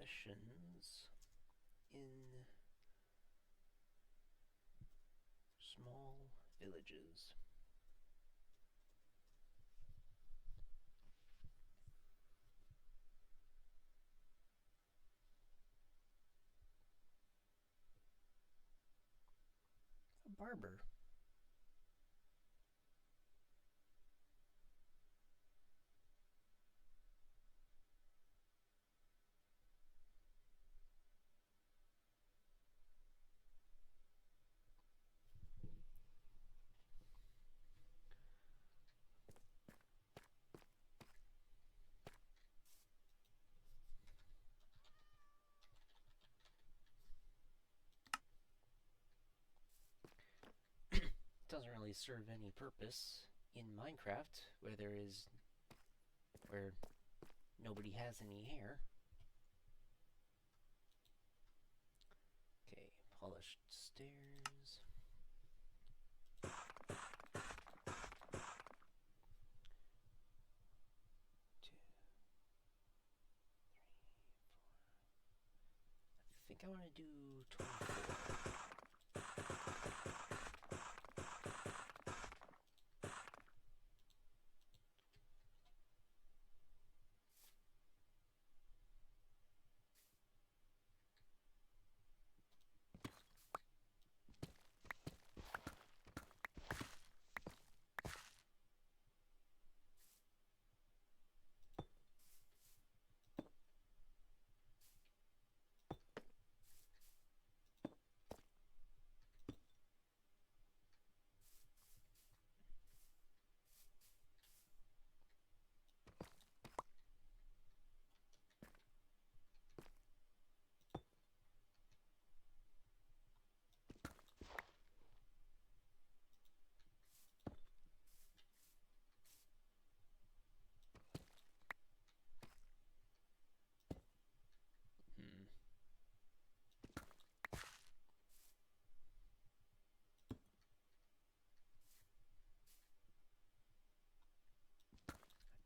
professions in small villages. A barber. Doesn't really serve any purpose in Minecraft where nobody has any hair. Okay, polished stairs. I think I want to do 24.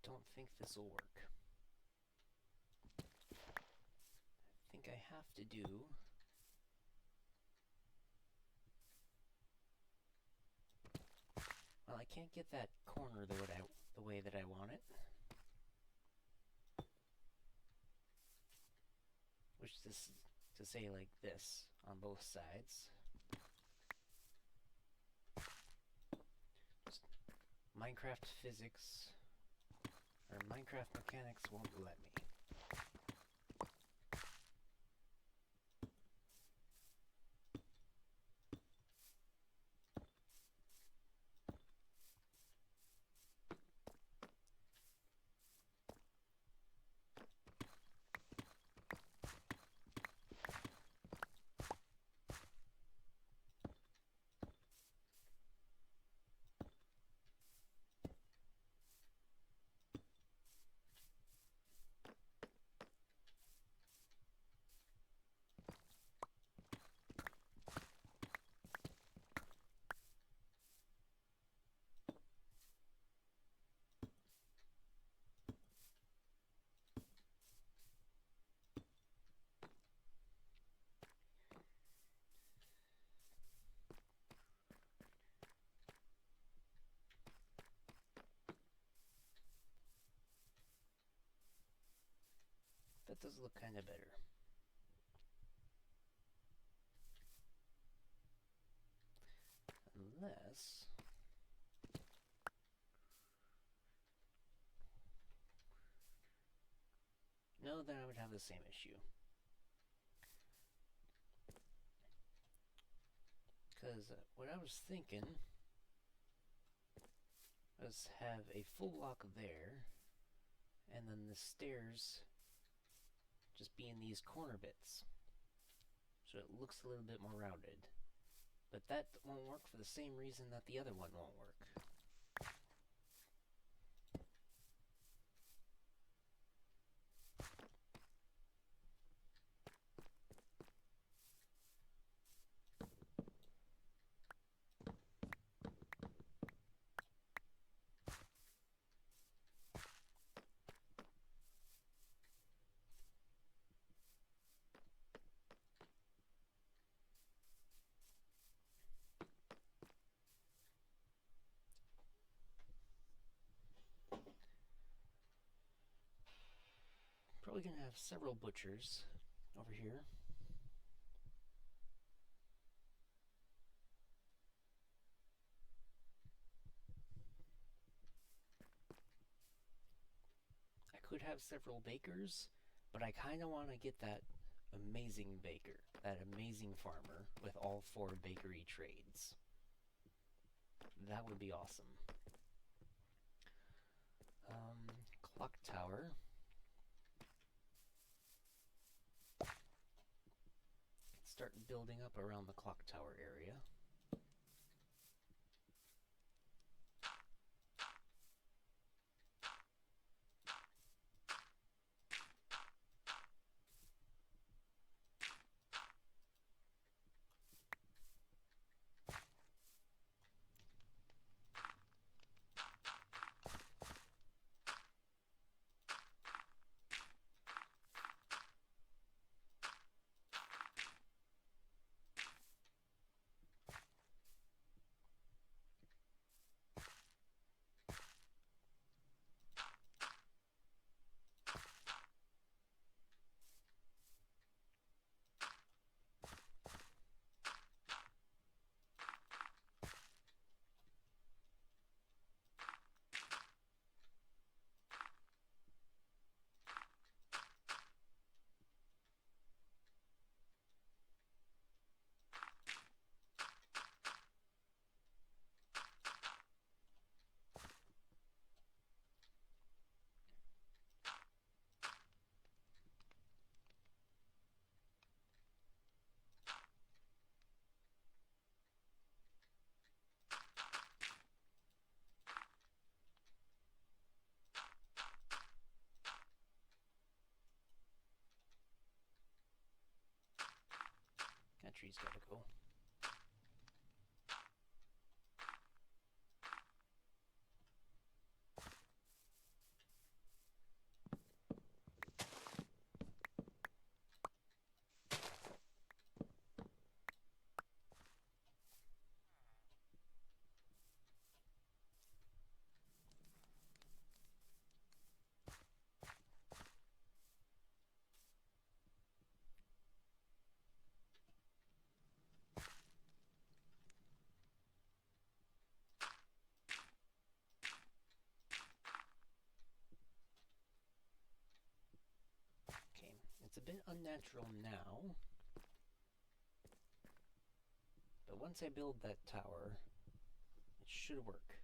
Don't think this will work. I think I have to do well, I can't get that corner the way that I want it. Which is to say like this on both sides. Just Minecraft physics or Minecraft mechanics won't let me. That does look kind of better. Unless no, then I would have the same issue. Because what I was thinking was have a full block there, and then the stairs just be in these corner bits. So it looks a little bit more rounded. But that won't work for the same reason that the other one won't work. probably gonna have several butchers over here. I could have several bakers, but I kind of want to get that amazing baker, that amazing farmer with all 4 bakery trades. That would be awesome. Clock tower. Start building up around the clock tower area. That tree's gotta go. Okay, it's a bit unnatural now, but once I build that tower, it should work.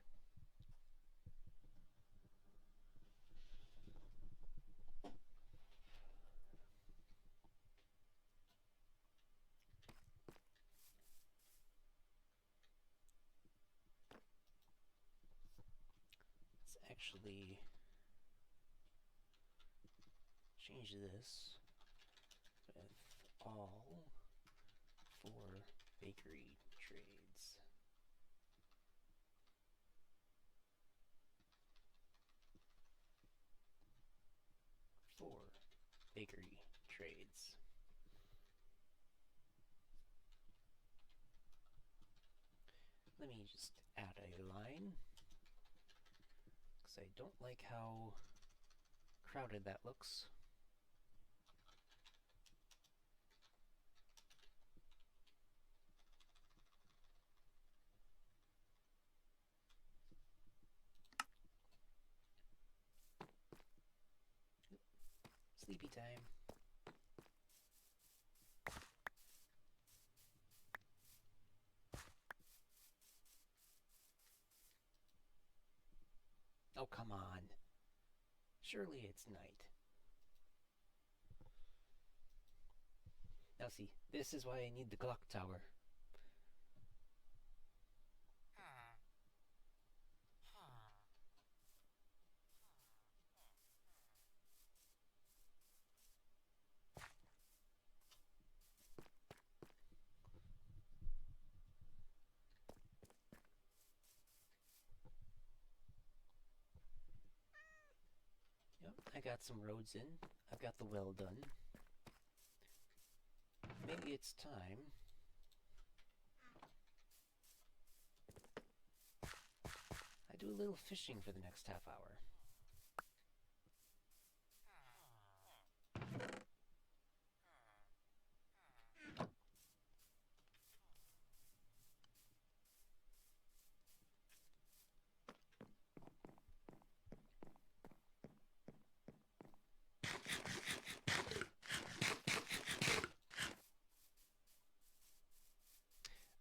Let's actually change this with all 4 bakery trades. Bakery trades. Let me just add a line, because I don't like how crowded that looks. Sleepy time. Oh, come on. Surely it's night. Now see, this is why I need the clock tower. Yep, I got some roads in. I've got the well done. Maybe it's time. I do a little fishing for the next half hour.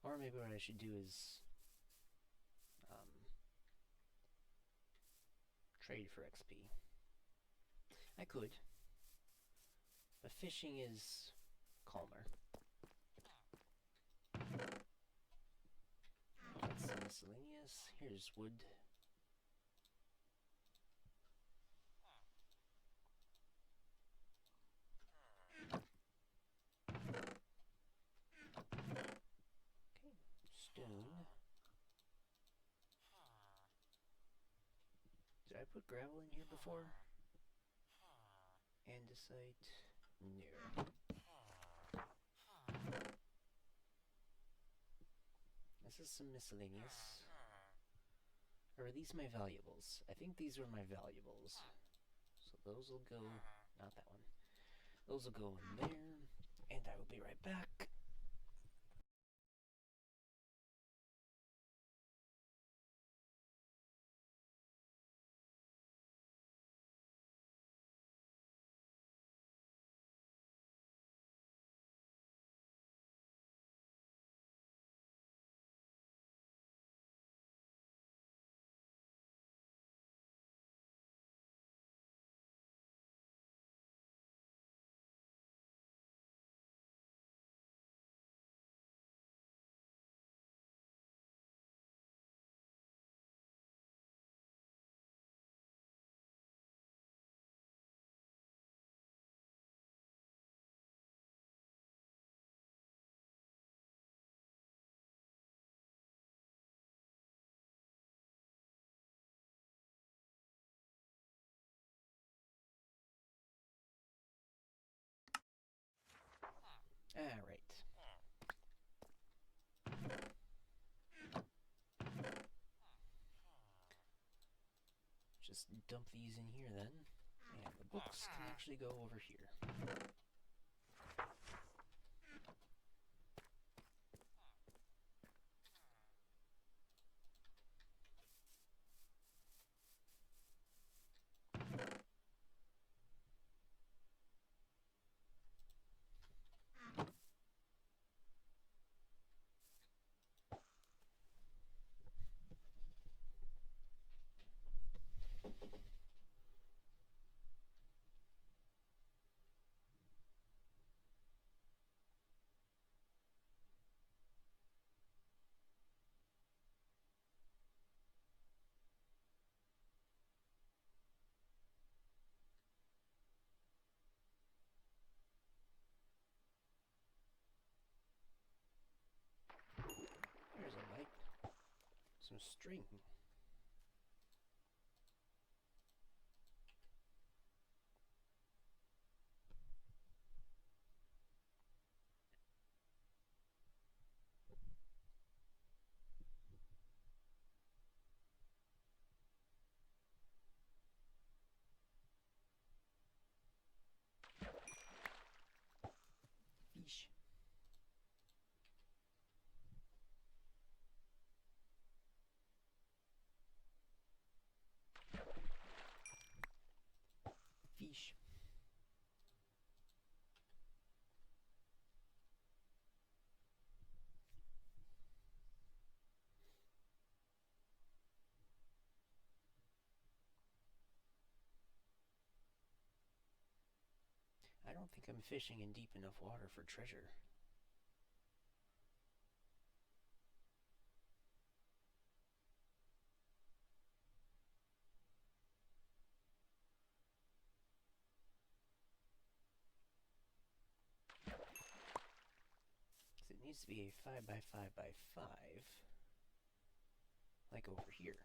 Or maybe what I should do is trade for XP. I could, but fishing is calmer. That's some miscellaneous. Here's wood. Okay, stone. Did I put gravel in here before? Andesite? No. This is some miscellaneous. Or are these my valuables? I think these are my valuables. So those will go... not that one. Those will go in there. And I will be right back. Alright. Just dump these in here then. And the books can actually go over here. There's a light. Some string. Fish. Fish. I don't think I'm fishing in deep enough water for treasure. It needs to be a 5 by 5 by 5, like over here.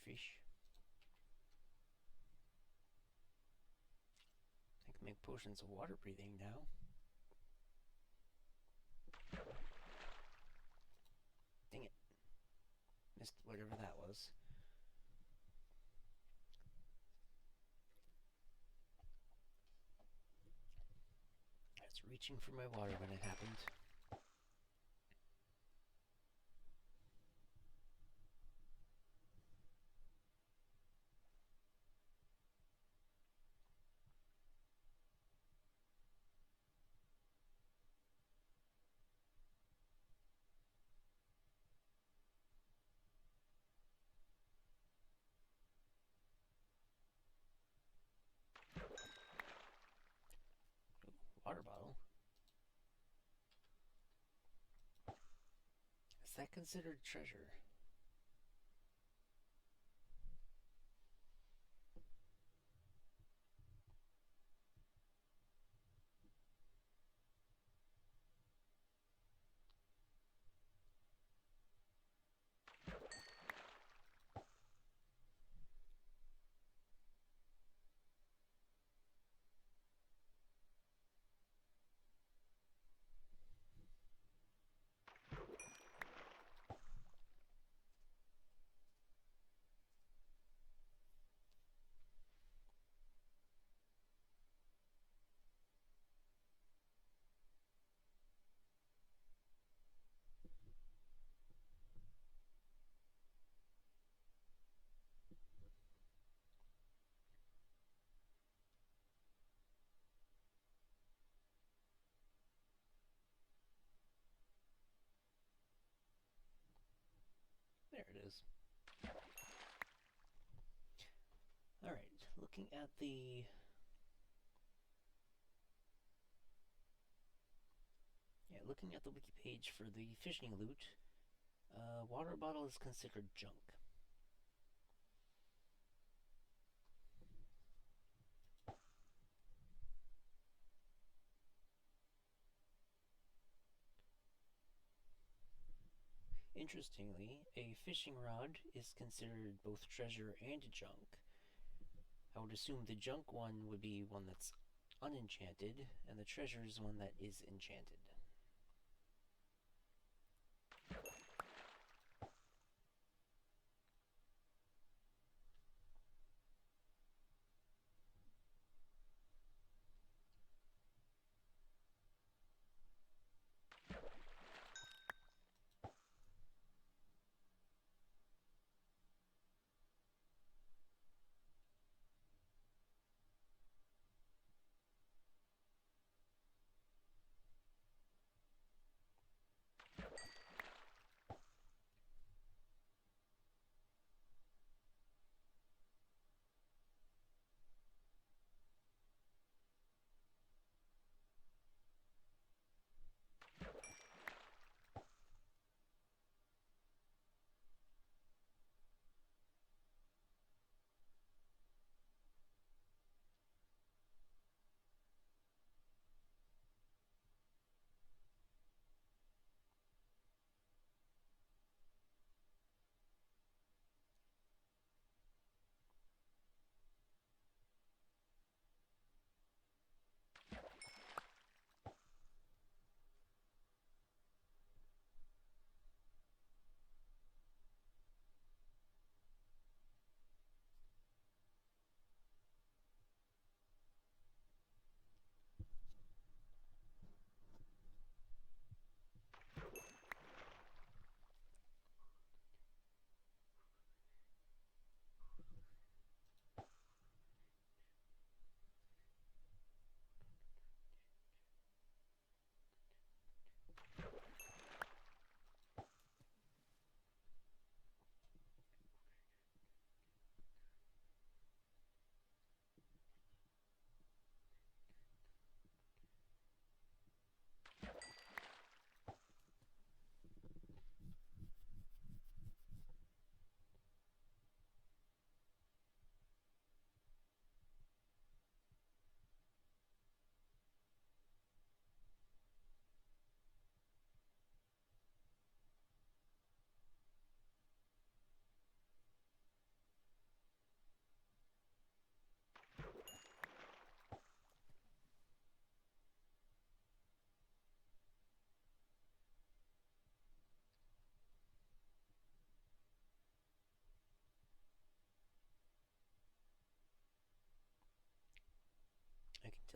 fish. I can make potions of water breathing now. Dang it. Missed whatever that was. I was reaching for my water when it happened. Water bottle? Is that considered treasure? There it is. Alright, looking at the... Yeah, looking at the wiki page for the fishing loot, water bottle is considered junk. Interestingly, a fishing rod is considered both treasure and junk. I would assume the junk one would be one that's unenchanted, and the treasure is one that is enchanted.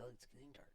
until it's getting dark.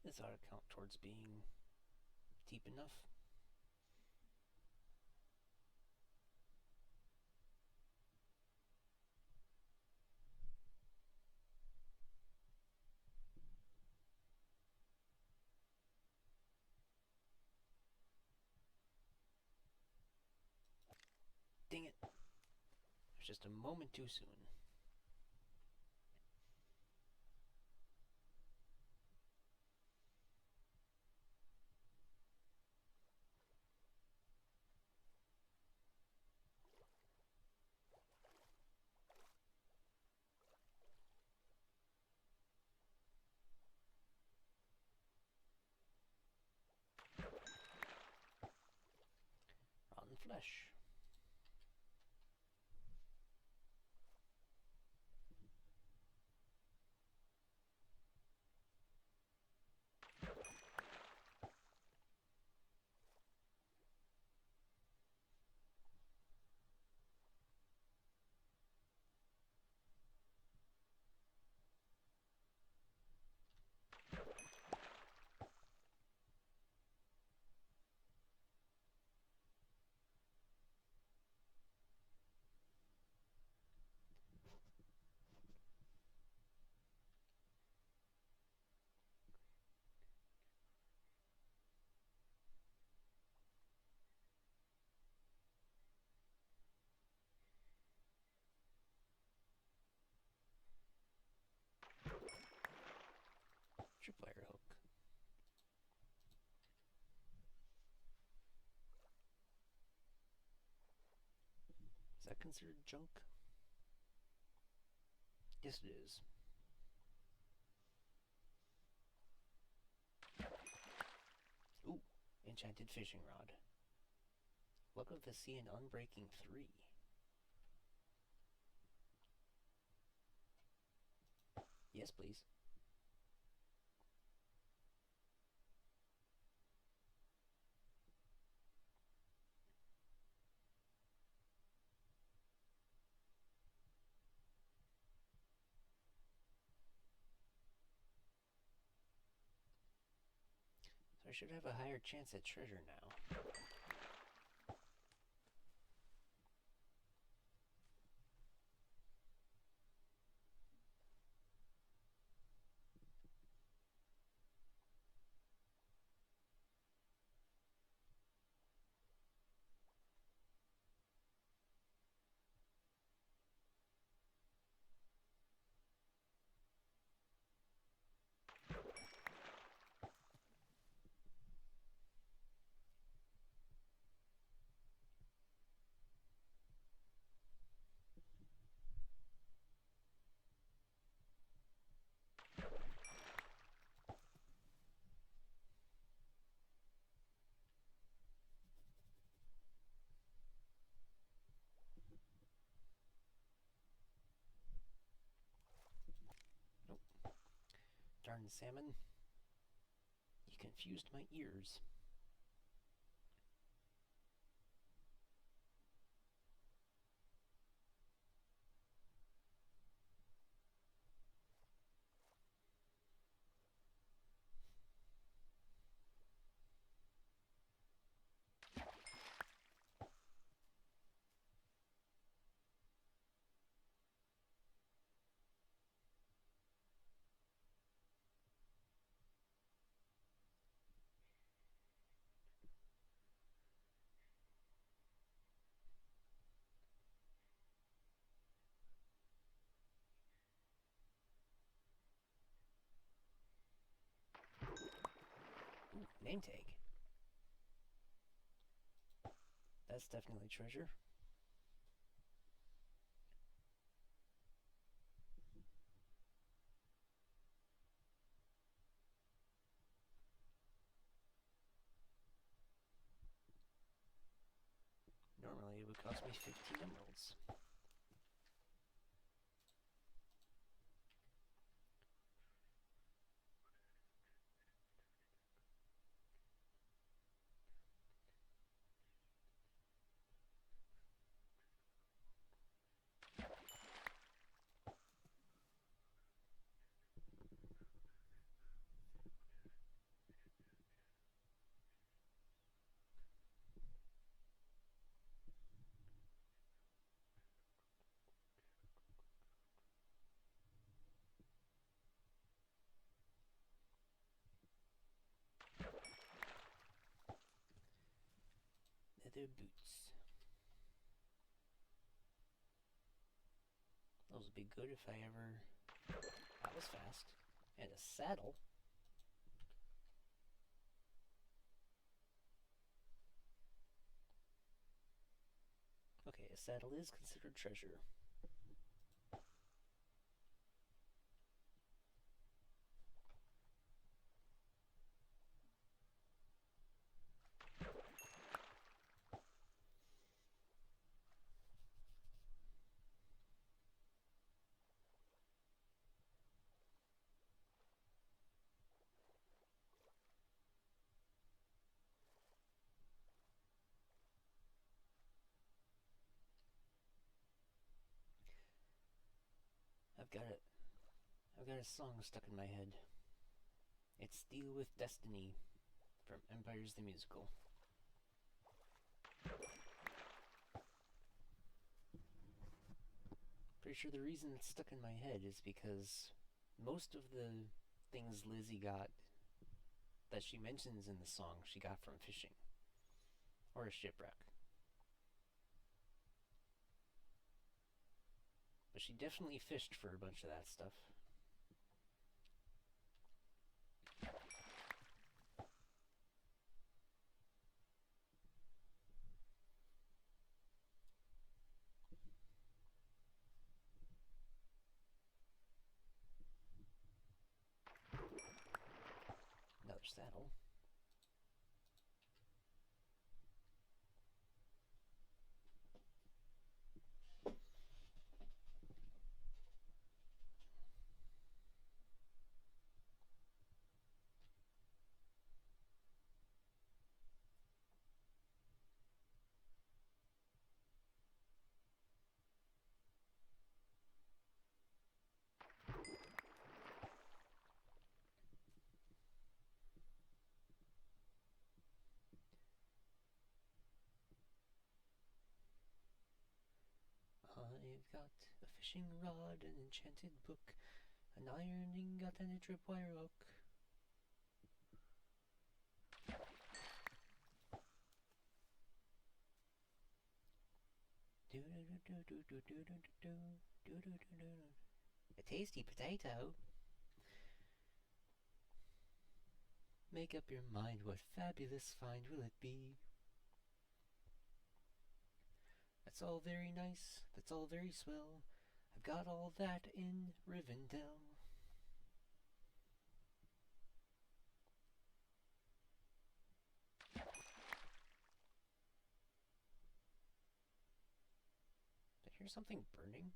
This ought to count towards being deep enough. Dang it. It was just a moment too soon. Rotten flesh. Tripwire hook. Is that considered junk? Yes, it is. Ooh, enchanted fishing rod. Luck of the Sea and Unbreaking 3. Yes, please. So I should have a higher chance at treasure now. Darn salmon. You confused my ears. Name tag. That's definitely treasure. Normally it would cost me 15 emeralds. Leather boots. Those would be good if I ever... That was fast. And a saddle. Okay, a saddle is considered treasure. I've got a song stuck in my head. It's Steel with Destiny from Empires the Musical. Pretty sure the reason it's stuck in my head is because most of the things Lizzie got that she mentions in the song she got from fishing or a shipwreck. But she definitely fished for a bunch of that stuff. Another saddle. I've got a fishing rod, an enchanted book, an iron ingot, and a tripwire hook. A tasty potato. Make up your mind, what fabulous find will it be? That's all very nice, that's all very swell. I've got all that in Rivendell. Did I hear something burning?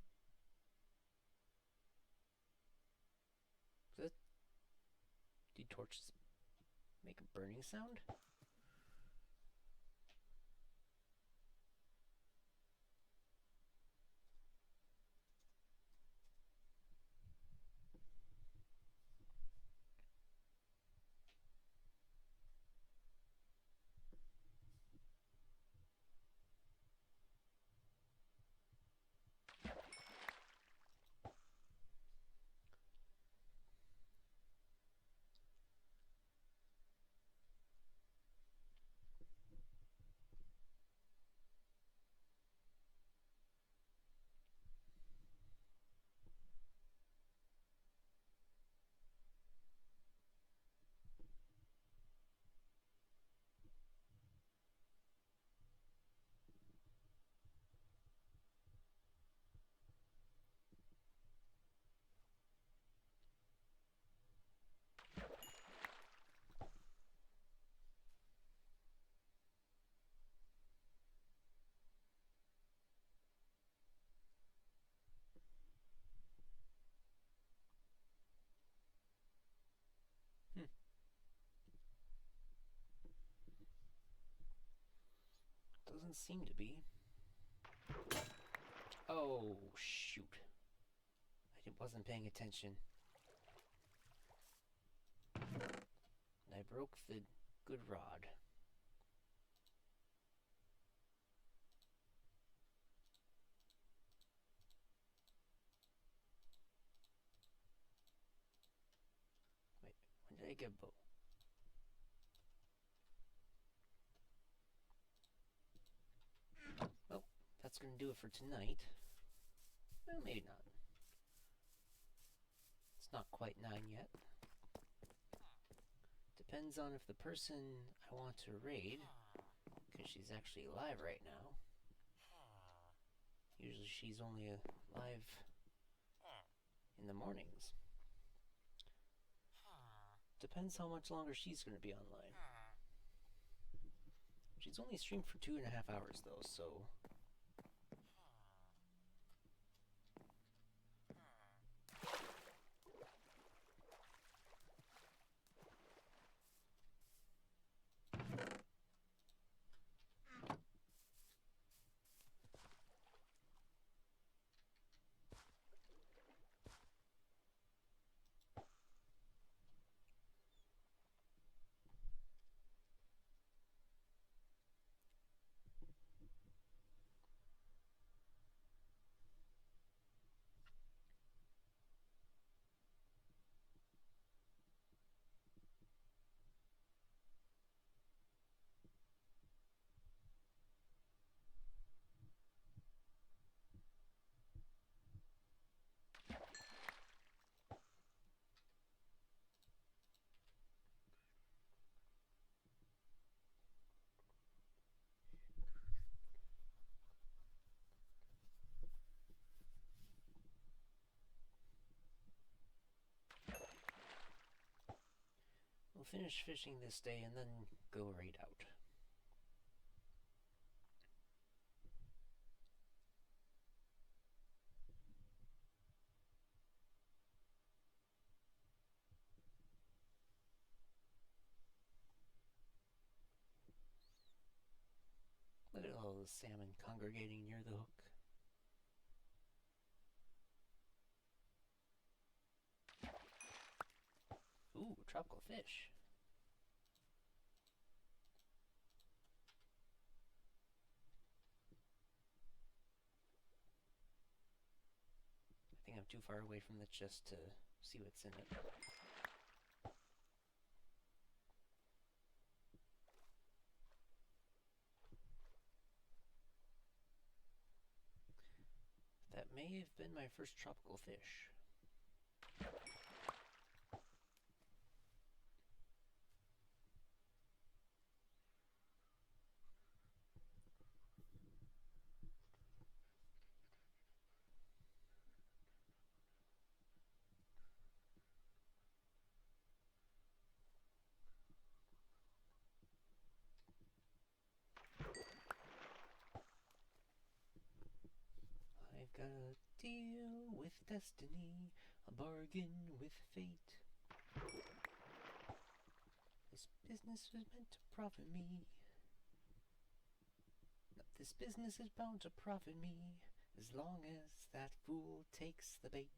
Is that... Do torches make a burning sound? Doesn't seem to be. Oh, shoot. Wasn't paying attention. I broke the good rod. Wait, when did I get bow? Well, that's gonna do it for tonight. Well, maybe not. It's not quite 9 yet. Depends on if the person I want to raid, because she's actually live right now. Usually she's only live in the mornings. Depends how much longer she's going to be online. She's only streamed for 2.5 hours though, so... We'll finish fishing this day and then go raid out. Look at all the salmon congregating near the hook. Ooh, tropical fish. I think I'm too far away from the chest to see what's in it. That may have been my first tropical fish. I've got a deal with destiny, a bargain with fate. This business was meant to profit me. This business is bound to profit me, as long as that fool takes the bait.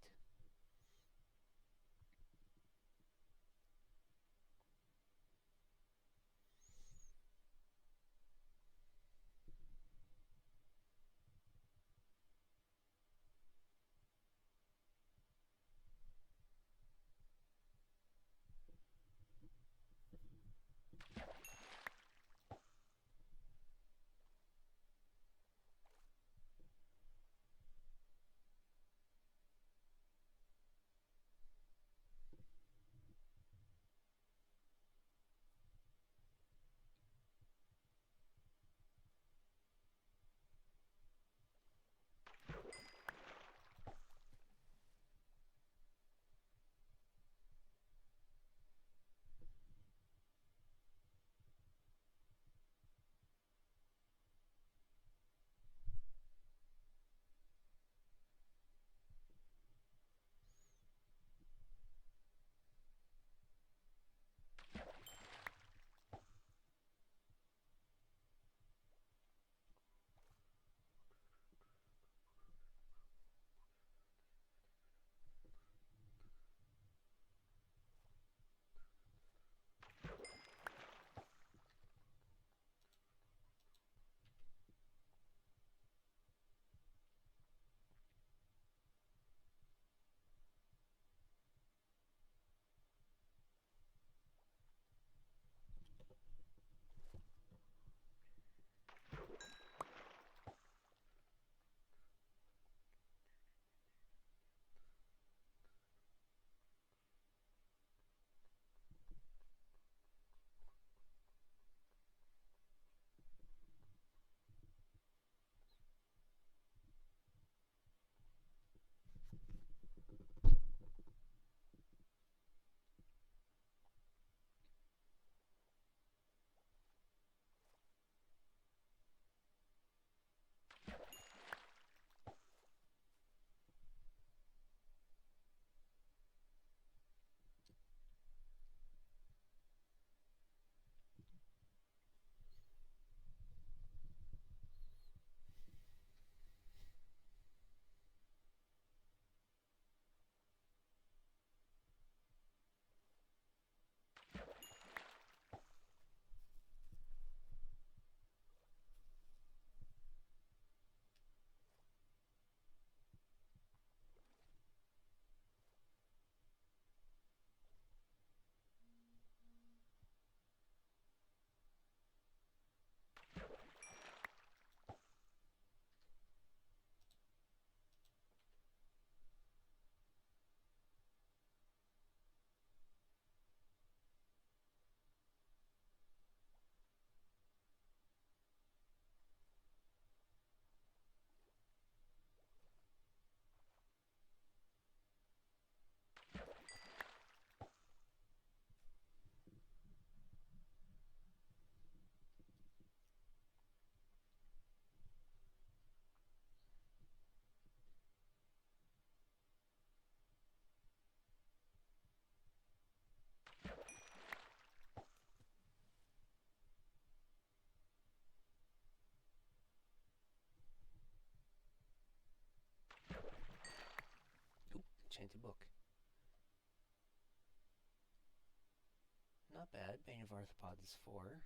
Not bad. Bane of Arthropods 4.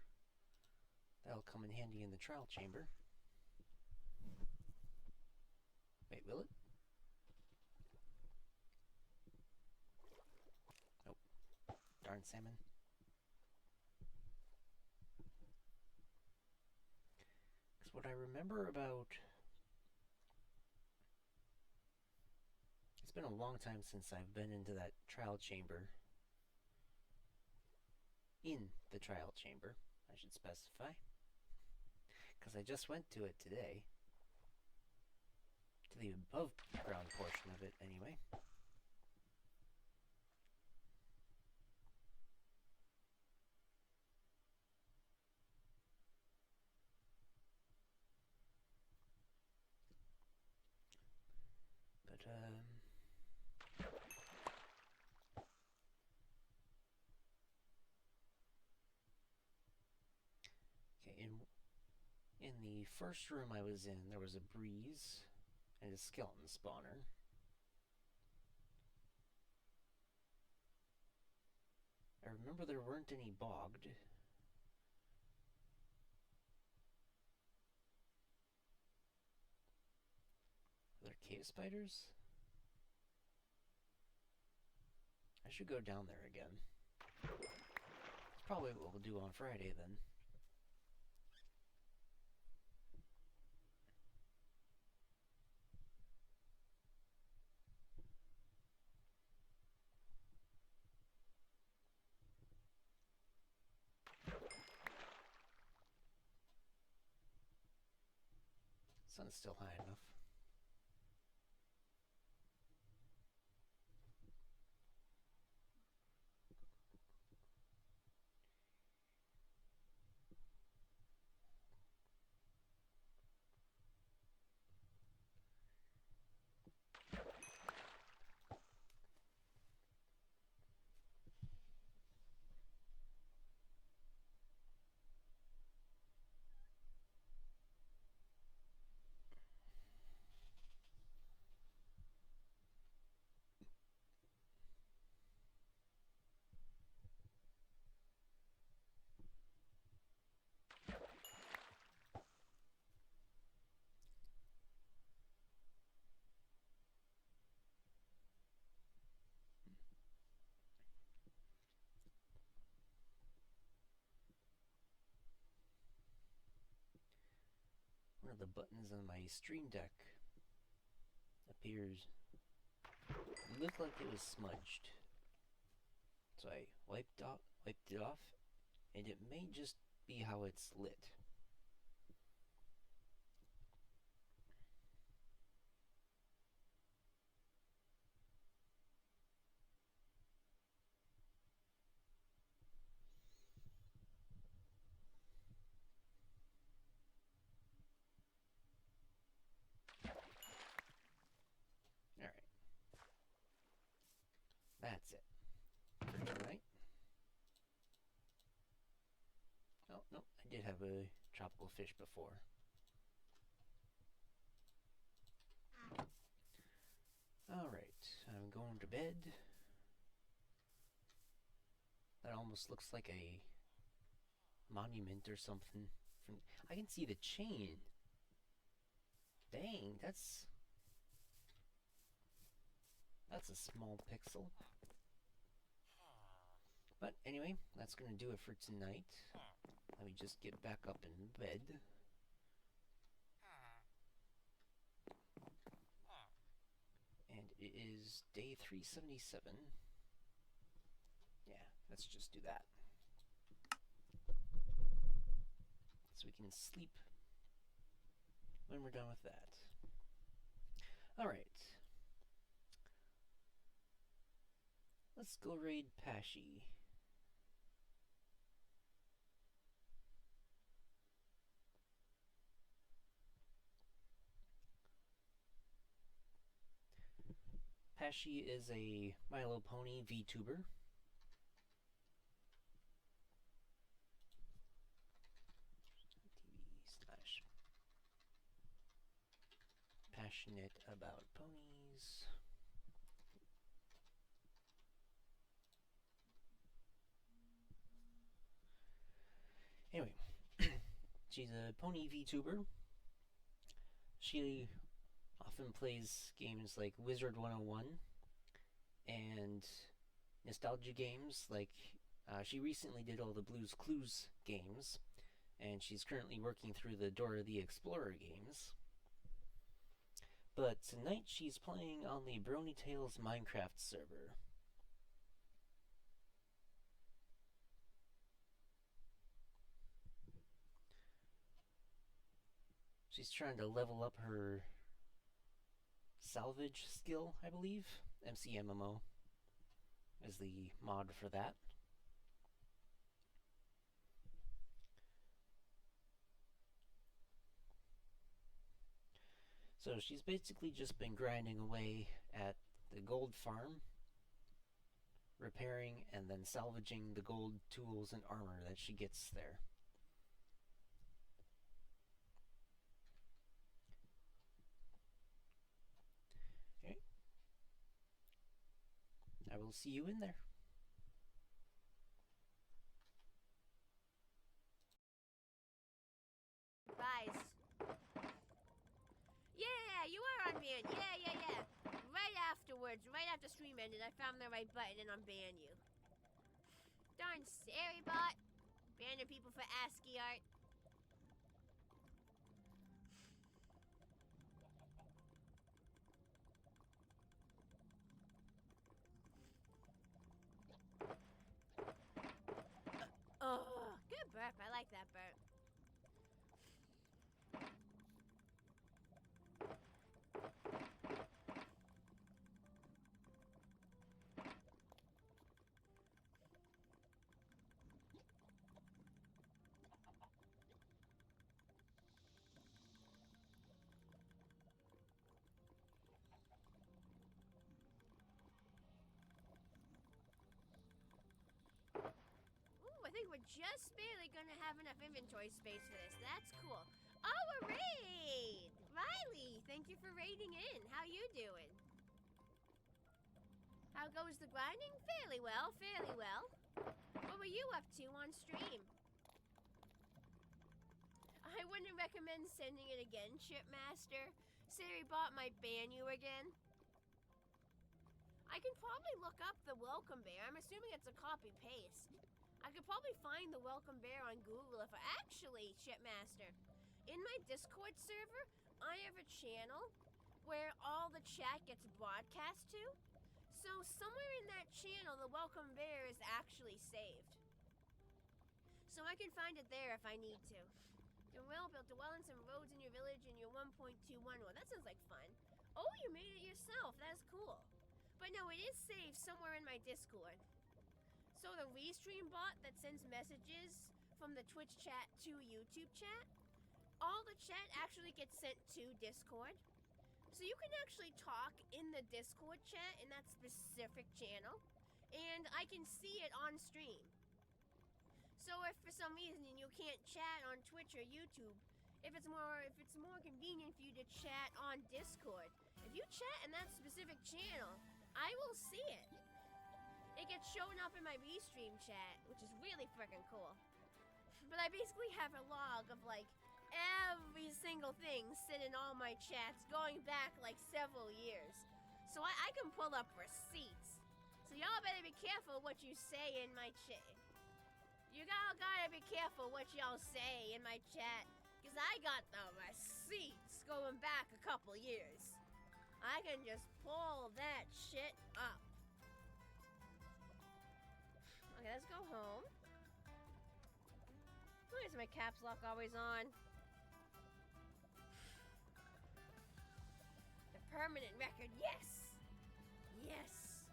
That'll come in handy in the trial chamber. Wait, will it? Nope. Darn salmon. Because what I remember about... It's been a long time since I've been into that trial chamber. In the trial chamber, I should specify. Because I just went to it today. To the above ground portion of it, anyway. But, okay, in the first room I was in, there was a breeze and a skeleton spawner. I remember there weren't any bogged. Are there cave spiders? I should go down there again. It's probably what we'll do on Friday then. Sun's still high enough. One of the buttons on my Stream Deck appears. It looked like it was smudged. So I wiped it off, and it may just be how it's lit. Alright. That's it for tonight. Oh, no, I did have a tropical fish before. Alright, I'm going to bed. That almost looks like a monument or something. I can see the chain. Dang, that's a small pixel. But anyway, that's going to do it for tonight. Let me just get back up in bed. And it is day 377. Yeah, let's just do that. So we can sleep when we're done with that. Alright. Let's go raid Pashy. Pashy is a My Little Pony VTuber. Passionate about ponies. She's a pony VTuber. She often plays games like Wizard 101 and nostalgia games like she recently did all the Blue's Clues games, and she's currently working through the Dora the Explorer games. But tonight she's playing on the Brony Tales Minecraft server. She's trying to level up her salvage skill, I believe. MCMMO is the mod for that. So she's basically just been grinding away at the gold farm, repairing and then salvaging the gold tools and armor that she gets there. Okay. I will see you in there. Rise. Yeah, you are unbanned. Yeah. Right afterwards, right after stream ended, I found the right button and unban you. Darn Sarybot. Banning people for ASCII art. Oh, good burp. I like that burp. I think we're just barely gonna have enough inventory space for this. That's cool. Oh, a raid! Riley, thank you for raiding in. How you doing? How goes the grinding? Fairly well. What were you up to on stream? I wouldn't recommend sending it again, Chipmaster. Sarybot might ban you again. I can probably look up the welcome bear. I'm assuming it's a copy-paste. I could probably find the welcome bear on Google if I actually, Chipmaster. In my Discord server, I have a channel where all the chat gets broadcast to. So somewhere in that channel, the welcome bear is actually saved. So I can find it there if I need to. You're well built to well in some roads in your village and your 1.21. Well, that sounds like fun. Oh, you made it yourself. That's cool. But no, it is saved somewhere in my Discord. So the Restream bot that sends messages from the Twitch chat to YouTube chat, all the chat actually gets sent to Discord. So you can actually talk in the Discord chat in that specific channel, and I can see it on stream. So if for some reason you can't chat on Twitch or YouTube, if it's more convenient for you to chat on Discord, if you chat in that specific channel, I will see it. It gets shown up in my Restream chat, which is really freaking cool. But I basically have a log of like every single thing sitting in all my chats going back like several years. So I can pull up receipts. So y'all better be careful what you say in my chat. You all gotta be careful what y'all say in my chat, because I got the receipts going back a couple years. I can just pull that shit up. Okay, let's go home. Why is my caps lock always on? The permanent record, yes! Yes!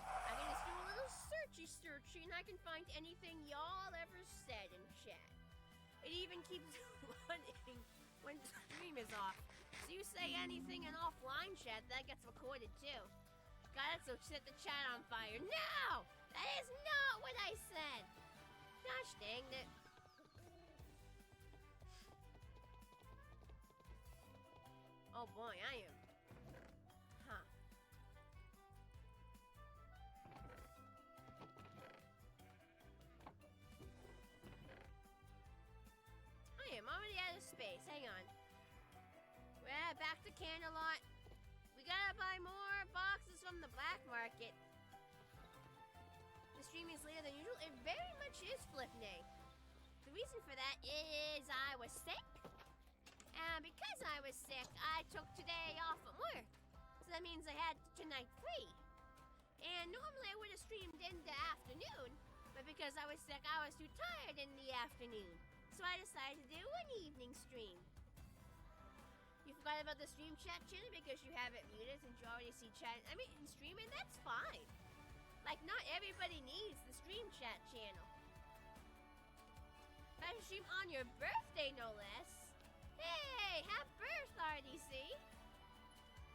I can just do a little searchy and I can find anything y'all ever said in chat. It even keeps running when stream is off. So you say anything in offline chat, that gets recorded too. Got it, so set the chat on fire. No! That is not what I said! Gosh dang it. Oh boy, I am. Huh. Yeah, back to Canterlot. We gotta buy more boxes from the black market. The stream is later than usual. It very much is Flipney. The reason for that is I was sick. And because I was sick, I took today off from work. So that means I had tonight free. And normally I would have streamed in the afternoon, but because I was sick, I was too tired in the afternoon. So I decided to do an evening stream. You forgot about the stream chat channel because you have it muted since you already see chat. I mean, in streaming, that's fine. Like, not everybody needs the stream chat channel. I stream on your birthday, no less. Hey, happy birth, RDC.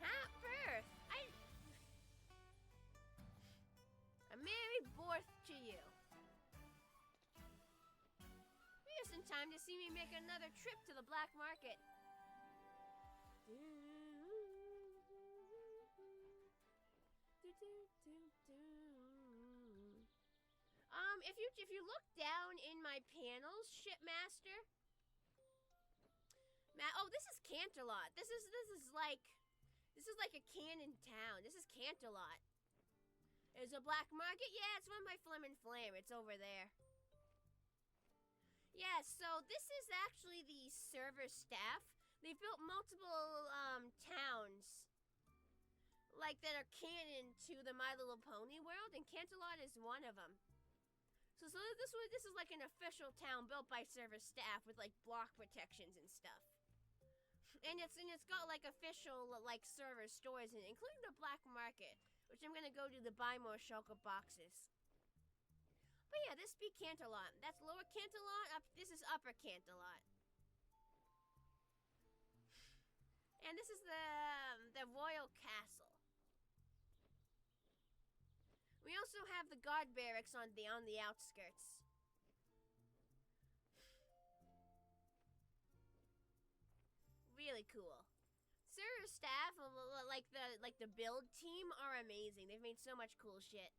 Happy birth. A merry birth to you. Just in time to see me make another trip to the black market. If you look down in my panels, Shipmaster. Oh, this is Canterlot. This is like a cannon town. This is Canterlot. There's a black market. Yeah, it's run by Flim and Flam. It's over there. Yeah, so this is actually the server staff. They've built multiple towns like that are canon to the My Little Pony world, and Canterlot is one of them. So this is like an official town built by server staff with like block protections and stuff. And it's got like official like server stores in it, including the black market, which I'm gonna go to buy more Shulker boxes. But yeah, this be Canterlot. That's Lower Canterlot. This is Upper Canterlot. And this is the Royal Castle. We also have the guard barracks on the outskirts. Really cool. Server staff, like the build team, are amazing. They've made so much cool shit.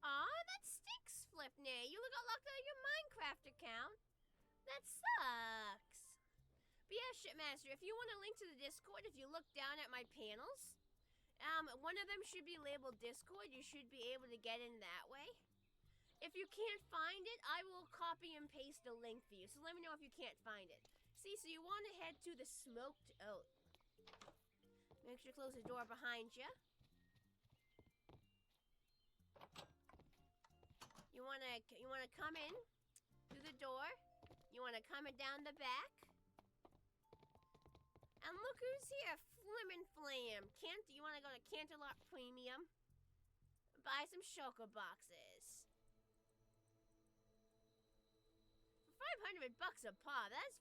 Aw, that stinks, Flipney. You got locked out of your Minecraft account. That sucks. But yeah, Shipmaster, if you want a link to the Discord, if you look down at my panels, one of them should be labeled Discord. You should be able to get in that way. If you can't find it, I will copy and paste a link for you. So let me know if you can't find it. See, so you want to head to the Smoked Oat. Make sure to close the door behind you. You wanna come in through the door. You wanna come in down the back. And look who's here, Flim and Flam. You wanna go to Canterlot Premium? Buy some Shulker boxes. For 500 bucks a pop. That's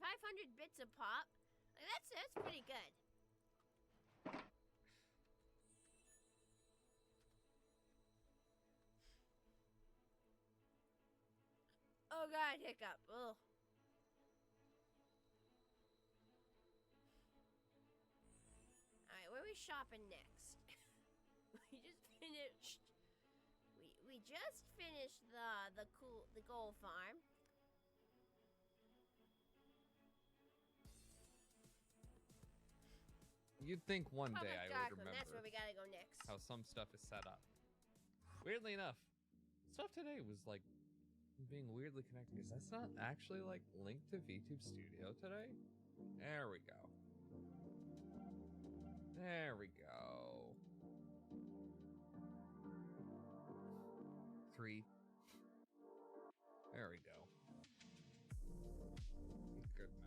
500 bits a pop. Like, that's pretty good. Oh god, hiccup. Ugh. Alright, where are we shopping next? We just finished the gold farm. You'd think one day I would remember. That's where we gotta go next. How some stuff is set up. Weirdly enough, stuff today was like being weirdly connected because that's not actually like linked to VTube Studio today. There we go. There we go. 3. There we go. Goodness.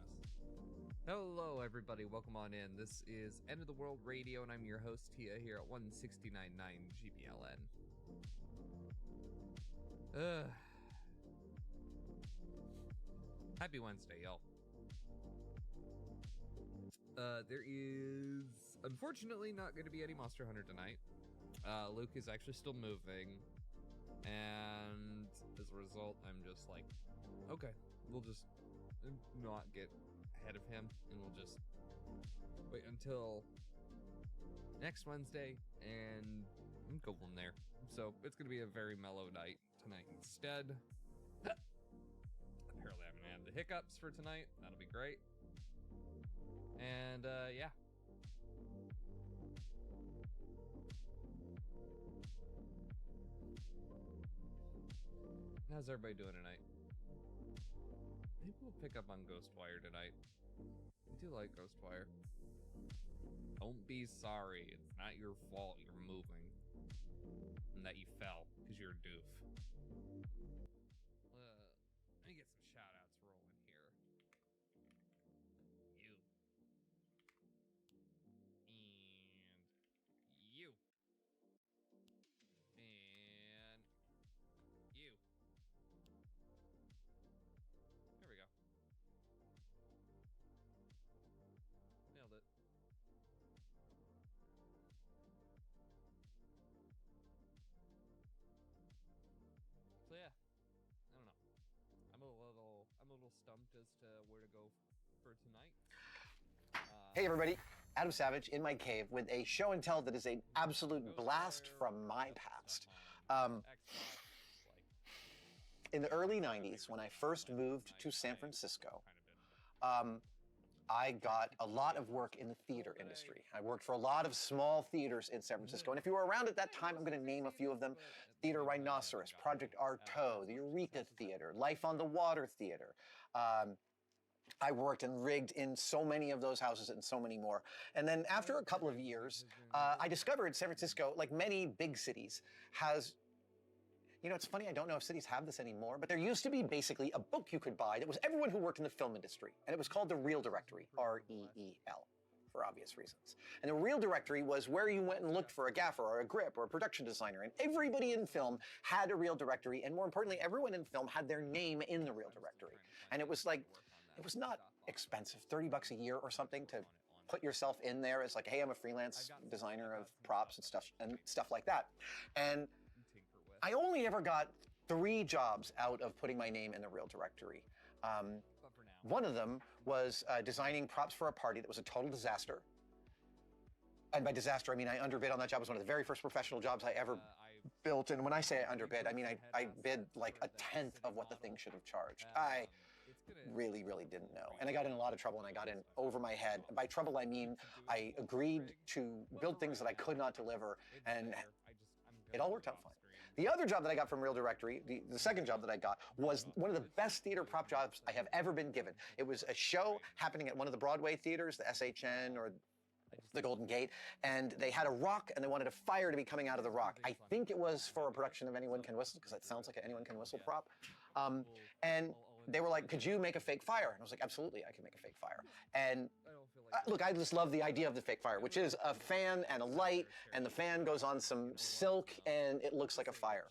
Hello everybody, welcome on in. This is End of the World Radio and I'm your host Tia here at 169.9 GBLN. Happy Wednesday, y'all. There is unfortunately not going to be any Monster Hunter tonight. Luke is actually still moving, and as a result, I'm just like, okay, we'll just not get ahead of him, and we'll just wait until next Wednesday and go from there. So it's going to be a very mellow night tonight instead. Apparently I have an and the hiccups for tonight. That'll be great. And yeah. How's everybody doing tonight? Maybe we'll pick up on Ghostwire tonight. I do like Ghostwire. Don't be sorry. It's not your fault you're moving. And that you fell, because you're a doof. Let me get some shout-outs rolling here. You. And you. And you. There we go. Nailed it. So yeah, I don't know. I'm a little stumped as to where to go for tonight. Hey everybody, Adam Savage in my cave with a show and tell that is an absolute blast from my past. In the early 90s, when I first moved to San Francisco, I got a lot of work in the theater industry. I worked for a lot of small theaters in San Francisco. And if you were around at that time, I'm going to name a few of them. Theater Rhinoceros, Project Artaud, the Eureka Theater, Life on the Water Theater. I worked and rigged in so many of those houses and so many more. And then after a couple of years, I discovered San Francisco, like many big cities, has... You know, it's funny, I don't know if cities have this anymore, but there used to be basically a book you could buy that was everyone who worked in the film industry. And it was called the Reel Directory, R-E-E-L, for obvious reasons. And the Reel Directory was where you went and looked for a gaffer or a grip or a production designer. And everybody in film had a Reel Directory. And more importantly, everyone in film had their name in the Reel Directory. And it was like, it was not expensive, $30 a year or something to put yourself in there as like, hey, I'm a freelance designer of props and stuff like that. And I only ever got 3 jobs out of putting my name in the Reel Directory. One of them was designing props for a party that was a total disaster. And by disaster, I mean I underbid on that job. It was one of the very first professional jobs I ever built. And when I say I underbid, I mean I bid like a tenth of what the thing should have charged. I really, really didn't know. And I got in a lot of trouble and I got in over my head. And by trouble, I mean I agreed to build things that I could not deliver, and it all worked out fine. The other job that I got from Reel Directory, the second job that I got, was one of the best theater prop jobs I have ever been given. It was a show happening at one of the Broadway theaters, the SHN or the Golden Gate, and they had a rock and they wanted a fire to be coming out of the rock. I think it was for a production of Anyone Can Whistle, because that sounds like an Anyone Can Whistle prop. And they were like, could you make a fake fire? And I was like, absolutely, I can make a fake fire. And look, I just love the idea of the fake fire, which is a fan and a light, and the fan goes on some silk, and it looks like a fire.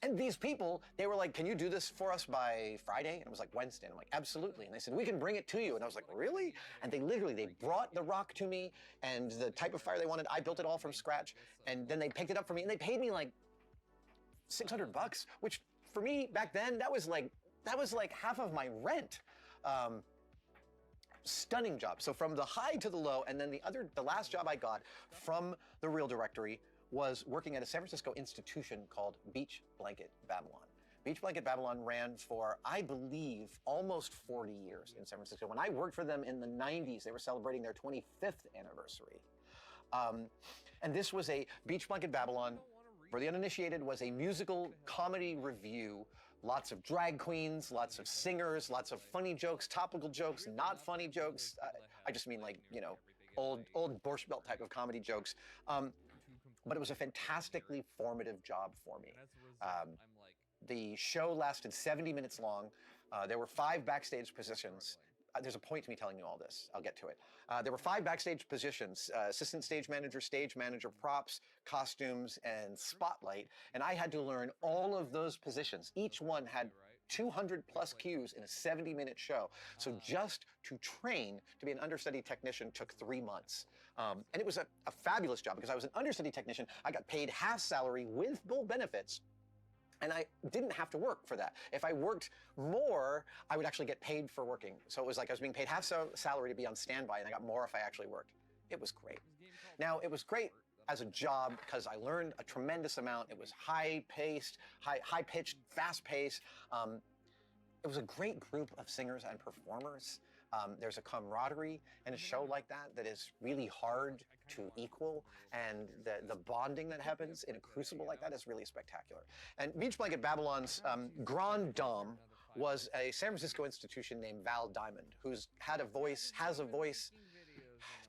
And these people, they were like, can you do this for us by Friday? And it was like Wednesday. And I'm like, absolutely. And they said, we can bring it to you. And I was like, really? And they brought the rock to me and the type of fire they wanted. I built it all from scratch. And then they picked it up for me, and they paid me like $600, which for me back then, that was like half of my rent. Stunning job. So from the high to the low, and then the last job I got from the Reel Directory was working at a San Francisco institution called Beach Blanket Babylon. Beach Blanket Babylon ran for, I believe, almost 40 years in San Francisco. When I worked for them in the 90s, they were celebrating their 25th anniversary. And this was a Beach Blanket Babylon, for the uninitiated, was a musical comedy review. Lots of drag queens, lots of singers, lots of funny jokes, topical jokes, not funny jokes. I just mean like, you know, old Borscht Belt type of comedy jokes. But it was a fantastically formative job for me. The show lasted 70 minutes long. There were 5 backstage positions. There's a point to me telling you all this. I'll get to it. There were 5 backstage positions: assistant stage manager, props, costumes, and spotlight. And I had to learn all of those positions. Each one had 200 plus cues in a 70-minute show. So just to train to be an understudy technician took 3 months. And it was a fabulous job because I was an understudy technician. I got paid half salary with full benefits. And I didn't have to work for that. If I worked more, I would actually get paid for working. So it was like I was being paid half salary to be on standby, and I got more if I actually worked. It was great. Now, it was great as a job because I learned a tremendous amount. It was high-paced, high-pitched, fast-paced. it was a great group of singers and performers. There's a camaraderie in a show like that is really hard to equal, and the bonding that happens in a crucible like that is really spectacular. And Beach Blanket Babylon's Grand Dame was a San Francisco institution named Val Diamond, who's has a voice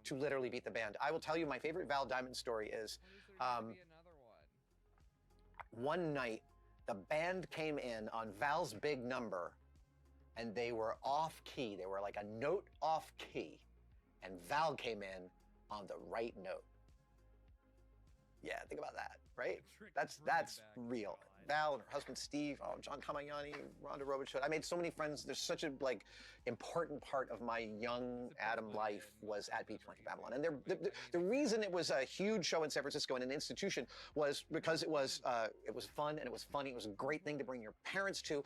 to literally beat the band. I will tell you my favorite Val Diamond story is one night the band came in on Val's big number and they were off key. They were like a note off key, and Val came in on the right note. Yeah, think about that, right? That's real. Val and her husband Steve, John Kamagiani, Rhonda Robichaud. I made so many friends. There's such a important part of my young Adam life was at Beach Blanket Babylon. And the reason it was a huge show in San Francisco and an institution was because it was fun and it was funny. It was a great thing to bring your parents to.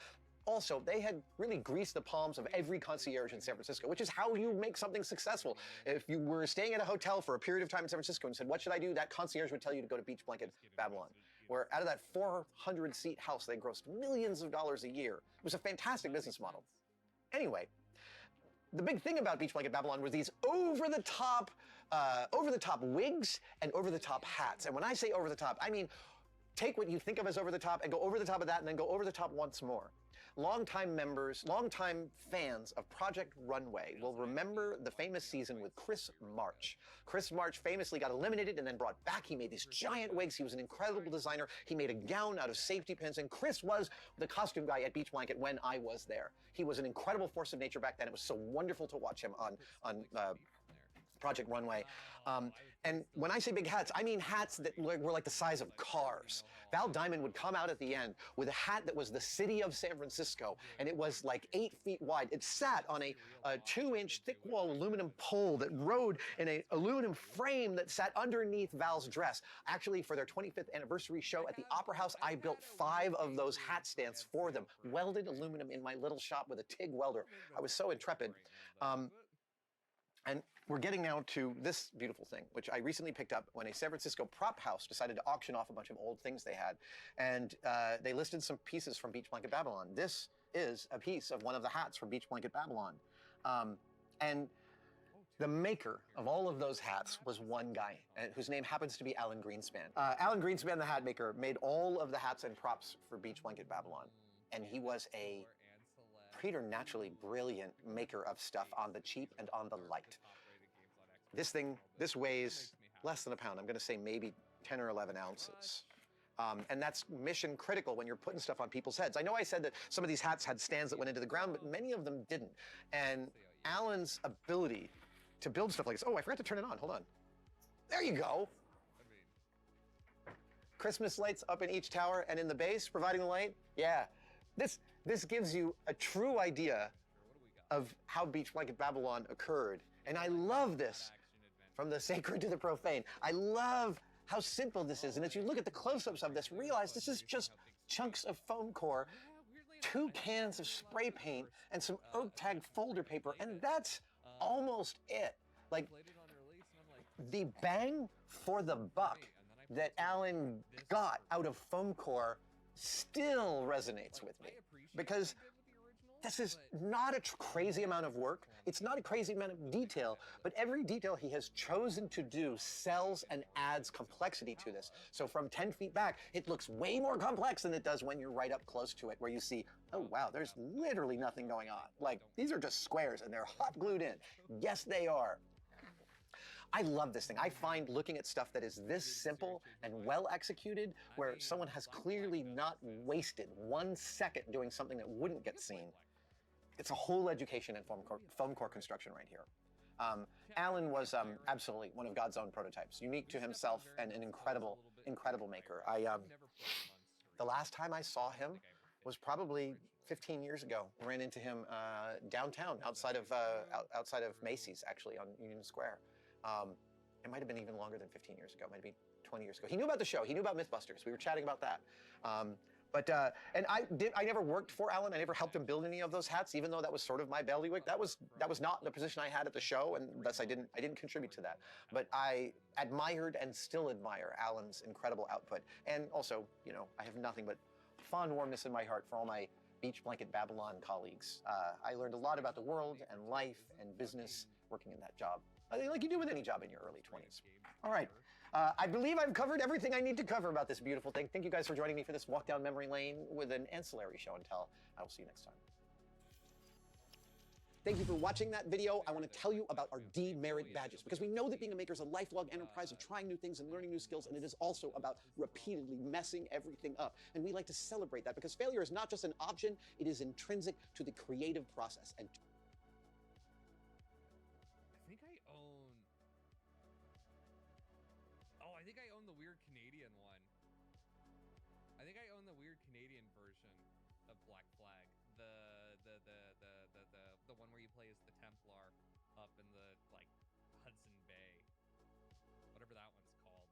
Also, they had really greased the palms of every concierge in San Francisco, which is how you make something successful. If you were staying at a hotel for a period of time in San Francisco and said, what should I do? That concierge would tell you to go to Beach Blanket Babylon, where out of that 400-seat house, they grossed millions of dollars a year. It was a fantastic business model. Anyway, the big thing about Beach Blanket Babylon were these over-the-top wigs and over-the-top hats. And when I say over-the-top, I mean take what you think of as over-the-top and go over the top of that and then go over the top once more. Longtime fans of Project Runway will remember the famous season with Chris March. Chris March famously got eliminated and then brought back. He made these giant wigs. He was an incredible designer. He made a gown out of safety pins, and Chris was the costume guy at Beach Blanket when I was there. He was an incredible force of nature back then. It was so wonderful to watch him on Project Runway. And when I say big hats, I mean hats that were like the size of cars. Val Diamond would come out at the end with a hat that was the city of San Francisco, and it was like 8 feet wide. It sat on a 2-inch thick wall aluminum pole that rode in an aluminum frame that sat underneath Val's dress. Actually, for their 25th anniversary show at the Opera House, I built 5 of those hat stands for them, welded aluminum in my little shop with a TIG welder. I was so intrepid. And we're getting now to this beautiful thing, which I recently picked up when a San Francisco prop house decided to auction off a bunch of old things they had. And they listed some pieces from Beach Blanket Babylon. This is a piece of one of the hats from Beach Blanket Babylon. And the maker of all of those hats was one guy, whose name happens to be Alan Greenspan. Alan Greenspan, the hat maker, made all of the hats and props for Beach Blanket Babylon. And he was a preternaturally brilliant maker of stuff on the cheap and on the light. This weighs less than a pound. I'm going to say maybe 10 or 11 ounces. And that's mission critical when you're putting stuff on people's heads. I know I said that some of these hats had stands that went into the ground, but many of them didn't. And Alan's ability to build stuff like this. Oh, I forgot to turn it on. Hold on. There you go. Christmas lights up in each tower and in the base, providing the light. Yeah. This gives you a true idea of how Beach Blanket Babylon occurred. And I love this, from the sacred to the profane. I love how simple this is. And as you look at the close-ups of this, realize this is just chunks of foam core, 2 cans of spray paint, and some oak tag folder paper, and that's almost it. Like, the bang for the buck that Alan got out of foam core still resonates with me, because this is not a crazy amount of work. It's not a crazy amount of detail, but every detail he has chosen to do sells and adds complexity to this. So from 10 feet back, it looks way more complex than it does when you're right up close to it, where you see, oh wow, there's literally nothing going on. Like, these are just squares and they're hot glued in. Yes, they are. I love this thing. I find looking at stuff that is this simple and well executed, where someone has clearly not wasted 1 second doing something that wouldn't get seen. It's a whole education in foam core construction right here. Alan was absolutely one of God's own prototypes, unique to himself and an incredible, incredible maker. The last time I saw him was probably 15 years ago. I ran into him downtown, outside of Macy's, actually, on Union Square. It might have been even longer than 15 years ago. It might be 20 years ago. He knew about the show. He knew about Mythbusters. We were chatting about that. And I never worked for Alan. I never helped him build any of those hats, even though that was sort of my bailiwick. That was not the position I had at the show, and thus I didn't contribute to that. But I admired and still admire Alan's incredible output. And also, you know, I have nothing but fond warmness in my heart for all my Beach Blanket Babylon colleagues. I learned a lot about the world and life and business working in that job, like you do with any job in your early 20s. All right. I believe I've covered everything I need to cover about this beautiful thing. Thank you guys for joining me for this walk down memory lane with an ancillary show and tell. I will see you next time. Thank you for watching that video. I want to tell you about our demerit badges, because we know that being a maker is a lifelong enterprise of trying new things and learning new skills, and it is also about repeatedly messing everything up. And we like to celebrate that, because failure is not just an option, it is intrinsic to the creative process. And I think I own the weird Canadian one. I think I own the weird Canadian version of Black Flag. The one where you play as the Templar up in the, like, Hudson Bay. Whatever that one's called.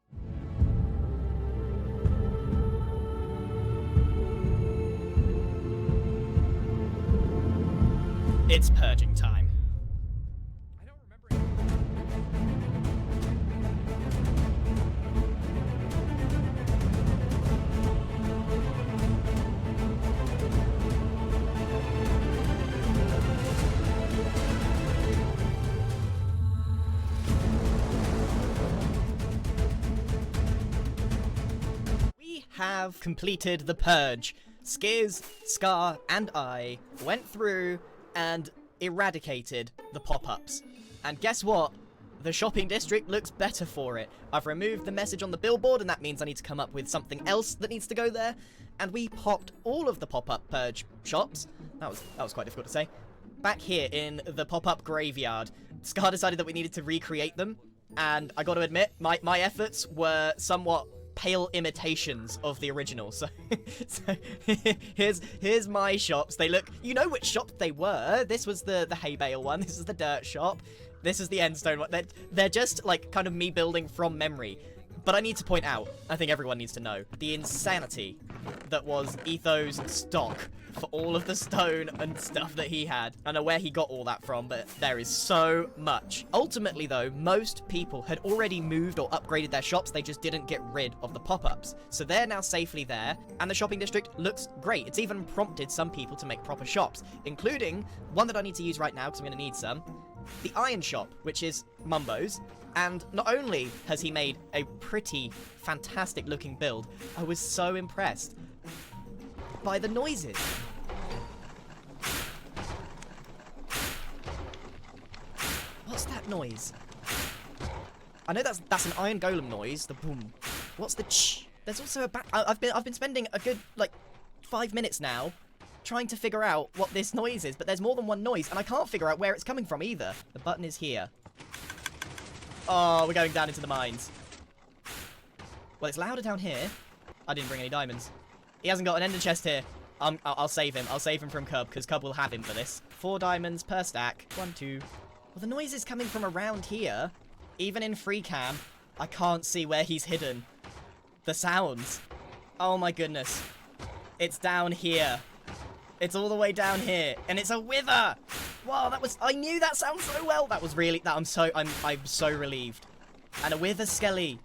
It's purging time. I don't remember. We have completed the purge. Skiz, Scar, and I went through and eradicated the pop-ups. And guess what? The shopping district looks better for it. I've removed the message on the billboard, and that means I need to come up with something else that needs to go there. And we popped all of the pop-up purge shops. That was quite difficult to say. Back here in the pop-up graveyard. Scar decided that we needed to recreate them, and I got to admit, my efforts were somewhat pale imitations of the original. So, here's my shops. They look, you know which shop they were. This was the hay bale one. This is the dirt shop. This is the endstone one. They're just like kind of me building from memory. But I need to point out, I think everyone needs to know, the insanity that was Etho's stock for all of the stone and stuff that he had. I don't know where he got all that from, but there is so much. Ultimately, though, most people had already moved or upgraded their shops. They just didn't get rid of the pop-ups. So they're now safely there, and the shopping district looks great. It's even prompted some people to make proper shops, including one that I need to use right now because I'm going to need some. The Iron Shop, which is Mumbo's. And not only has he made a pretty fantastic looking build, I was so impressed by the noises. What's that noise? I know that's an iron golem noise, the boom. What's the ch? There's also a back. I've been spending a good like 5 minutes now trying to figure out what this noise is, but there's more than one noise, and I can't figure out where it's coming from either. The button is here. Oh, we're going down into the mines. Well, it's louder down here. I didn't bring any diamonds. He hasn't got an ender chest here. I'll save him. I'll save him from Cub, because Cub will have him for this. 4 diamonds per stack. 1, 2. Well, the noise is coming from around here. Even in free cam, I can't see where he's hidden. The sounds. Oh my goodness. It's down here. It's all the way down here, and it's a wither. Wow, I knew that sound so well. That was really, I'm so relieved. And a wither skelly.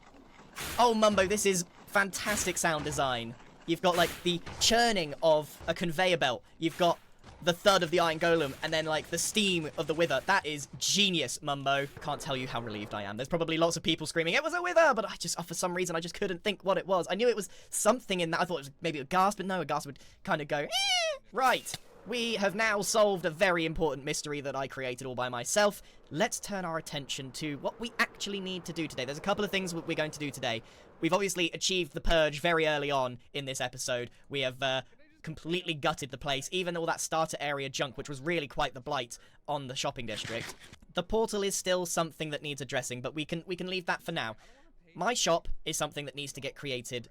Oh, Mumbo, this is fantastic sound design. You've got like the churning of a conveyor belt. You've got the thud of the iron golem, and then like the steam of the wither. That is genius, Mumbo. Can't tell you how relieved I am. There's probably lots of people screaming, it was a wither, but for some reason, I just couldn't think what it was. I knew it was something in that. I thought it was maybe a ghast, but no, a ghast would kind of go, eh. Right, we have now solved a very important mystery that I created all by myself. Let's turn our attention to what we actually need to do today. There's a couple of things we're going to do today. We've obviously achieved the purge very early on in this episode. We have completely gutted the place, even all that starter area junk, which was really quite the blight on the shopping district. The portal is still something that needs addressing, but we can leave that for now. My shop is something that needs to get created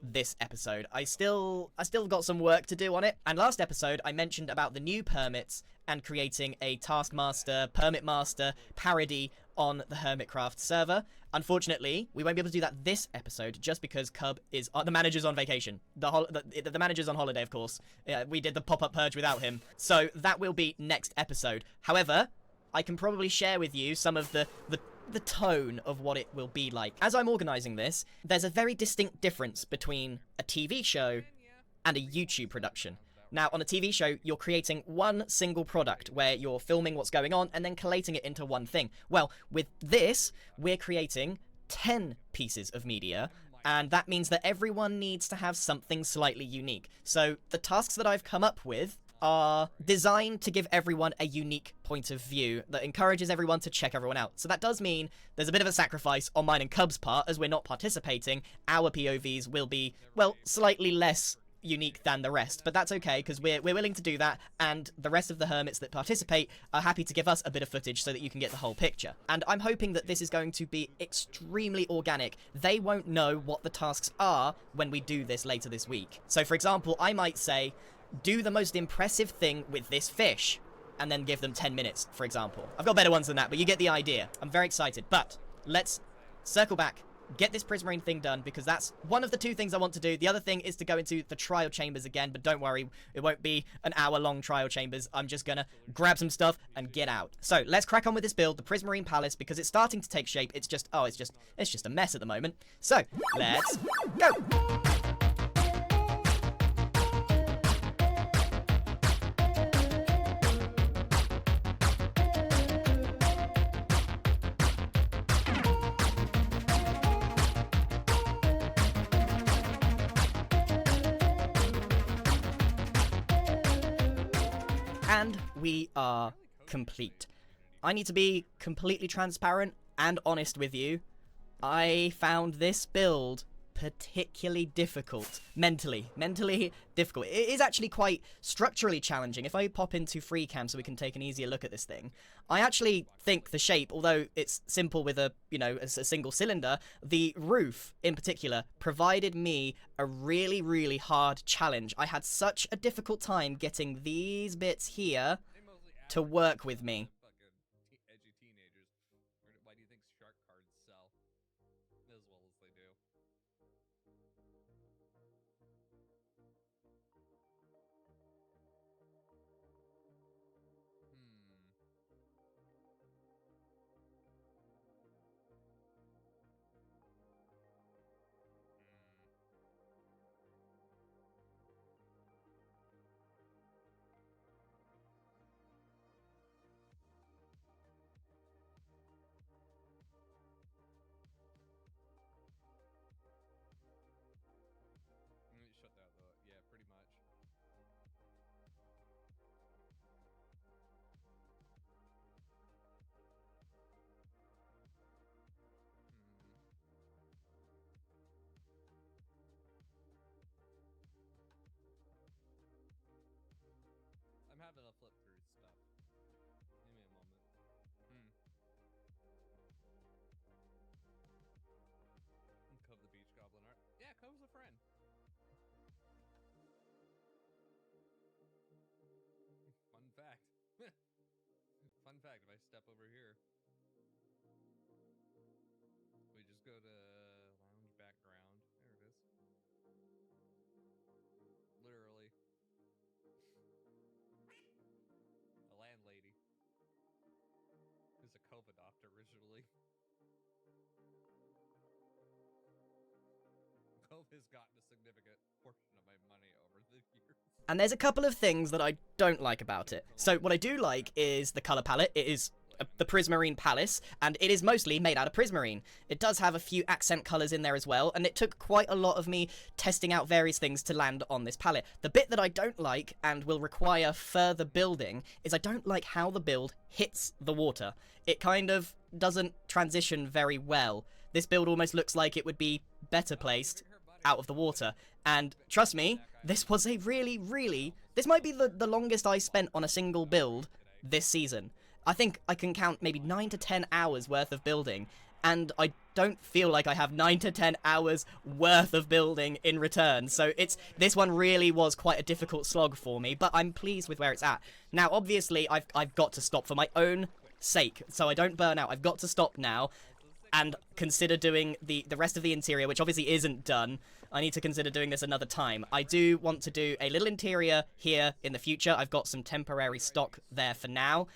this episode. I still got some work to do on it. And last episode, I mentioned about the new permits and creating a Taskmaster, Permit Master parody on the Hermitcraft server. Unfortunately, we won't be able to do that this episode just because Cub is... the manager's on vacation. The manager's on holiday, of course. We did the pop-up purge without him. So that will be next episode. However, I can probably share with you some of the tone of what it will be like. As I'm organising this, there's a very distinct difference between a TV show and a YouTube production. Now, on a TV show, you're creating one single product where you're filming what's going on and then collating it into one thing. Well, with this, we're creating 10 pieces of media, and that means that everyone needs to have something slightly unique. So the tasks that I've come up with are designed to give everyone a unique point of view that encourages everyone to check everyone out. So that does mean there's a bit of a sacrifice on mine and Cub's part, as we're not participating. Our POVs will be, well, slightly less unique than the rest, but that's okay because we're willing to do that, and the rest of the hermits that participate are happy to give us a bit of footage so that you can get the whole picture. And I'm hoping that this is going to be extremely organic. They won't know what the tasks are when we do this later this week. So for example, I might say, do the most impressive thing with this fish, and then give them 10 minutes, for example. I've got better ones than that, but you get the idea. I'm very excited, but let's circle back, get this Prismarine thing done, because that's one of the two things I want to do. The other thing is to go into the trial chambers again, but don't worry, it won't be an hour-long trial chambers. I'm just gonna grab some stuff and get out. So let's crack on with this build, the Prismarine Palace, because it's starting to take shape. It's just a mess at the moment. So let's go. And we are complete. I need to be completely transparent and honest with you. I found this build particularly difficult. Mentally difficult. It is actually quite structurally challenging. If I pop into FreeCam so we can take an easier look at this thing, I actually think the shape, although it's simple with a single cylinder, the roof in particular provided me a really hard challenge. I had such a difficult time getting these bits here to work with me. Edgy teenagers. Why do you think shark cards sell as well as they do? Shut that though. Yeah, pretty much. I'm having a flip through stuff. Give me a moment. Cove the beach goblin art. Yeah, Cove's a friend. Fun fact. Fun fact, if I step over here, we just go to lounge background. There it is. Literally. The landlady is a Covidopt originally. Cove has gotten a significant portion of my money over the years. And there's a couple of things that I don't like about it. So what I do like is the color palette. It is the Prismarine Palace, and it is mostly made out of Prismarine. It does have a few accent colors in there as well, and it took quite a lot of me testing out various things to land on this palette. The bit that I don't like, and will require further building, is I don't like how the build hits the water. It kind of doesn't transition very well. This build almost looks like it would be better placed out of the water. And trust me, this was a this might be the longest I spent on a single build this season. I think I can count maybe 9 to 10 hours worth of building, and I don't feel like I have 9 to 10 hours worth of building in return. So this one really was quite a difficult slog for me, but I'm pleased with where it's at. Now, obviously, I've got to stop for my own sake, so I don't burn out. I've got to stop now and consider doing the rest of the interior, which obviously isn't done. I need to consider doing this another time. I do want to do a little interior here in the future. I've got some temporary stock there for now,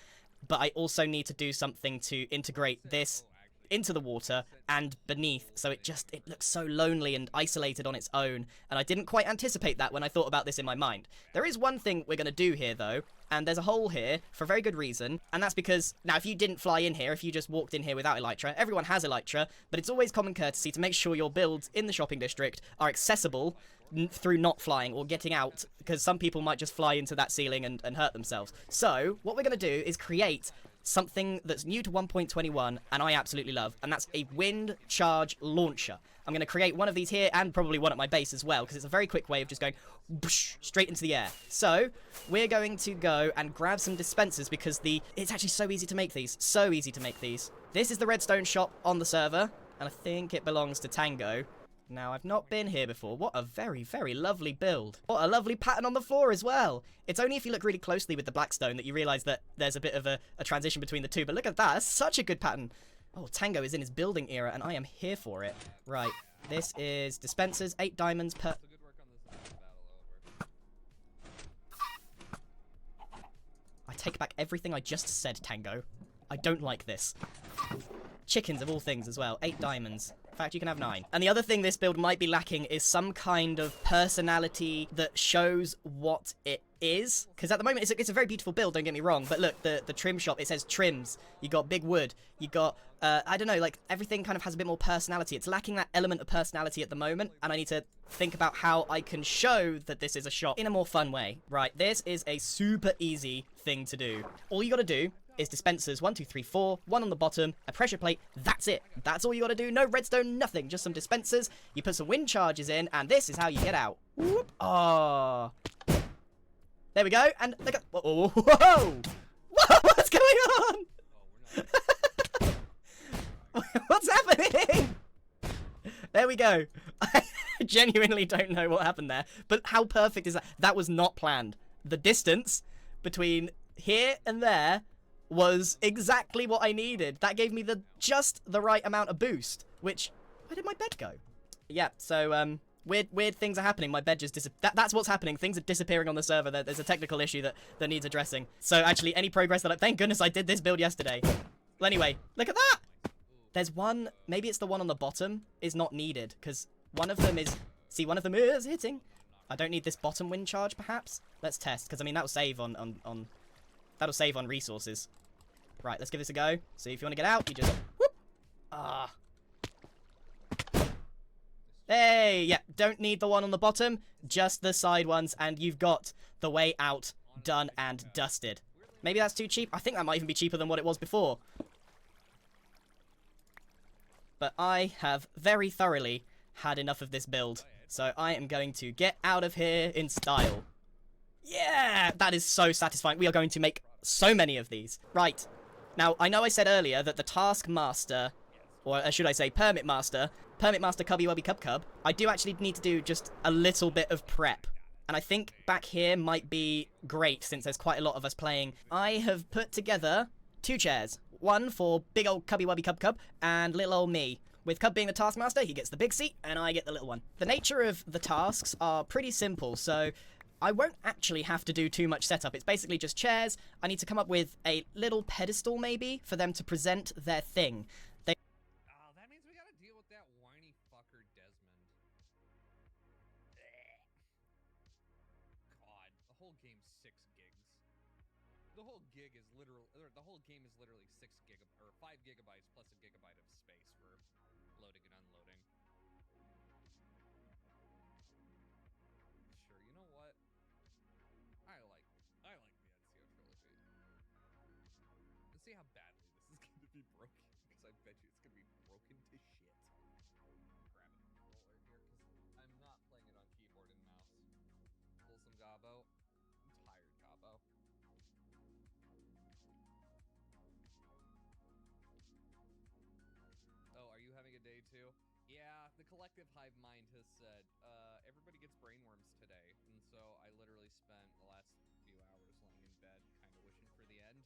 but I also need to do something to integrate this into the water and beneath, so it looks so lonely and isolated on its own, and I didn't quite anticipate that when I thought about this in my mind. There is one thing we're going to do here, though, and there's a hole here for a very good reason, and that's because, now, if you didn't fly in here, if you just walked in here without Elytra, everyone has Elytra, but it's always common courtesy to make sure your builds in the shopping district are accessible through not flying or getting out, because some people might just fly into that ceiling and hurt themselves. So, what we're going to do is create something that's new to 1.21 and I absolutely love, and that's a wind charge launcher. I'm going to create one of these here and probably one at my base as well, because it's a very quick way of just going whoosh, straight into the air. So we're going to go and grab some dispensers because it's actually so easy to make these. So easy to make these. This is the redstone shop on the server, and I think it belongs to Tango. Now, I've not been here before. What a very, very lovely build. What a lovely pattern on the floor as well. It's only if you look really closely with the blackstone that you realise that there's a bit of a transition between the two. But look at that. That's such a good pattern. Oh, Tango is in his building era, and I am here for it. Right. This is dispensers. 8 diamonds per... I take back everything I just said, Tango. I don't like this. Chickens of all things as well. 8 diamonds. In fact, you can have 9. And the other thing this build might be lacking is some kind of personality that shows what it is. Because at the moment, it's a very beautiful build, don't get me wrong. But look, the trim shop, it says trims. You got big wood. You got, I don't know, like, everything kind of has a bit more personality. It's lacking that element of personality at the moment. And I need to think about how I can show that this is a shop in a more fun way. Right, this is a super easy thing to do. All you got to do is dispensers 1, 2, 3, 4, 1 on the bottom, a pressure plate. That's it. That's all you got to do. No redstone, nothing. Just some dispensers. You put some wind charges in, and this is how you get out. Whoop. Oh. There we go. And look at... Whoa. Whoa. What's going on? What's happening? There we go. I genuinely don't know what happened there. But how perfect is that? That was not planned. The distance between here and there was exactly what I needed. That gave me just the right amount of boost, which... Where did my bed go? Yeah, so, weird things are happening. My bed just that's what's happening. Things are disappearing on the server. There's a technical issue that needs addressing. So, actually, any progress that thank goodness I did this build yesterday. Well, anyway, look at that! There's one... Maybe it's the one on the bottom is not needed, because one of them is... See, one of them is hitting. I don't need this bottom wind charge, perhaps? Let's test, because, I mean, that'll save on... That'll save on resources. Right, let's give this a go. So if you want to get out, you just... Whoop! Ah. Hey, yeah, don't need the one on the bottom, just the side ones, and you've got the way out done and dusted. Maybe that's too cheap. I think that might even be cheaper than what it was before. But I have very thoroughly had enough of this build, so I am going to get out of here in style. Yeah, that is so satisfying. We are going to make so many of these. Right. Now, I know I said earlier that the Taskmaster, or should I say Permit Master Cubby Wubby Cub Cub, I do actually need to do just a little bit of prep. And I think back here might be great since there's quite a lot of us playing. I have put together 2 chairs. One for big old Cubby Wubby Cub Cub and little old me. With Cub being the Taskmaster, he gets the big seat and I get the little one. The nature of the tasks are pretty simple, so I won't actually have to do too much setup. It's basically just chairs. I need to come up with a little pedestal, maybe, for them to present their thing. Oh, that means we gotta deal with that whiny fucker, Desmond. God, the whole game's 6 gigs. The whole game is literally 5 gigabytes plus a gigabyte of space for loading and unloading. Sure, you know what? I like the NCO trilogy. Let's see how badly this is going to be broken, because I bet you it's going to be broken to shit. Grab a controller here, because I'm not playing it on keyboard and mouse. Pull some Gabo. I'm tired, Gabo. Oh, are you having a day too? Yeah, the collective hive mind has said, everybody gets brainworms today, and so I literally spent the last few hours laying in bed kind of wishing for the end.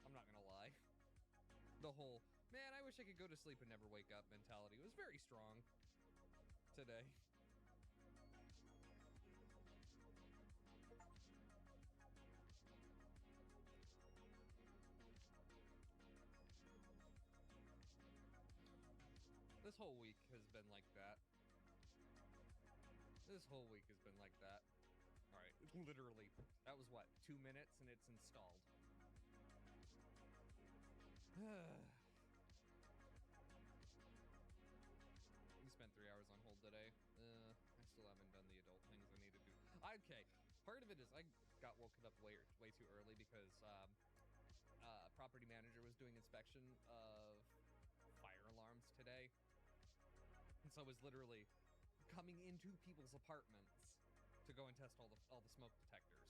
I'm not gonna lie. The whole, man, I wish I could go to sleep and never wake up mentality was very strong today. whole week has been like that. This whole week has been like that. Alright, literally. That was what, 2 minutes and it's installed. We spent 3 hours on hold today. I still haven't done the adult things I need to do. Okay, part of it is I got woken up way too early because property manager was doing inspection of fire alarms today. And so I was literally coming into people's apartments to go and test all the smoke detectors.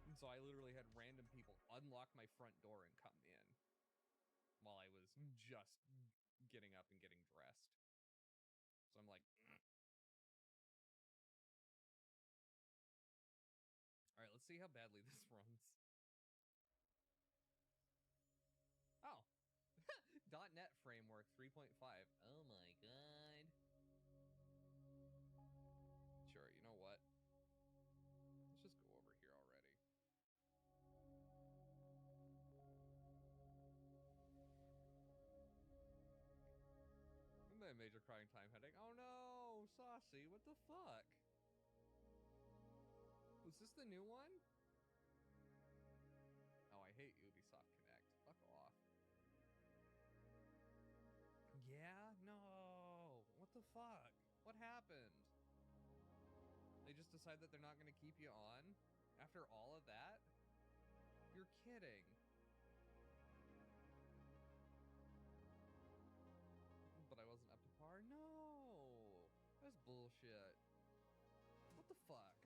And so I literally had random people unlock my front door and come in while I was just getting up and getting dressed. So I'm like, all right, let's see how badly this runs. Oh, .NET Framework 3.5. Oh my god. Sure, you know what? Let's just go over here already. My major crying time headache. Oh no, Saucy, what the fuck? Was this the new one? Oh, I hate Ubisoft Connect. Fuck off. Yeah? No. What the fuck? What happened? They just decide that they're not gonna keep you on? After all of that? You're kidding. But I wasn't up to par? No! That's bullshit. What the fuck?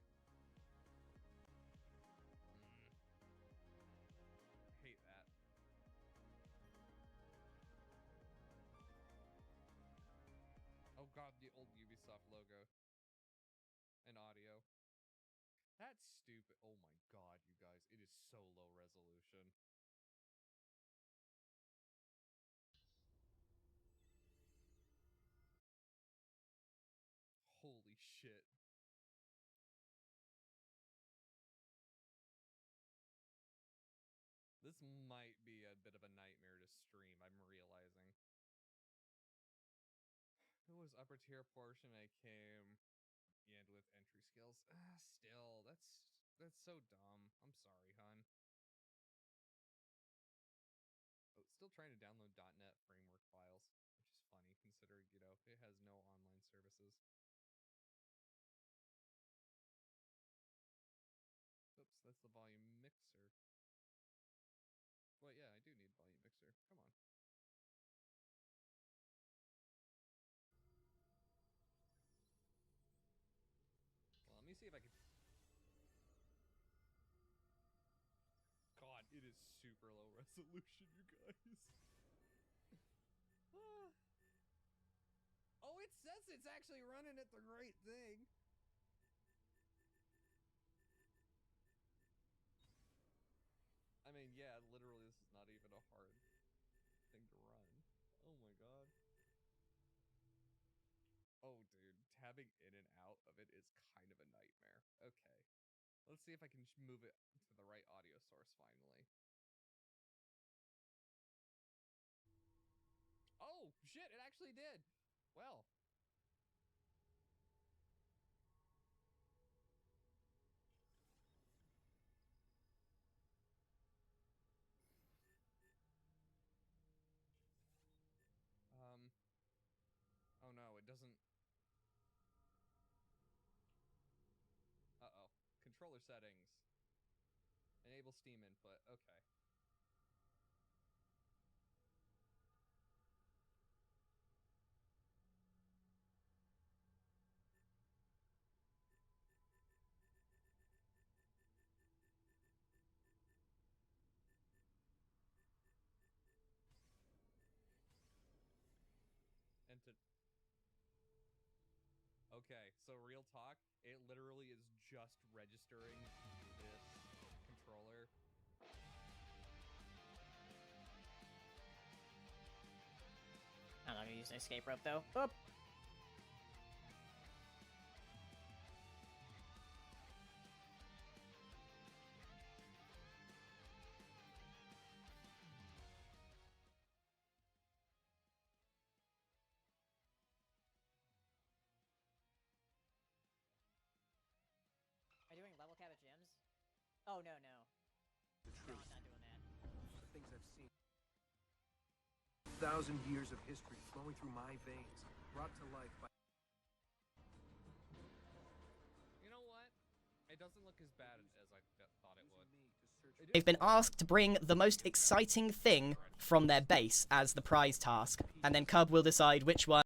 I hate that. Oh god, the old Ubisoft logo. And audio. That's stupid. Oh my god, you guys. It is so low resolution. Holy shit. This might be a bit of a nightmare to stream, I'm realizing. It was upper tier portion I came and with entry skills. Still, that's so dumb. I'm sorry, hon. Oh, still trying to download .NET Framework files, which is funny considering, you know, it has no online services. Oops, that's the volume mixer. Well, yeah, I do need volume mixer. Come on. Well, let me see if I can... God, it is super low resolution, you guys. Oh, it says it's actually running at the right thing. I mean, yeah, literally, this is not even a hard thing to run. Oh my god. Oh, dude, tabbing in and out of it is kind of a nightmare. Okay. Let's see if I can move it to the right audio source finally. Oh, shit, it actually did. Well. Oh no, it doesn't. Uh-oh. Controller settings. Enable Steam input. Okay. And to... Okay, so real talk, it literally is just registering this controller. I'm not gonna use an escape rope though. Boop! Oh, no, no. The No, truth. I'm not doing that. The things I've seen. 1,000 years of history flowing through my veins, brought to life by. You know what? It doesn't look as bad as I thought it would. They've been asked to bring the most exciting thing from their base as the prize task, and then Cub will decide which one